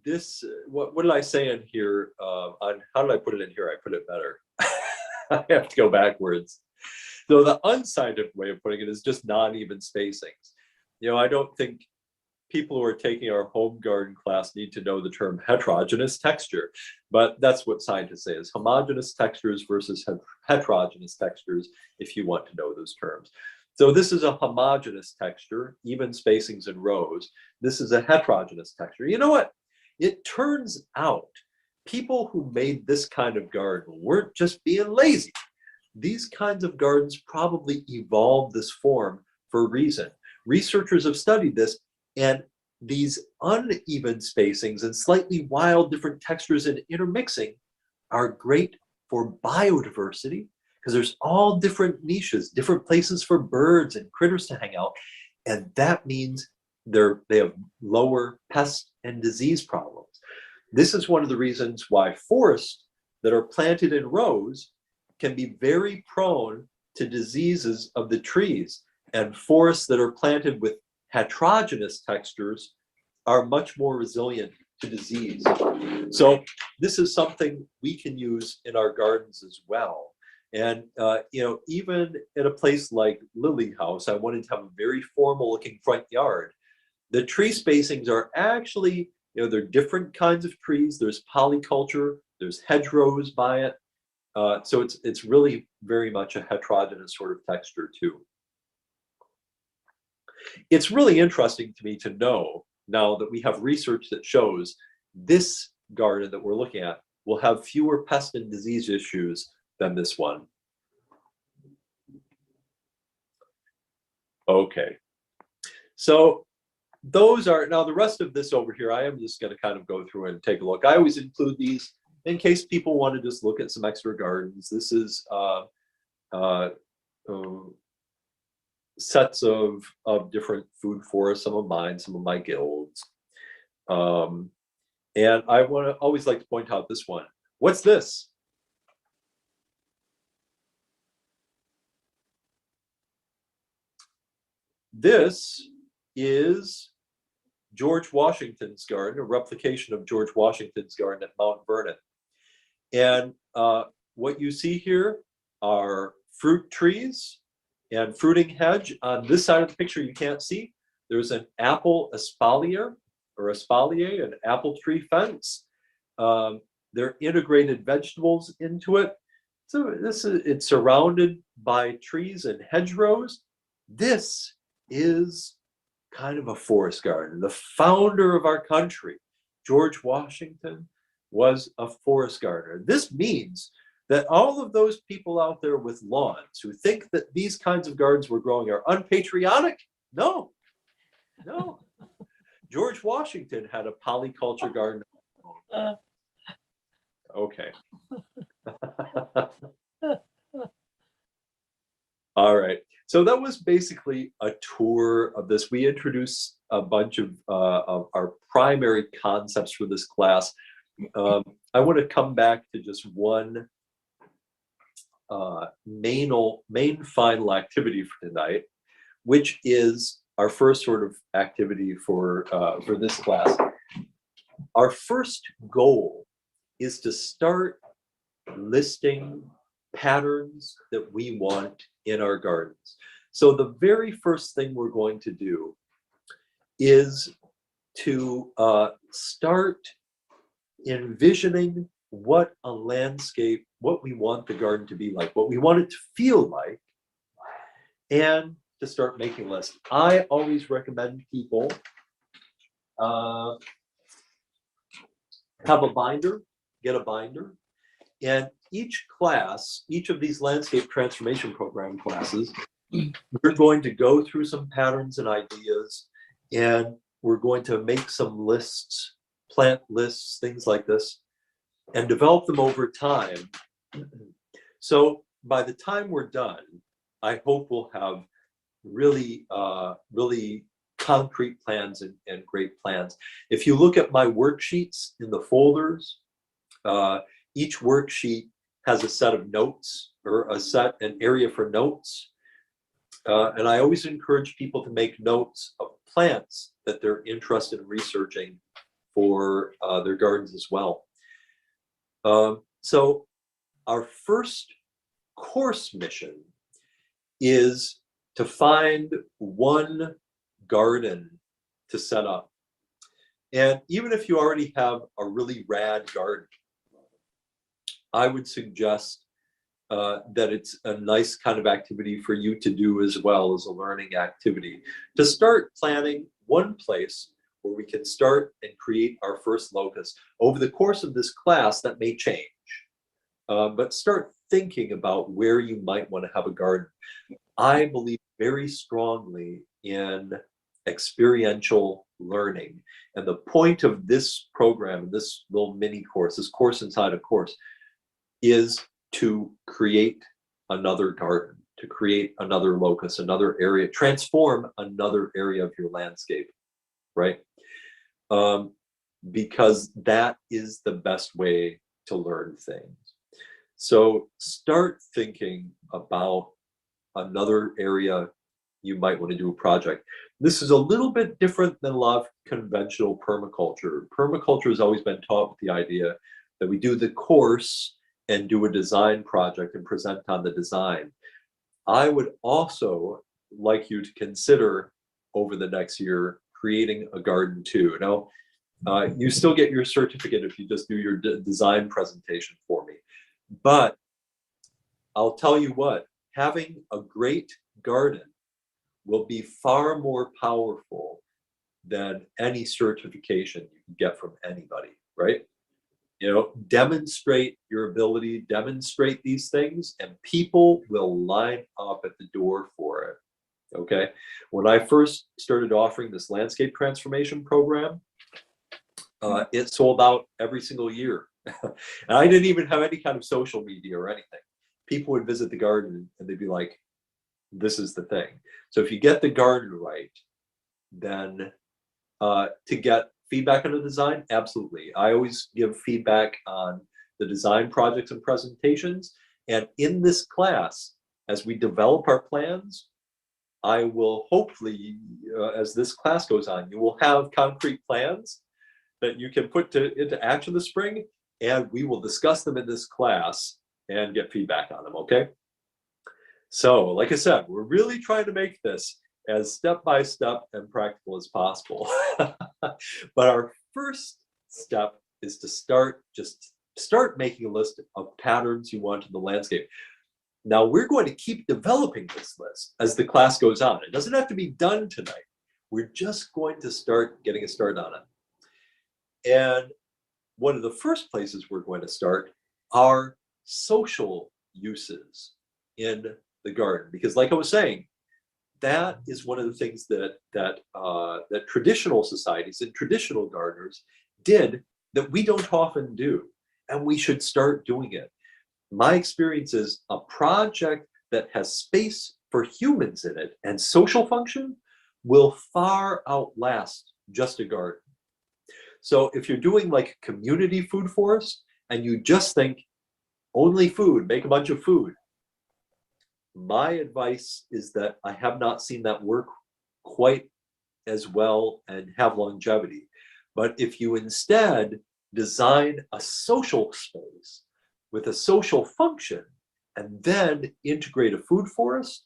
This, what did I say in here? On how did I put it in here? I put it better. I have to go backwards. So the unscientific way of putting it is just non-even spacings. You know, I don't think people who are taking our home garden class need to know the term heterogeneous texture, but that's what scientists say is homogeneous textures versus heterogeneous textures, if you want to know those terms. So this is a homogeneous texture, even spacings in rows. This is a heterogeneous texture. You know what? It turns out people who made this kind of garden weren't just being lazy. These kinds of gardens probably evolved this form for a reason. Researchers have studied this, and these uneven spacings and slightly wild different textures and intermixing are great for biodiversity, because there's all different niches, different places for birds and critters to hang out. And that means they have lower pest and disease problems. This is one of the reasons why forests that are planted in rows can be very prone to diseases of the trees. And forests that are planted with heterogeneous textures are much more resilient to disease. So this is something we can use in our gardens as well. And even at a place like Lily House, I wanted to have a very formal looking front yard. The tree spacings are actually, they're different kinds of trees. There's polyculture, there's hedgerows by it. So it's really very much a heterogeneous sort of texture too. It's really interesting to me to know now that we have research that shows this garden that we're looking at will have fewer pest and disease issues than this one. Okay, so those are, now the rest of this over here, I am just going to kind of go through and take a look. I always include these in case people want to just look at some extra gardens. This is sets of different food forests, some of mine, some of my guilds. And I always like to point out this one. What's this? This is George Washington's garden, a replication of George Washington's garden at Mount Vernon. And what you see here are fruit trees and fruiting hedge. On this side of the picture you can't see. There's an apple espalier, an apple tree fence. They're integrated vegetables into it. So it's surrounded by trees and hedgerows. This is kind of a forest garden. The founder of our country, George Washington, was a forest gardener. This means that all of those people out there with lawns who think that these kinds of gardens we're growing are unpatriotic, no. George Washington had a polyculture garden. Okay. All right. So that was basically a tour of this. We introduced a bunch of our primary concepts for this class. I want to come back to just one main final activity for tonight, which is our first sort of activity for this class. Our first goal is to start listing patterns that we want in our gardens. So the very first thing we're going to do is to start envisioning what a landscape, what we want the garden to be like, what we want it to feel like, and to start making lists. I always recommend people have a binder, get a binder, and each class, each of these landscape transformation program classes, we're going to go through some patterns and ideas, and we're going to make some lists, plant lists, things like this, and develop them over time. So by the time we're done, I hope we'll have really concrete plans and great plans. If you look at my worksheets in the folders, each worksheet has a set of notes, or an area for notes. And I always encourage people to make notes of plants that they're interested in researching for their gardens as well. So our first course mission is to find one garden to set up. And even if you already have a really rad garden, I would suggest that it's a nice kind of activity for you to do as well as a learning activity. To start planning one place where we can start and create our first locus. Over the course of this class, that may change, but start thinking about where you might want to have a garden. I believe very strongly in experiential learning. And the point of this program, this little mini course, this course inside a course, is to create another garden, to create another locus, another area, transform another area of your landscape, right? Because that is the best way to learn things. So start thinking about another area you might want to do a project. This is a little bit different than a lot of conventional permaculture. Permaculture has always been taught with the idea that we do the course and do a design project and present on the design. I would also like you to consider over the next year creating a garden too. Now, you still get your certificate if you just do your design presentation for me. But I'll tell you what, having a great garden will be far more powerful than any certification you can get from anybody, right? You know, demonstrate your ability, demonstrate these things, and people will line up at the door for it, okay? When I first started offering this landscape transformation program, it sold out every single year. And I didn't even have any kind of social media or anything. People would visit the garden and they'd be like, this is the thing. So if you get the garden right, then to get feedback on the design, absolutely. I always give feedback on the design projects and presentations. And in this class, as we develop our plans, I will hopefully, as this class goes on, you will have concrete plans that you can put into action this spring, and we will discuss them in this class and get feedback on them, okay? So, like I said, we're really trying to make this as step-by-step and practical as possible. But our first step is to start making a list of patterns you want in the landscape. Now, we're going to keep developing this list as the class goes on. It doesn't have to be done tonight. We're just going to start getting a start on it. And one of the first places we're going to start are social uses in the garden, because like I was saying, that is one of the things that traditional societies and traditional gardeners did that we don't often do, and we should start doing it. My experience is a project that has space for humans in it and social function will far outlast just a garden. So if you're doing like a community food forest and you just think only food, make a bunch of food, my advice is that I have not seen that work quite as well and have longevity. But if you instead design a social space with a social function and then integrate a food forest,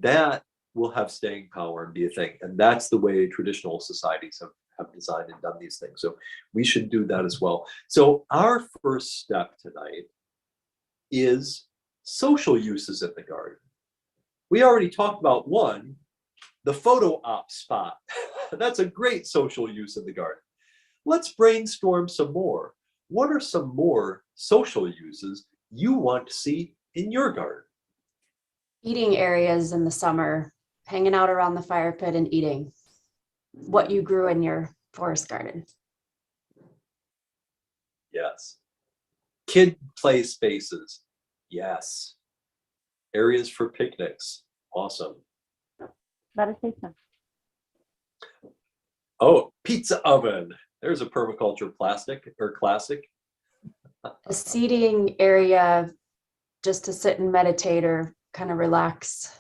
that will have staying power and be a thing. And that's the way traditional societies have designed and done these things. So we should do that as well. So our first step tonight is social uses in the garden. We already talked about one, the photo op spot. That's a great social use in the garden. Let's brainstorm some more. What are some more social uses you want to see in your garden? Eating areas in the summer, hanging out around the fire pit and eating what you grew in your forest garden. Yes. Kid play spaces. Yes. Areas for picnics. Awesome. Meditation. Oh, pizza oven. There's a permaculture plastic or classic. A seating area just to sit and meditate or kind of relax.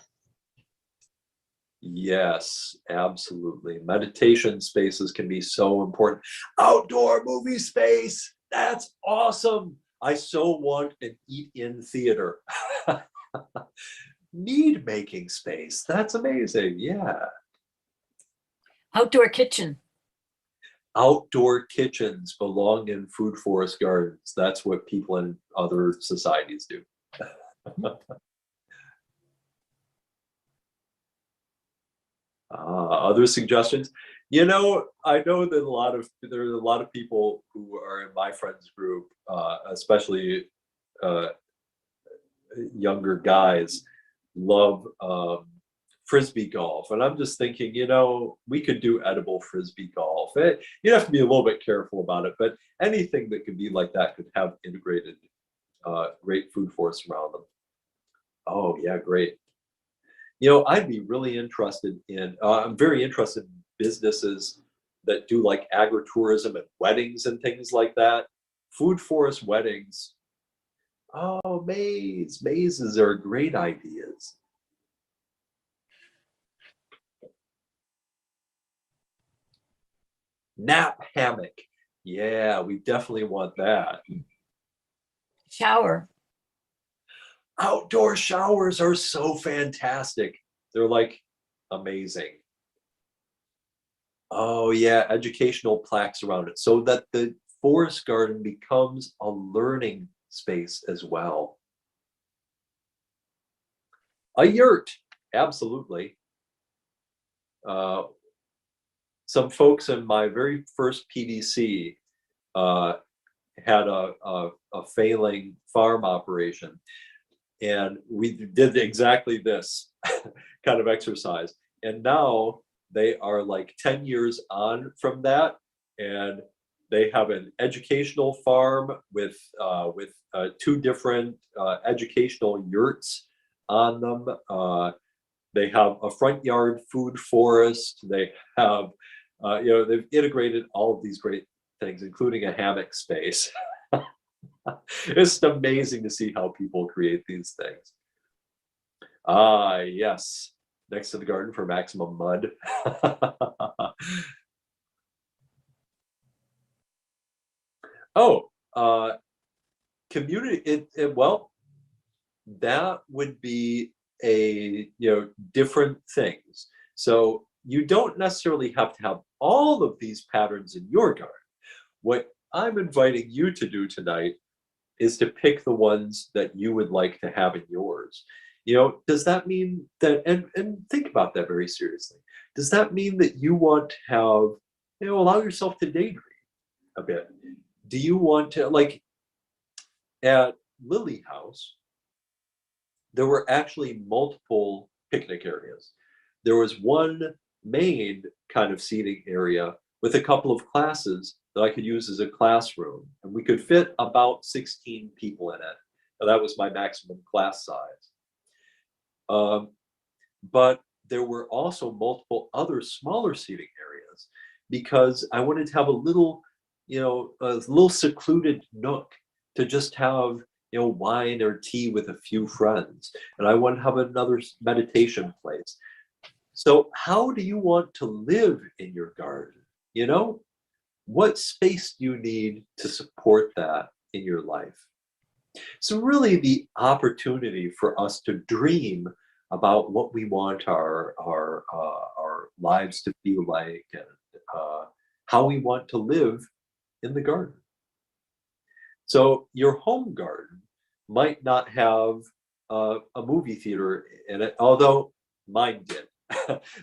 Yes, absolutely. Meditation spaces can be so important. Outdoor movie space. That's awesome. I so want an eat-in theater. Mead making space. That's amazing. Yeah. Outdoor kitchen. Outdoor kitchens belong in food forest gardens. That's what people in other societies do. Other suggestions? I know that there are a lot of people who are in my friends group, especially younger guys, love frisbee golf, and I'm just thinking, we could do edible frisbee golf. You'd have to be a little bit careful about it, but anything that could be like that could have integrated great food forests around them. Oh yeah, great. I'd be really interested in, I'm very interested in businesses that do like agritourism and weddings and things like that. Food forest weddings. Oh, mazes are great ideas. Nap hammock. Yeah, we definitely want that. Shower. Outdoor showers are so fantastic. They're like amazing. Oh yeah, educational plaques around it so that the forest garden becomes a learning space as well. A yurt, absolutely. Some folks in my very first PDC had a failing farm operation, and we did exactly this kind of exercise. And now they are like 10 years on from that, and they have an educational farm with 2 different educational yurts on them. They have a front yard food forest. They have, they've integrated all of these great things, including a hammock space. It's amazing to see how people create these things. Yes, next to the garden for maximum mud. Oh, community, well, that would be different things. So you don't necessarily have to have all of these patterns in your garden. What I'm inviting you to do tonight is to pick the ones that you would like to have in yours. Does that mean that, and think about that very seriously, does that mean that you want to have, allow yourself to daydream a bit? Do you want to, like at Lily House, there were actually multiple picnic areas. There was one main kind of seating area with a couple of classes that I could use as a classroom, and we could fit about 16 people in it. And that was my maximum class size. But there were also multiple other smaller seating areas because I wanted to have a little secluded nook to just have wine or tea with a few friends, and I want to have another meditation place. So how do you want to live in your garden? What space do you need to support that in your life? So really the opportunity for us to dream about what we want our lives to feel like, and how we want to live in the garden. So your home garden might not have a movie theater in it, although mine did.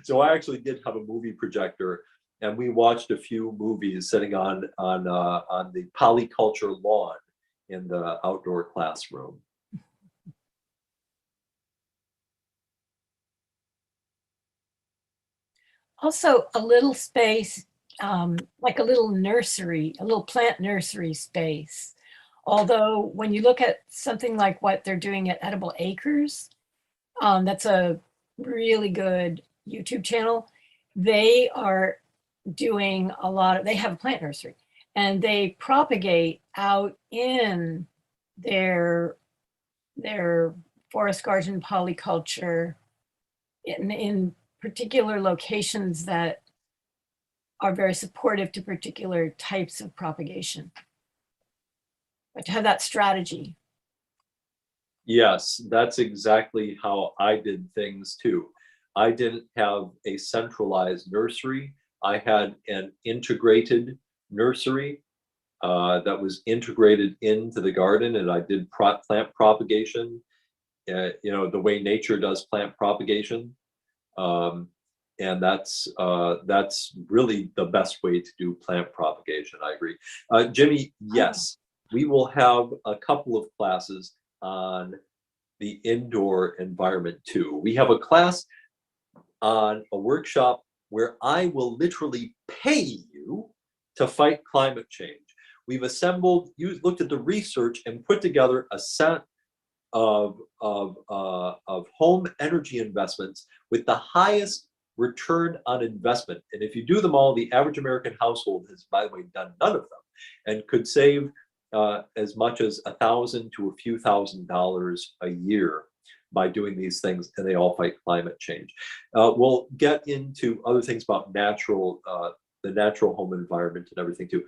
So I actually did have a movie projector, and we watched a few movies sitting on the polyculture lawn in the outdoor classroom. Also, a little space, like a little nursery, a little plant nursery space. Although when you look at something like what they're doing at Edible Acres, that's a really good YouTube channel. They are doing they have a plant nursery, and they propagate out in their forest garden polyculture in particular locations that are very supportive to particular types of propagation. But to have that strategy. Yes, that's exactly how I did things too. I didn't have a centralized nursery. I had an integrated nursery that was integrated into the garden, and I did plant propagation the way nature does plant propagation. And that's really the best way to do plant propagation. I agree. Jimmy, yes, we will have a couple of classes on the indoor environment too. We have a class on a workshop where I will literally pay you to fight climate change. We've looked at the research and put together a set of home energy investments with the highest return on investment. And if you do them all, the average American household has, by the way, done none of them and could save as much as $1,000 to a few $1,000s a year by doing these things, and they all fight climate change. We'll get into other things about the natural home environment and everything too.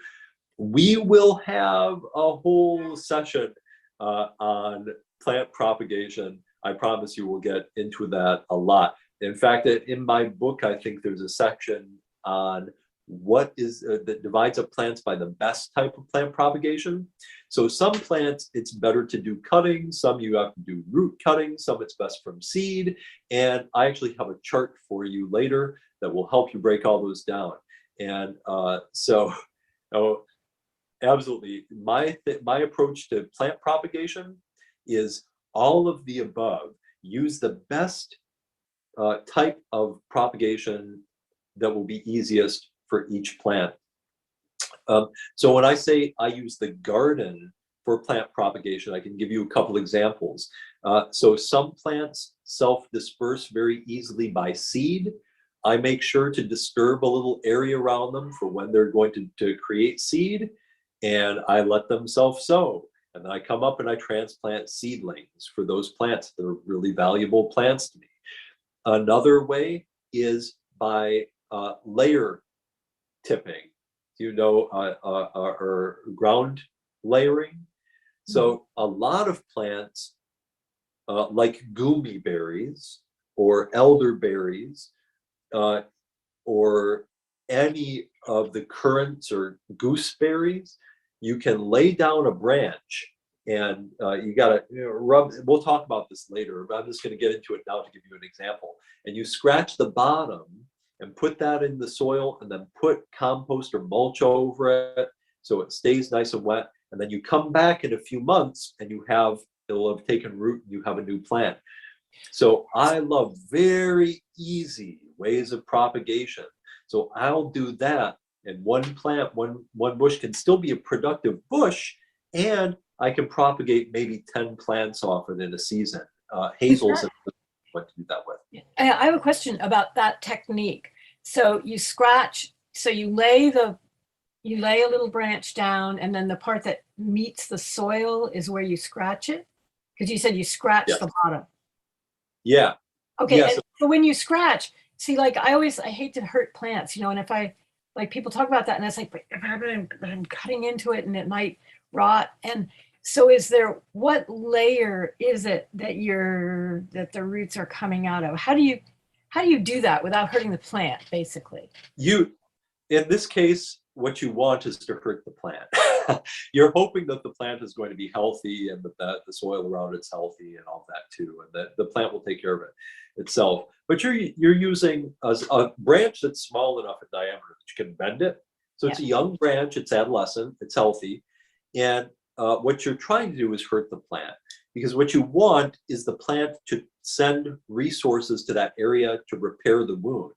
We will have a whole session on plant propagation. I promise you we'll get into that a lot. In fact, in my book, I think there's a section on what is that divides up plants by the best type of plant propagation. So some plants, it's better to do cutting. Some you have to do root cutting. Some it's best from seed. And I actually have a chart for you later that will help you break all those down. And absolutely, my approach to plant propagation is all of the above. Use the best type of propagation that will be easiest for each plant. So when I say I use the garden for plant propagation, I can give you a couple examples. So some plants self-disperse very easily by seed. I make sure to disturb a little area around them for when they're going to create seed, and I let them self-sow. And then I come up and I transplant seedlings for those plants. They're really valuable plants to me. Another way is by layer tipping, or ground layering. So a lot of plants like gumi berries or elderberries or any of the currants or gooseberries, you can lay down a branch and you got to rub. We'll talk about this later, but I'm just going to get into it now to give you an example. And you scratch the bottom and put that in the soil and then put compost or mulch over it so it stays nice and wet. And then you come back in a few months and it'll have taken root and you have a new plant. So I love very easy ways of propagation. So I'll do that, and one plant, one bush can still be a productive bush, and I can propagate maybe 10 plants off it in a season. Hazels are what to do that with. I have a question about that technique. So you scratch, so you lay a little branch down, and then the part that meets the soil is where you scratch it? Because you said you scratch the bottom. Yeah. Okay, Yes. so when you scratch, see, like I hate to hurt plants, and if people talk about that, and it's like, but if I'm cutting into it and it might rot. And so what layer is it that the roots are coming out of? How do you do that without hurting the plant, basically? In this case, what you want is to hurt the plant. You're hoping that the plant is going to be healthy and that the soil around it's healthy and all that too, and that the plant will take care of it itself. But you're using a branch that's small enough in diameter that you can bend it. So it's a young branch, it's adolescent, it's healthy. And what you're trying to do is hurt the plant, because what you want is the plant to send resources to that area to repair the wound.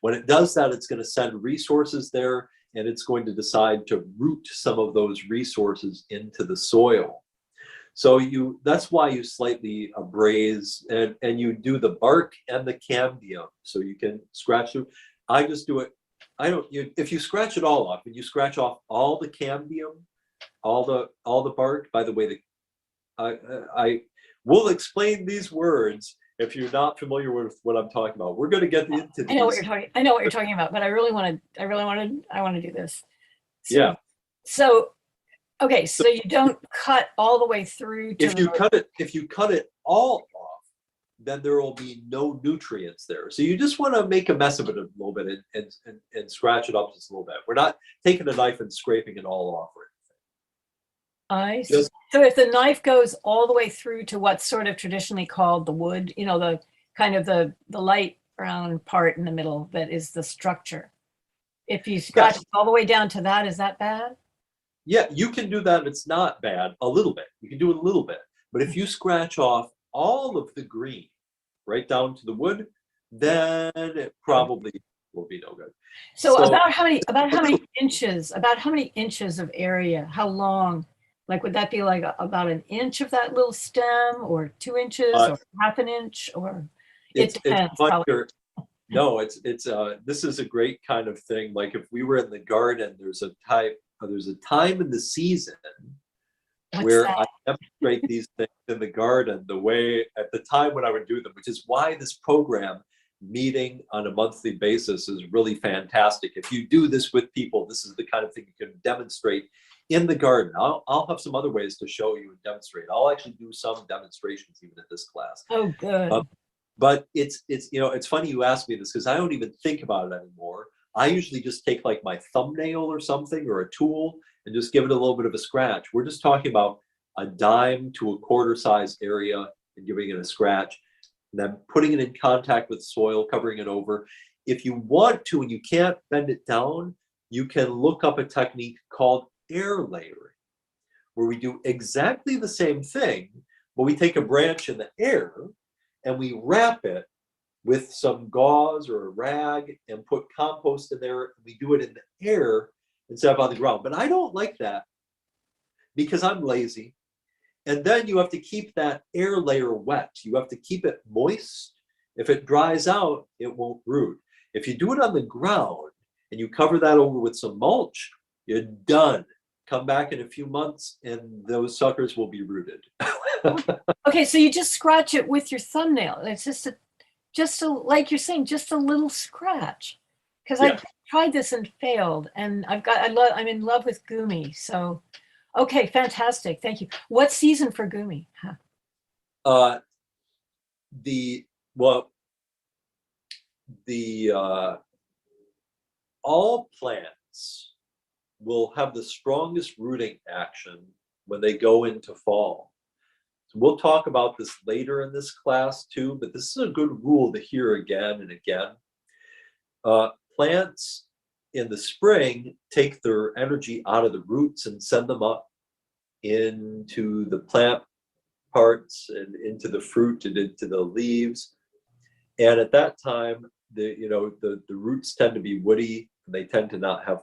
When it does that, it's going to send resources there, and it's going to decide to root some of those resources into the soil. So that's why you slightly abrase and you do the bark and the cambium, so you can scratch through. I just do it. If you scratch it all off and you scratch off all the cambium, all the bark. By the way, I will explain these words if you're not familiar with what I'm talking about. We're going to get into these. I know what you're talking about, but I want to do this. Yeah. So, okay, so you don't cut all the way through. If you cut it all off, then there will be no nutrients there. So you just want to make a mess of it a little bit and scratch it up just a little bit. We're not taking a knife and scraping it all off or anything. I see. Just So if the knife goes all the way through to what's sort of traditionally called the wood, you know, the kind of the light brown part in the middle that is the structure. If you scratch yes, all the way down to that, is that bad? yeah, you can do that. It's not bad. A little bit. You can do it a little bit. But if you scratch off all of the green right down to the wood, then it probably will be no good. So So about how many inches, about how many inches of area, how long? Like would that be like about an inch of that little stem or 2 inches uh, or half an inch or it it's depends probably. funnier. No, it's this is a great kind of thing. Like if we were in the garden, there's a time in the season What's where that? I demonstrate these things in the garden the way at the time when I would do them, which is why this program meeting on a monthly basis is really fantastic. If you do this with people, this is the kind of thing you can demonstrate in the garden. I'll have some other ways to show you and demonstrate. I'll actually do some demonstrations even at this class. Oh, good. But it's it's funny you ask me this because I don't even think about it anymore. I usually just take like my thumbnail or something or a tool and just give it a little bit of a scratch. We're just talking about a dime to a quarter size area and giving it a scratch, and then putting it in contact with soil, covering it over. If you want to and you can't bend it down, you can look up a technique called air layering, where we do exactly the same thing, but we take a branch in the air and we wrap it with some gauze or a rag and put compost in there. We do it in the air instead of on the ground. But I don't like that because I'm lazy. And then you have to keep that air layer wet. You have to keep it moist. If it dries out, it won't root. If you do it on the ground and you cover that over with some mulch, you're done. Come back in a few months and those suckers will be rooted. Okay, so you just scratch it with your thumbnail. It's just a like you're saying, just a little scratch. Because Yeah. I tried this and failed, and I'm in love with Gumi. So, okay, fantastic, thank you. What season for Gumi? Huh. All plants will have the strongest rooting action when they go into fall. So we'll talk about this later in this class too, but this is a good rule to hear again and again. Plants in the spring take their energy out of the roots and send them up into the plant parts and into the fruit and into the leaves. And at that time, the roots tend to be woody. And they tend to not have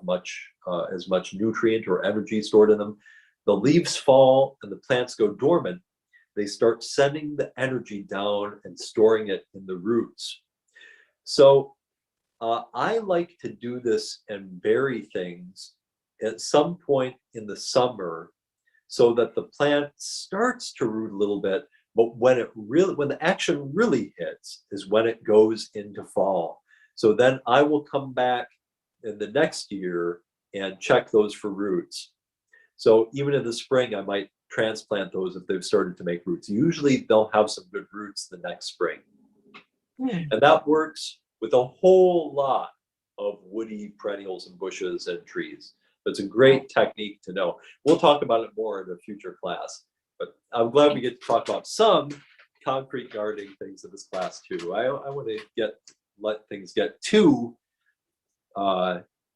as much nutrient or energy stored in them. The leaves fall and the plants go dormant. They start sending the energy down and storing it in the roots. So I like to do this and bury things at some point in the summer so that the plant starts to root a little bit, but when the action really hits is when it goes into fall. So then I will come back in the next year and check those for roots. So even in the spring, I might transplant those if they've started to make roots. Usually they'll have some good roots the next spring. And that works with a whole lot of woody perennials and bushes and trees. It's a great technique to know. We'll talk about it more in a future class, but I'm glad we get to talk about some concrete gardening things in this class too. I want to let things get too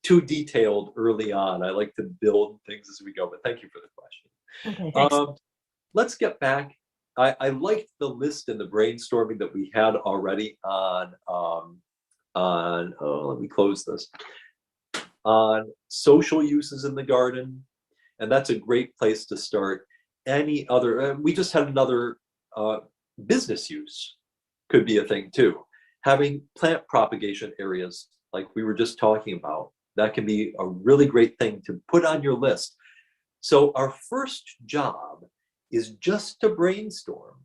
detailed early on. I like to build things as we go, but thank you for the question. Okay, thanks. Let's get back. I liked the list and the brainstorming that we had already on let me close this, on social uses in the garden. And that's a great place to start. Any other, we just had another business use could be a thing too. Having plant propagation areas like we were just talking about, that can be a really great thing to put on your list. So our first job is just to brainstorm,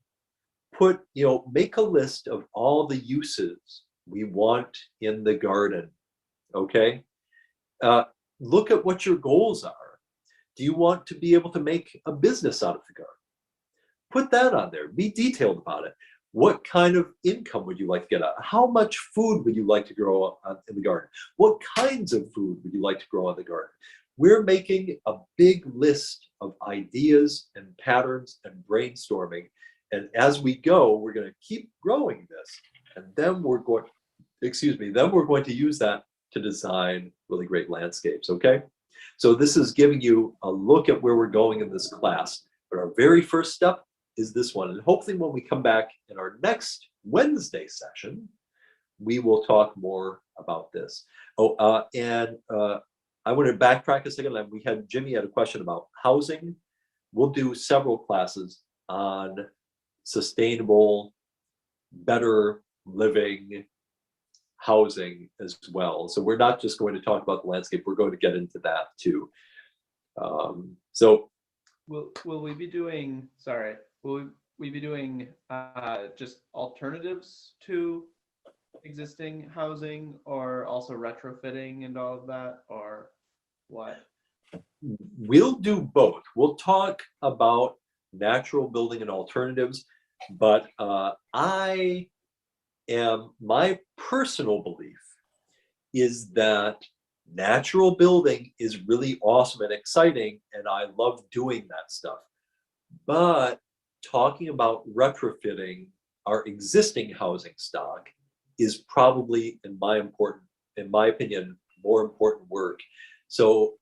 make a list of all the uses we want in the garden, okay? Look at what your goals are. Do you want to be able to make a business out of the garden? Put that on there, be detailed about it. What kind of income would you like to get out? How much food would you like to grow in the garden? What kinds of food would you like to grow in the garden? We're making a big list of ideas and patterns and brainstorming. And as we go, we're going to keep growing this. And then we're going, then we're going to use that to design really great landscapes, okay? So this is giving you a look at where we're going in this class. But our very first step is this one. And hopefully when we come back in our next Wednesday session, we will talk more about this. I want to backtrack a second. Jimmy had a question about housing. We'll do several classes on sustainable, better living housing as well. So we're not just going to talk about the landscape, we're going to get into that too. So will we be doing, will we be doing just alternatives to existing housing, or also retrofitting and all of that, or what? We'll do both. We'll talk about natural building and alternatives, but my personal belief is that natural building is really awesome and exciting, and I love doing that stuff. But talking about retrofitting our existing housing stock is probably, in my opinion, more important work. So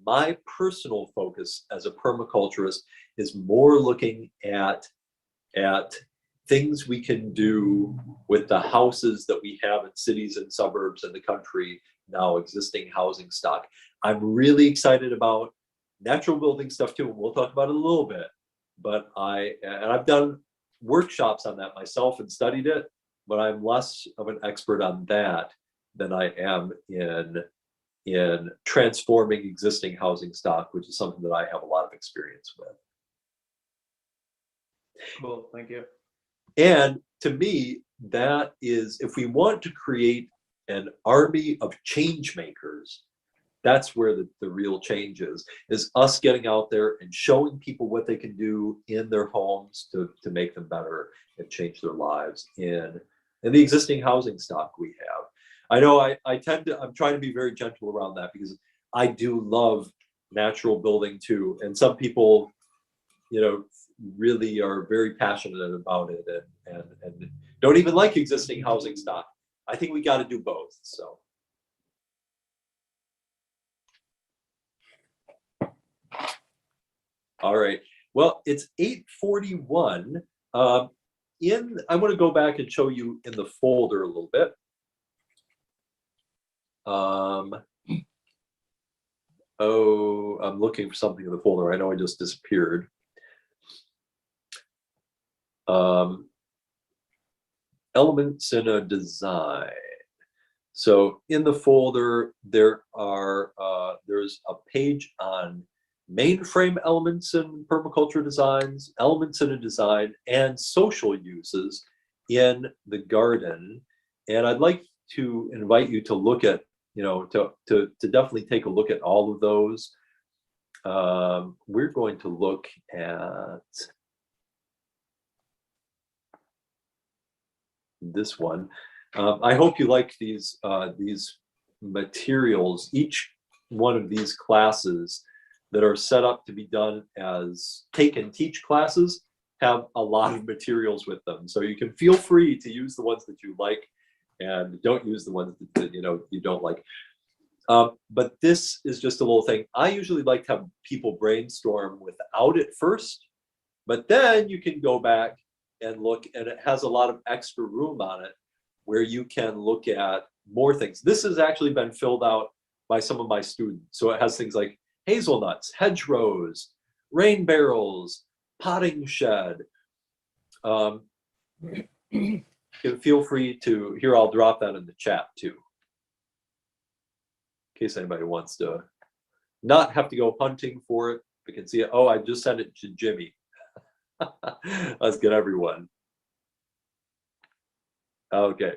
my personal focus as a permaculturist is more looking at things we can do with the houses that we have in cities and suburbs in the country now, existing housing stock. I'm really excited about natural building stuff too, and we'll talk about it a little bit. But I've done workshops on that myself and studied it, but I'm less of an expert on that than I am in transforming existing housing stock, which is something that I have a lot of experience with. Cool, thank you. And to me, that is, if we want to create an army of change makers, that's where the real change is us getting out there and showing people what they can do in their homes to make them better and change their lives in the existing housing stock we have. I know I'm trying to be very gentle around that, because I do love natural building too. And some people, really are very passionate about it and don't even like existing housing stock. I think we got to do both. So. All right. Well, it's 8:41. I want to go back and show you in the folder a little bit. I'm looking for something in the folder. I know I just disappeared. Elements in a design. So in the folder, there's a page on mainframe elements in permaculture designs, elements in a design, and social uses in the garden. And I'd like to invite you to look at, to definitely take a look at all of those. We're going to look at this one. I hope you like these materials. Each one of these classes that are set up to be done as take and teach classes have a lot of materials with them. So you can feel free to use the ones that you like and don't use the ones that you don't like. But this is just a little thing. I usually like to have people brainstorm without it first, but then you can go back and look, and it has a lot of extra room on it where you can look at more things. This has actually been filled out by some of my students. So it has things like hazelnuts, hedgerows, rain barrels, potting shed. Feel free to, here, I'll drop that in the chat too, in case anybody wants to not have to go hunting for it. We can see it. Oh, I just sent it to Jimmy. Let's get everyone. Okay.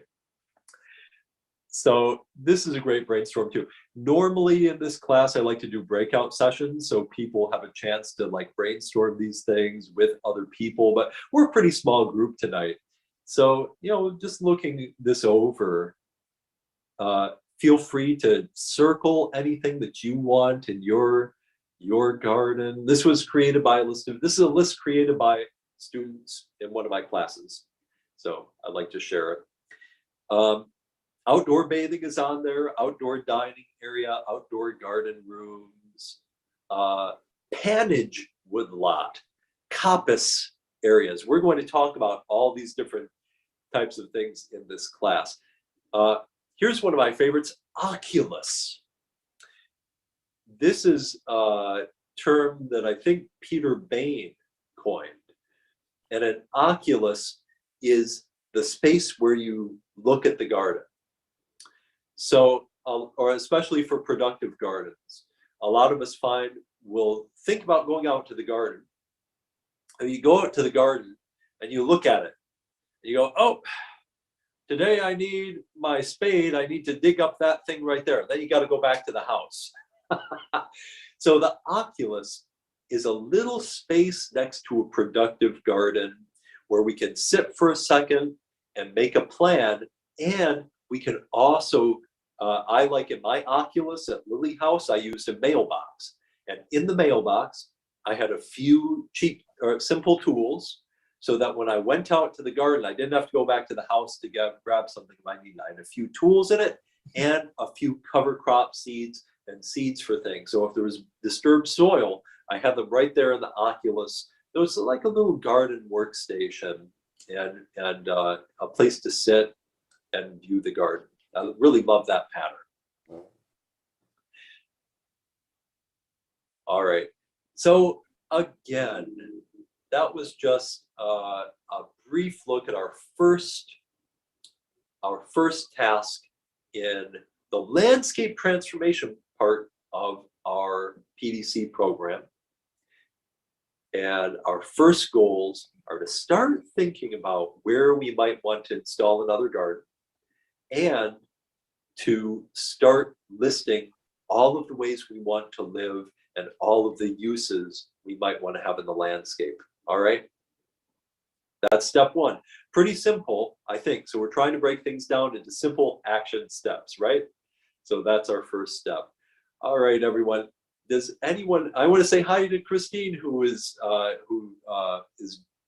So this is a great brainstorm too. Normally in this class, I like to do breakout sessions so people have a chance to brainstorm these things with other people, but we're a pretty small group tonight. So, just looking this over, feel free to circle anything that you want in your garden. This was created by this is a list created by students in one of my classes. So I'd like to share it. Outdoor bathing is on there, outdoor dining area, outdoor garden rooms, panage woodlot, coppice areas. We're going to talk about all these different types of things in this class. Here's one of my favorites, oculus. This is a term that I think Peter Bain coined. And an oculus is the space where you look at the garden. So, or especially for productive gardens, a lot of us will think about going out to the garden. And you go out to the garden and you look at it. And you go, oh, today I need my spade. I need to dig up that thing right there. Then you got to go back to the house. So the oculus is a little space next to a productive garden where we can sit for a second and make a plan. And we can also, I like in my oculus at Lily House, I used a mailbox. And in the mailbox, I had a few cheap or simple tools so that when I went out to the garden, I didn't have to go back to the house to grab something I needed. I had a few tools in it and a few cover crop seeds and seeds for things. So if there was disturbed soil, I had them right there in the oculus. It was like a little garden workstation and a place to sit and view the garden. I really love that pattern. All right. So again, that was just a brief look at our first task in the landscape transformation part of our PDC program. And our first goals are to start thinking about where we might want to install another garden and to start listing all of the ways we want to live and all of the uses we might want to have in the landscape. All right. That's step one. Pretty simple, I think. So we're trying to break things down into simple action steps, right? So that's our first step. All right, everyone. Does anyone, I want to say hi to Christine, who is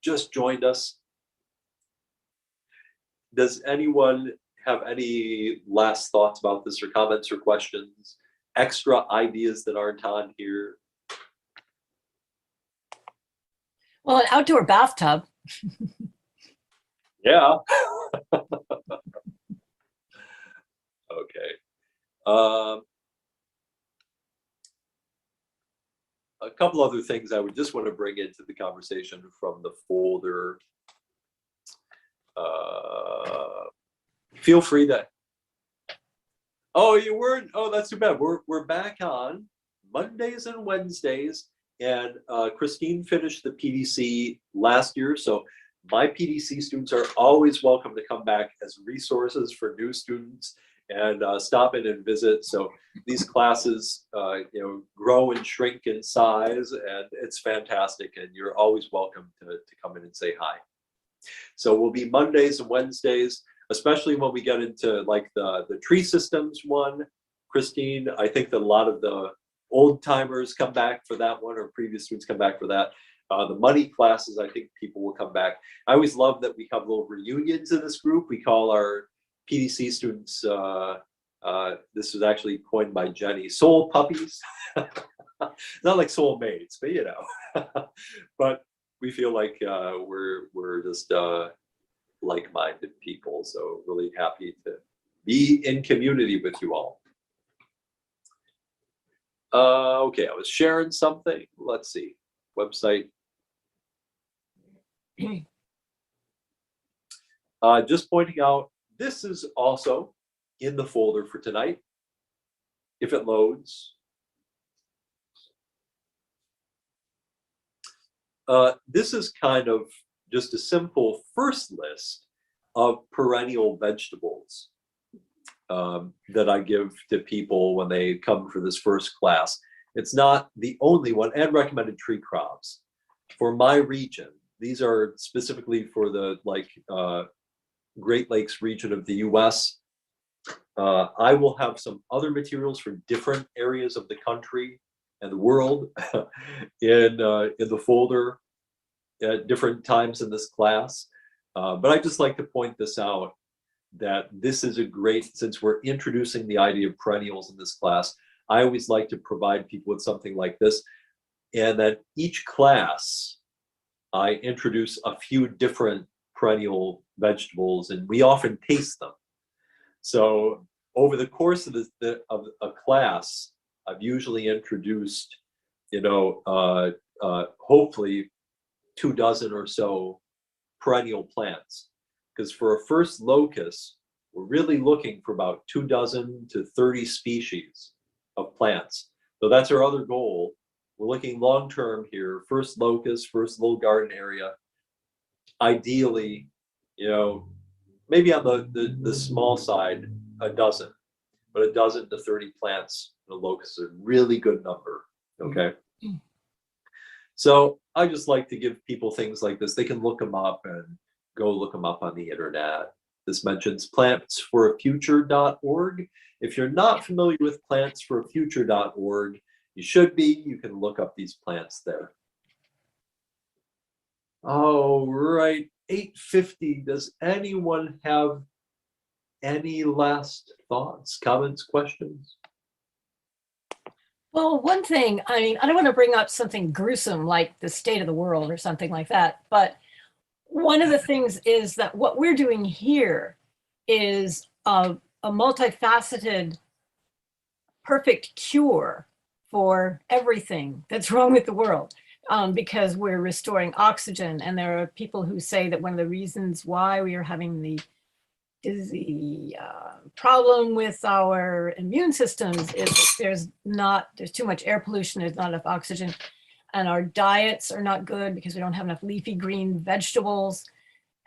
just joined us. Does anyone have any last thoughts about this or comments or questions? Extra ideas that aren't on here? Well, an outdoor bathtub. Yeah. Okay. A couple other things I would just want to bring into the conversation from the folder. Feel free to. Oh, you weren't? Oh, that's too bad. We're back on Mondays and Wednesdays, and Christine finished the PDC last year, so my PDC students are always welcome to come back as resources for new students and stop in and visit. So these classes, grow and shrink in size, and it's fantastic. And you're always welcome to come in and say hi. So we'll be Mondays and Wednesdays, especially when we get into like the tree systems one. Christine, I think that a lot of the old timers come back for that one, or previous students come back for that. The money classes, I think people will come back. I always love that we have little reunions in this group. We call our PDC students, this was actually coined by Jenny, soul puppies. Not like soul mates, but but we feel like we're just like-minded people. So really happy to be in community with you all. Okay, I was sharing something. Let's see, website. Just pointing out, this is also in the folder for tonight, if it loads. This is kind of just a simple first list of perennial vegetables that I give to people when they come for this first class. It's not the only one, and recommended tree crops. For my region, these are specifically for the Great Lakes region of the US. I will have some other materials for different areas of the country and the world in the folder at different times in this class. But I just like to point this out, that this is a great, since we're introducing the idea of perennials in this class, I always like to provide people with something like this. And that each class, I introduce a few different perennial vegetables, and we often taste them. So over the course of a class, I've usually introduced, hopefully 24 or so perennial plants. Because for a first locus, we're really looking for about 24 to 30 species of plants. So that's our other goal. We're looking long-term here, first locus, first little garden area. Ideally, maybe on the small side, a dozen, but a dozen to 30 plants in a locus is a really good number, okay? So I just like to give people things like this. They can look them up and go look them up on the internet. This mentions plantsforafuture.org. If you're not familiar with plantsforafuture.org, you should be. You can look up these plants there. All right, 8:50. Does anyone have any last thoughts, comments, questions? Well, one thing, I mean, I don't want to bring up something gruesome like the state of the world or something like that, but one of the things is that what we're doing here is a multifaceted, perfect cure for everything that's wrong with the world, because we're restoring oxygen. And there are people who say that one of the reasons why we are having the problem with our immune systems is that there's too much air pollution, there's not enough oxygen, and our diets are not good because we don't have enough leafy green vegetables.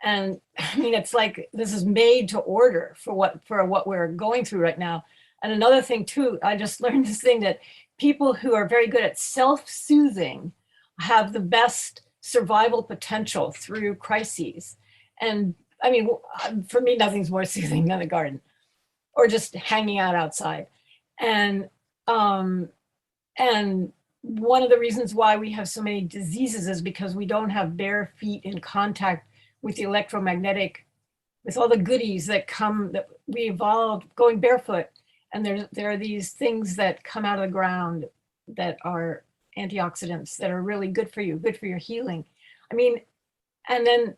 And I mean, it's like this is made to order for what we're going through right now. And another thing too, I just learned this thing that people who are very good at self-soothing have the best survival potential through crises. And I mean, for me, nothing's more soothing than a garden or just hanging out outside. And one of the reasons why we have so many diseases is because we don't have bare feet in contact with the electromagnetic, with all the goodies that we evolved going barefoot. And there are these things that come out of the ground that are antioxidants that are really good for you, good for your healing. I mean, and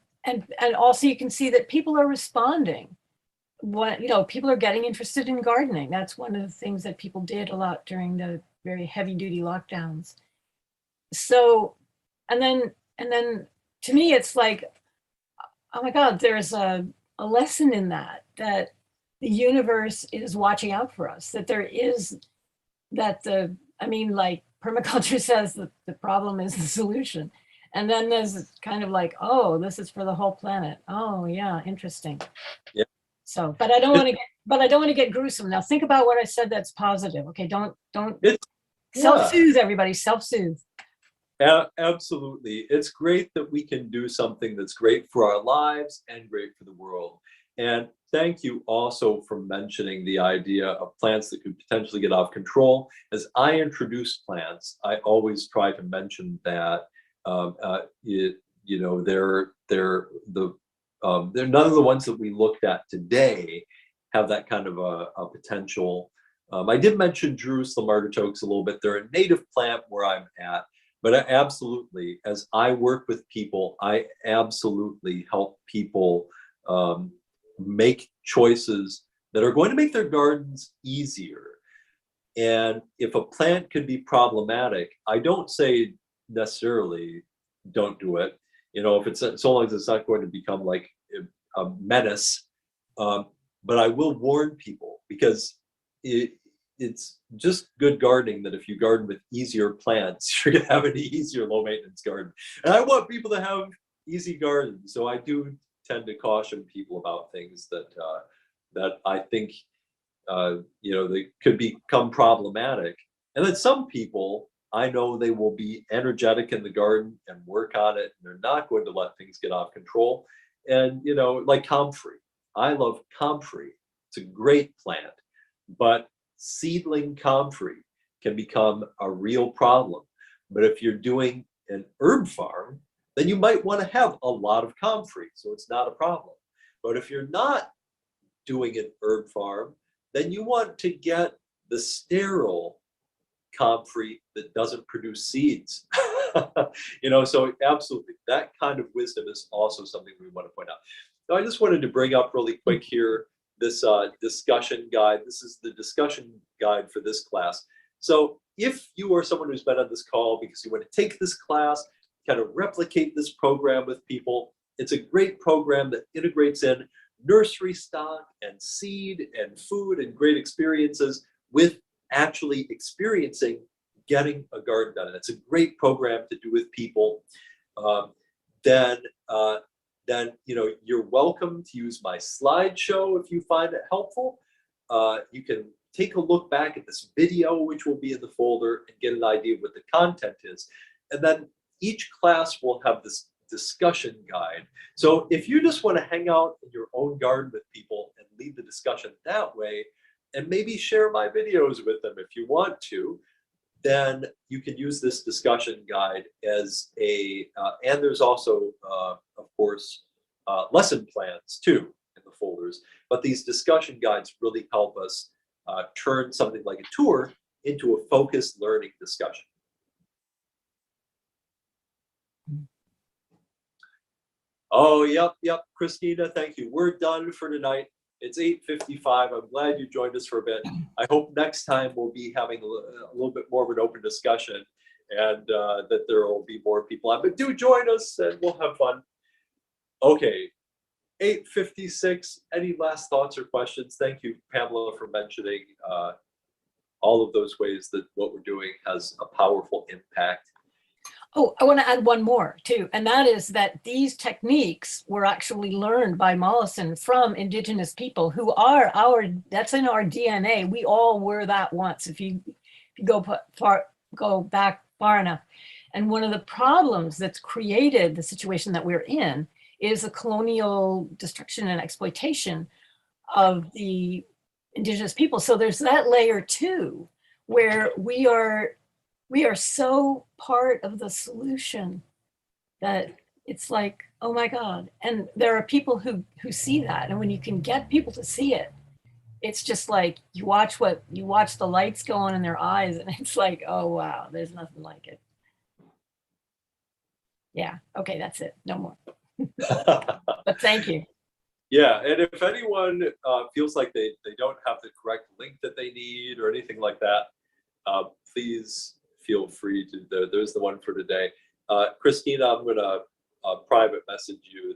also you can see that people are responding. People are getting interested in gardening. That's one of the things that people did a lot during the very heavy duty lockdowns. So, and then to me, it's like, oh my God, there's a lesson in that the universe is watching out for us, that there is, like permaculture says that the problem is the solution. And then there's kind of like, oh, this is for the whole planet. Oh yeah, interesting. Yeah. So, but I don't want to get gruesome. Now think about what I said that's positive. Okay, don't self-soothe, everybody, self-soothe. Absolutely. It's great that we can do something that's great for our lives and great for the world. And thank you also for mentioning the idea of plants that could potentially get out of control. As I introduce plants, I always try to mention that none of the ones that we looked at today have that kind of a potential. I did mention Jerusalem artichokes a little bit. They're a native plant where I'm at. But absolutely, as I work with people, I absolutely help people make choices that are going to make their gardens easier. And if a plant could be problematic, I don't say necessarily don't do it. If it's so long as it's not going to become like a menace. But I will warn people, because it's just good gardening that if you garden with easier plants, you're gonna have an easier low maintenance garden. And I want people to have easy gardens. So I do tend to caution people about things that I think they could become problematic. And then some people, I know they will be energetic in the garden and work on it, and they're not going to let things get off control. And like comfrey. I love comfrey. It's a great plant, but seedling comfrey can become a real problem. But if you're doing an herb farm, then you might want to have a lot of comfrey, so it's not a problem. But if you're not doing an herb farm, then you want to get the sterile comfrey that doesn't produce seeds. So absolutely, that kind of wisdom is also something we want to point out. Now, I just wanted to bring up really quick here this discussion guide. This is the discussion guide for this class. So if you are someone who's been on this call because you want to take this class, kind of replicate this program with people, it's a great program that integrates in nursery stock and seed and food and great experiences with actually experiencing getting a garden done. And it's a great program to do with people. Then you're welcome to use my slideshow if you find it helpful. You can take a look back at this video, which will be in the folder, and get an idea of what the content is. And then each class will have this discussion guide. So if you just want to hang out in your own garden with people and lead the discussion that way, and maybe share my videos with them if you want to, then you can use this discussion guide as and there's also, of course, lesson plans too in the folders. But these discussion guides really help us turn something like a tour into a focused learning discussion. Oh, yep, Christina, thank you. We're done for tonight. It's 8:55. I'm glad you joined us for a bit. I hope next time we'll be having a little bit more of an open discussion, and that there will be more people on. But do join us and we'll have fun. Okay, 8:56. Any last thoughts or questions? Thank you, Pamela, for mentioning all of those ways that what we're doing has a powerful impact. Oh, I want to add one more too, and that is that these techniques were actually learned by Mollison from indigenous people who are that's in our DNA. We all were that once, if you go back far enough. And one of the problems that's created the situation that we're in is the colonial destruction and exploitation of the indigenous people. So there's that layer too, where we are so part of the solution that it's like, oh my God. And there are people who see that. And when you can get people to see it, it's just like you watch the lights go on in their eyes, and it's like, oh wow, there's nothing like it. Yeah, okay, that's it. No more. But thank you. Yeah, and if anyone feels like they don't have the correct link that they need or anything like that, please feel free to, there's the one for today. Christina, I'm gonna private message you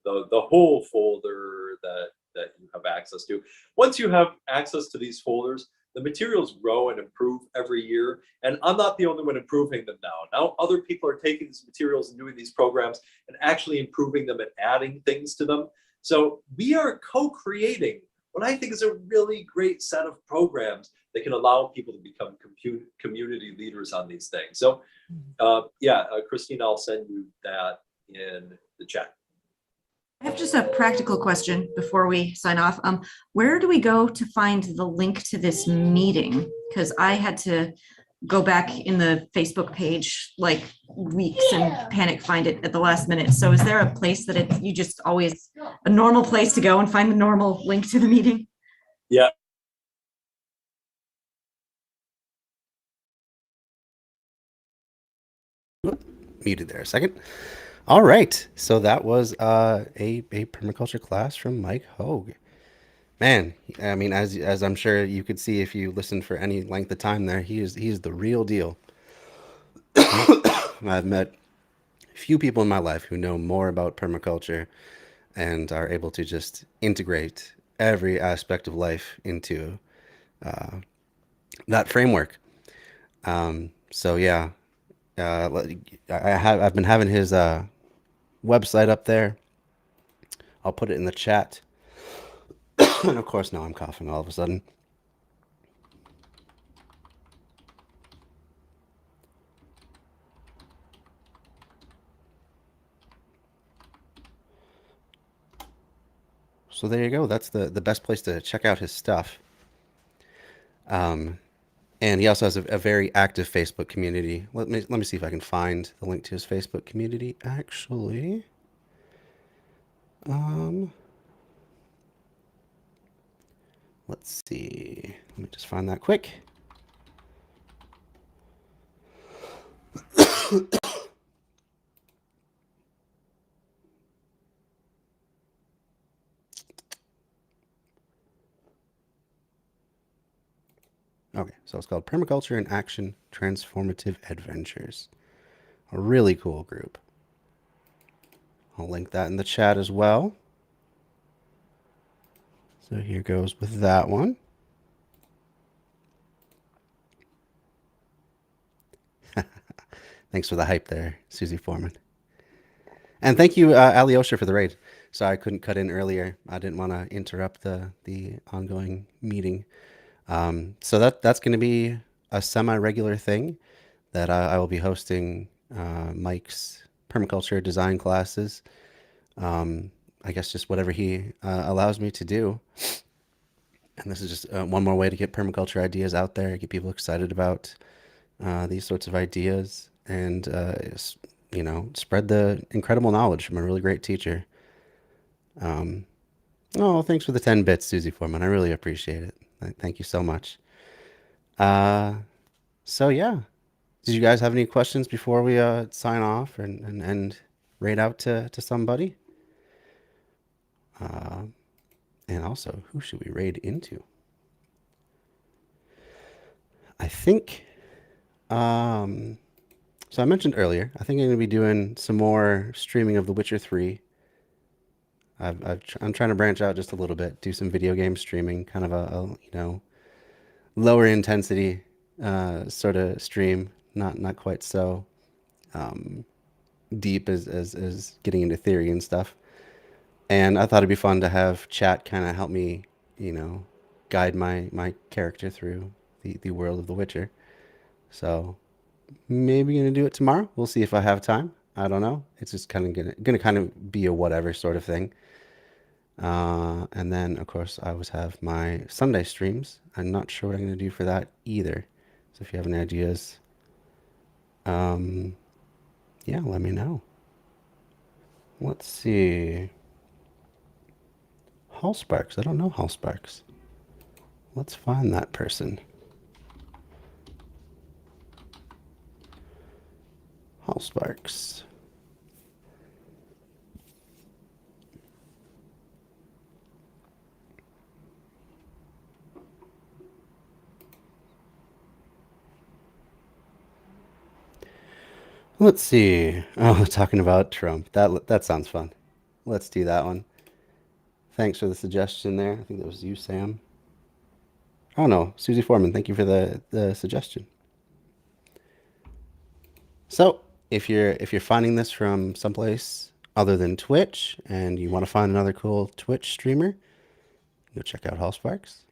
the whole folder that you have access to. Once you have access to these folders, the materials grow and improve every year. And I'm not the only one improving them now. Now other people are taking these materials and doing these programs and actually improving them and adding things to them. So we are co-creating what I think is a really great set of programs that can allow people to become community leaders on these things. So Christine, I'll send you that in the chat. I have just a practical question before we sign off. Where do we go to find the link to this meeting? Because I had to go back in the Facebook page like weeks and panic find it at the last minute. So is there a place that you just always a normal place to go and find the normal link to the meeting? Yeah. Muted there a second. All right, so that was a permaculture class from Mike Hoag. Man, I mean, as I'm sure you could see if you listened for any length of time there, he's the real deal. I've met few people in my life who know more about permaculture and are able to just integrate every aspect of life into that framework. So yeah, I've been having his website up there. I'll put it in the chat. And of course, now I'm coughing all of a sudden. So there you go. That's the best place to check out his stuff. And he also has a very active Facebook community. Let me see if I can find the link to his Facebook community. Actually, let's see. Let me just find that quick. Okay, so it's called Permaculture in Action Transformative Adventures. A really cool group. I'll link that in the chat as well. So here goes with that one. Thanks for the hype there, Susie Foreman. And thank you, Alyosha, for the raid. Sorry I couldn't cut in earlier. I didn't want to interrupt the ongoing meeting. So that's going to be a semi-regular thing that I will be hosting Mike's permaculture design classes. I guess just whatever he allows me to do. And this is just one more way to get permaculture ideas out there, get people excited about these sorts of ideas, and you know, spread the incredible knowledge from a really great teacher. Oh, thanks for the 10 bits, Susie Foreman. I really appreciate it. Thank you so much. So yeah, did you guys have any questions before we sign off and raid out to somebody? And also, who should we raid into? I think, so I mentioned earlier, I think I'm going to be doing some more streaming of The Witcher 3. I'm trying to branch out just a little bit, do some video game streaming, kind of a you know, lower intensity sort of stream, not quite so deep as getting into theory and stuff. And I thought it'd be fun to have chat kind of help me, you know, guide my character through the world of The Witcher. So maybe gonna do it tomorrow. We'll see if I have time. I don't know. It's just kind of gonna kind of be a whatever sort of thing. And then of course I always have my Sunday streams. I'm not sure what I'm gonna do for that either. So if you have any ideas, yeah, let me know. Let's see. Hall Sparks. I don't know Hall Sparks. Let's find that person. Hall Sparks. Let's see. Oh, talking about Trump. That sounds fun. Let's do that one. Thanks for the suggestion there. I think that was you, Sam. Oh no, Susie Foreman. Thank you for the suggestion. So if you're finding this from someplace other than Twitch and you want to find another cool Twitch streamer, go check out Hall Sparks.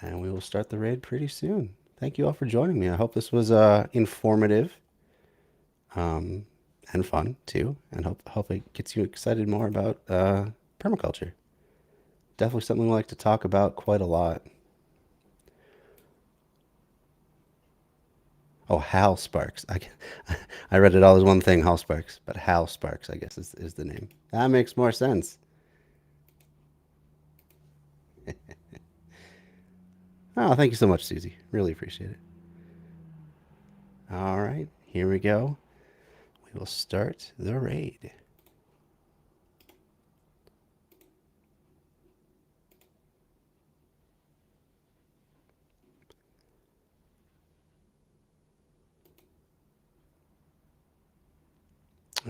And we will start the raid pretty soon. Thank you all for joining me. I hope this was informative and fun too, and hope it gets you excited more about permaculture. Definitely something we like to talk about quite a lot. Oh, Hal Sparks. I read it all as one thing, Hal Sparks, but Hal Sparks, I guess, is the name. That makes more sense. Oh, thank you so much, Susie. Really appreciate it. All right, here we go. We will start the raid.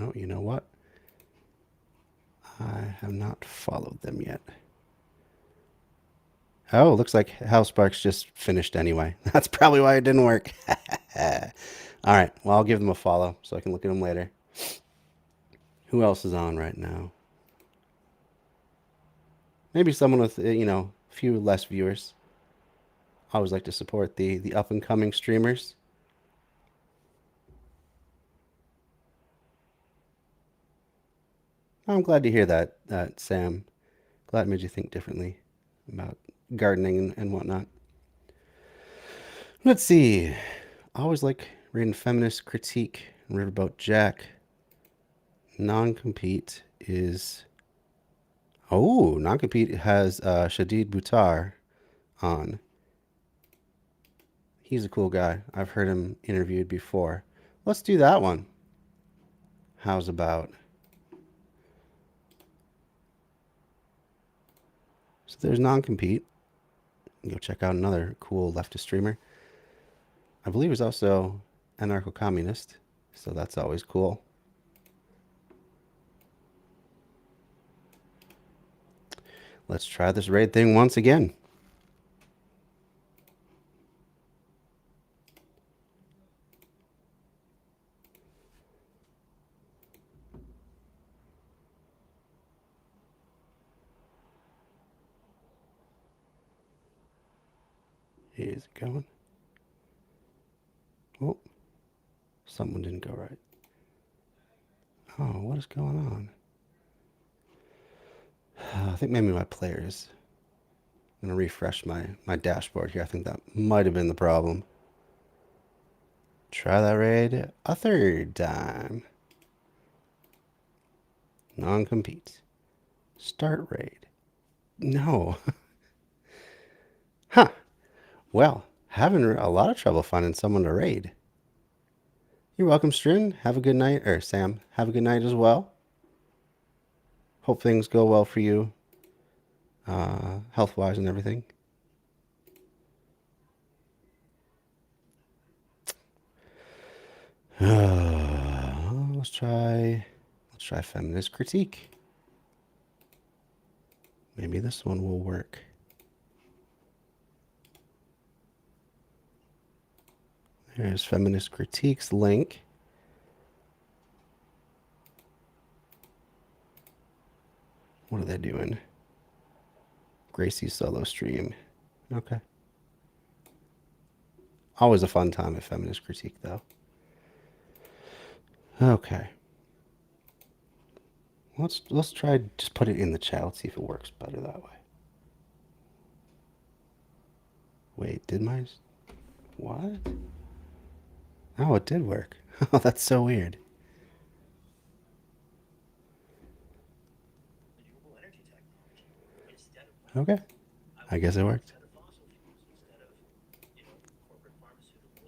Oh, you know what? I have not followed them yet. Oh, looks like Hal Sparks just finished anyway. That's probably why it didn't work. All right, well, I'll give them a follow so I can look at them later. Who else is on right now? Maybe someone with, you know, a few less viewers. I always like to support the up-and-coming streamers. I'm glad to hear that, Sam. Glad it made you think differently about gardening and whatnot. Let's see. I always like reading feminist critique and Riverboat Jack. Non-compete is... Oh, non-compete has Shadid Buttar on. He's a cool guy. I've heard him interviewed before. Let's do that one. How's about? So there's non-compete. Go check out another cool leftist streamer. I believe he's also anarcho-communist, so that's always cool. Let's try this raid thing once again. Is it going? Oh, something didn't go right. Oh, what is going on? I think maybe my players. I'm going to refresh my dashboard here. I think that might have been the problem. Try that raid a third time. Non-compete. Start raid. No. Huh. Well, having a lot of trouble finding someone to raid. You're welcome, Strin. Have a good night. Or Sam, have a good night as well. Hope things go well for you, health-wise and everything. Let's try feminist critique. Maybe this one will work. There's feminist critique's link. What are they doing? Gracie's solo stream. Okay. Always a fun time at feminist critique, though. Okay. Let's try just put it in the chat. Let's see if it works better that way. Wait, did my... What? Oh, it did work. Oh, that's so weird. Okay. I guess it worked.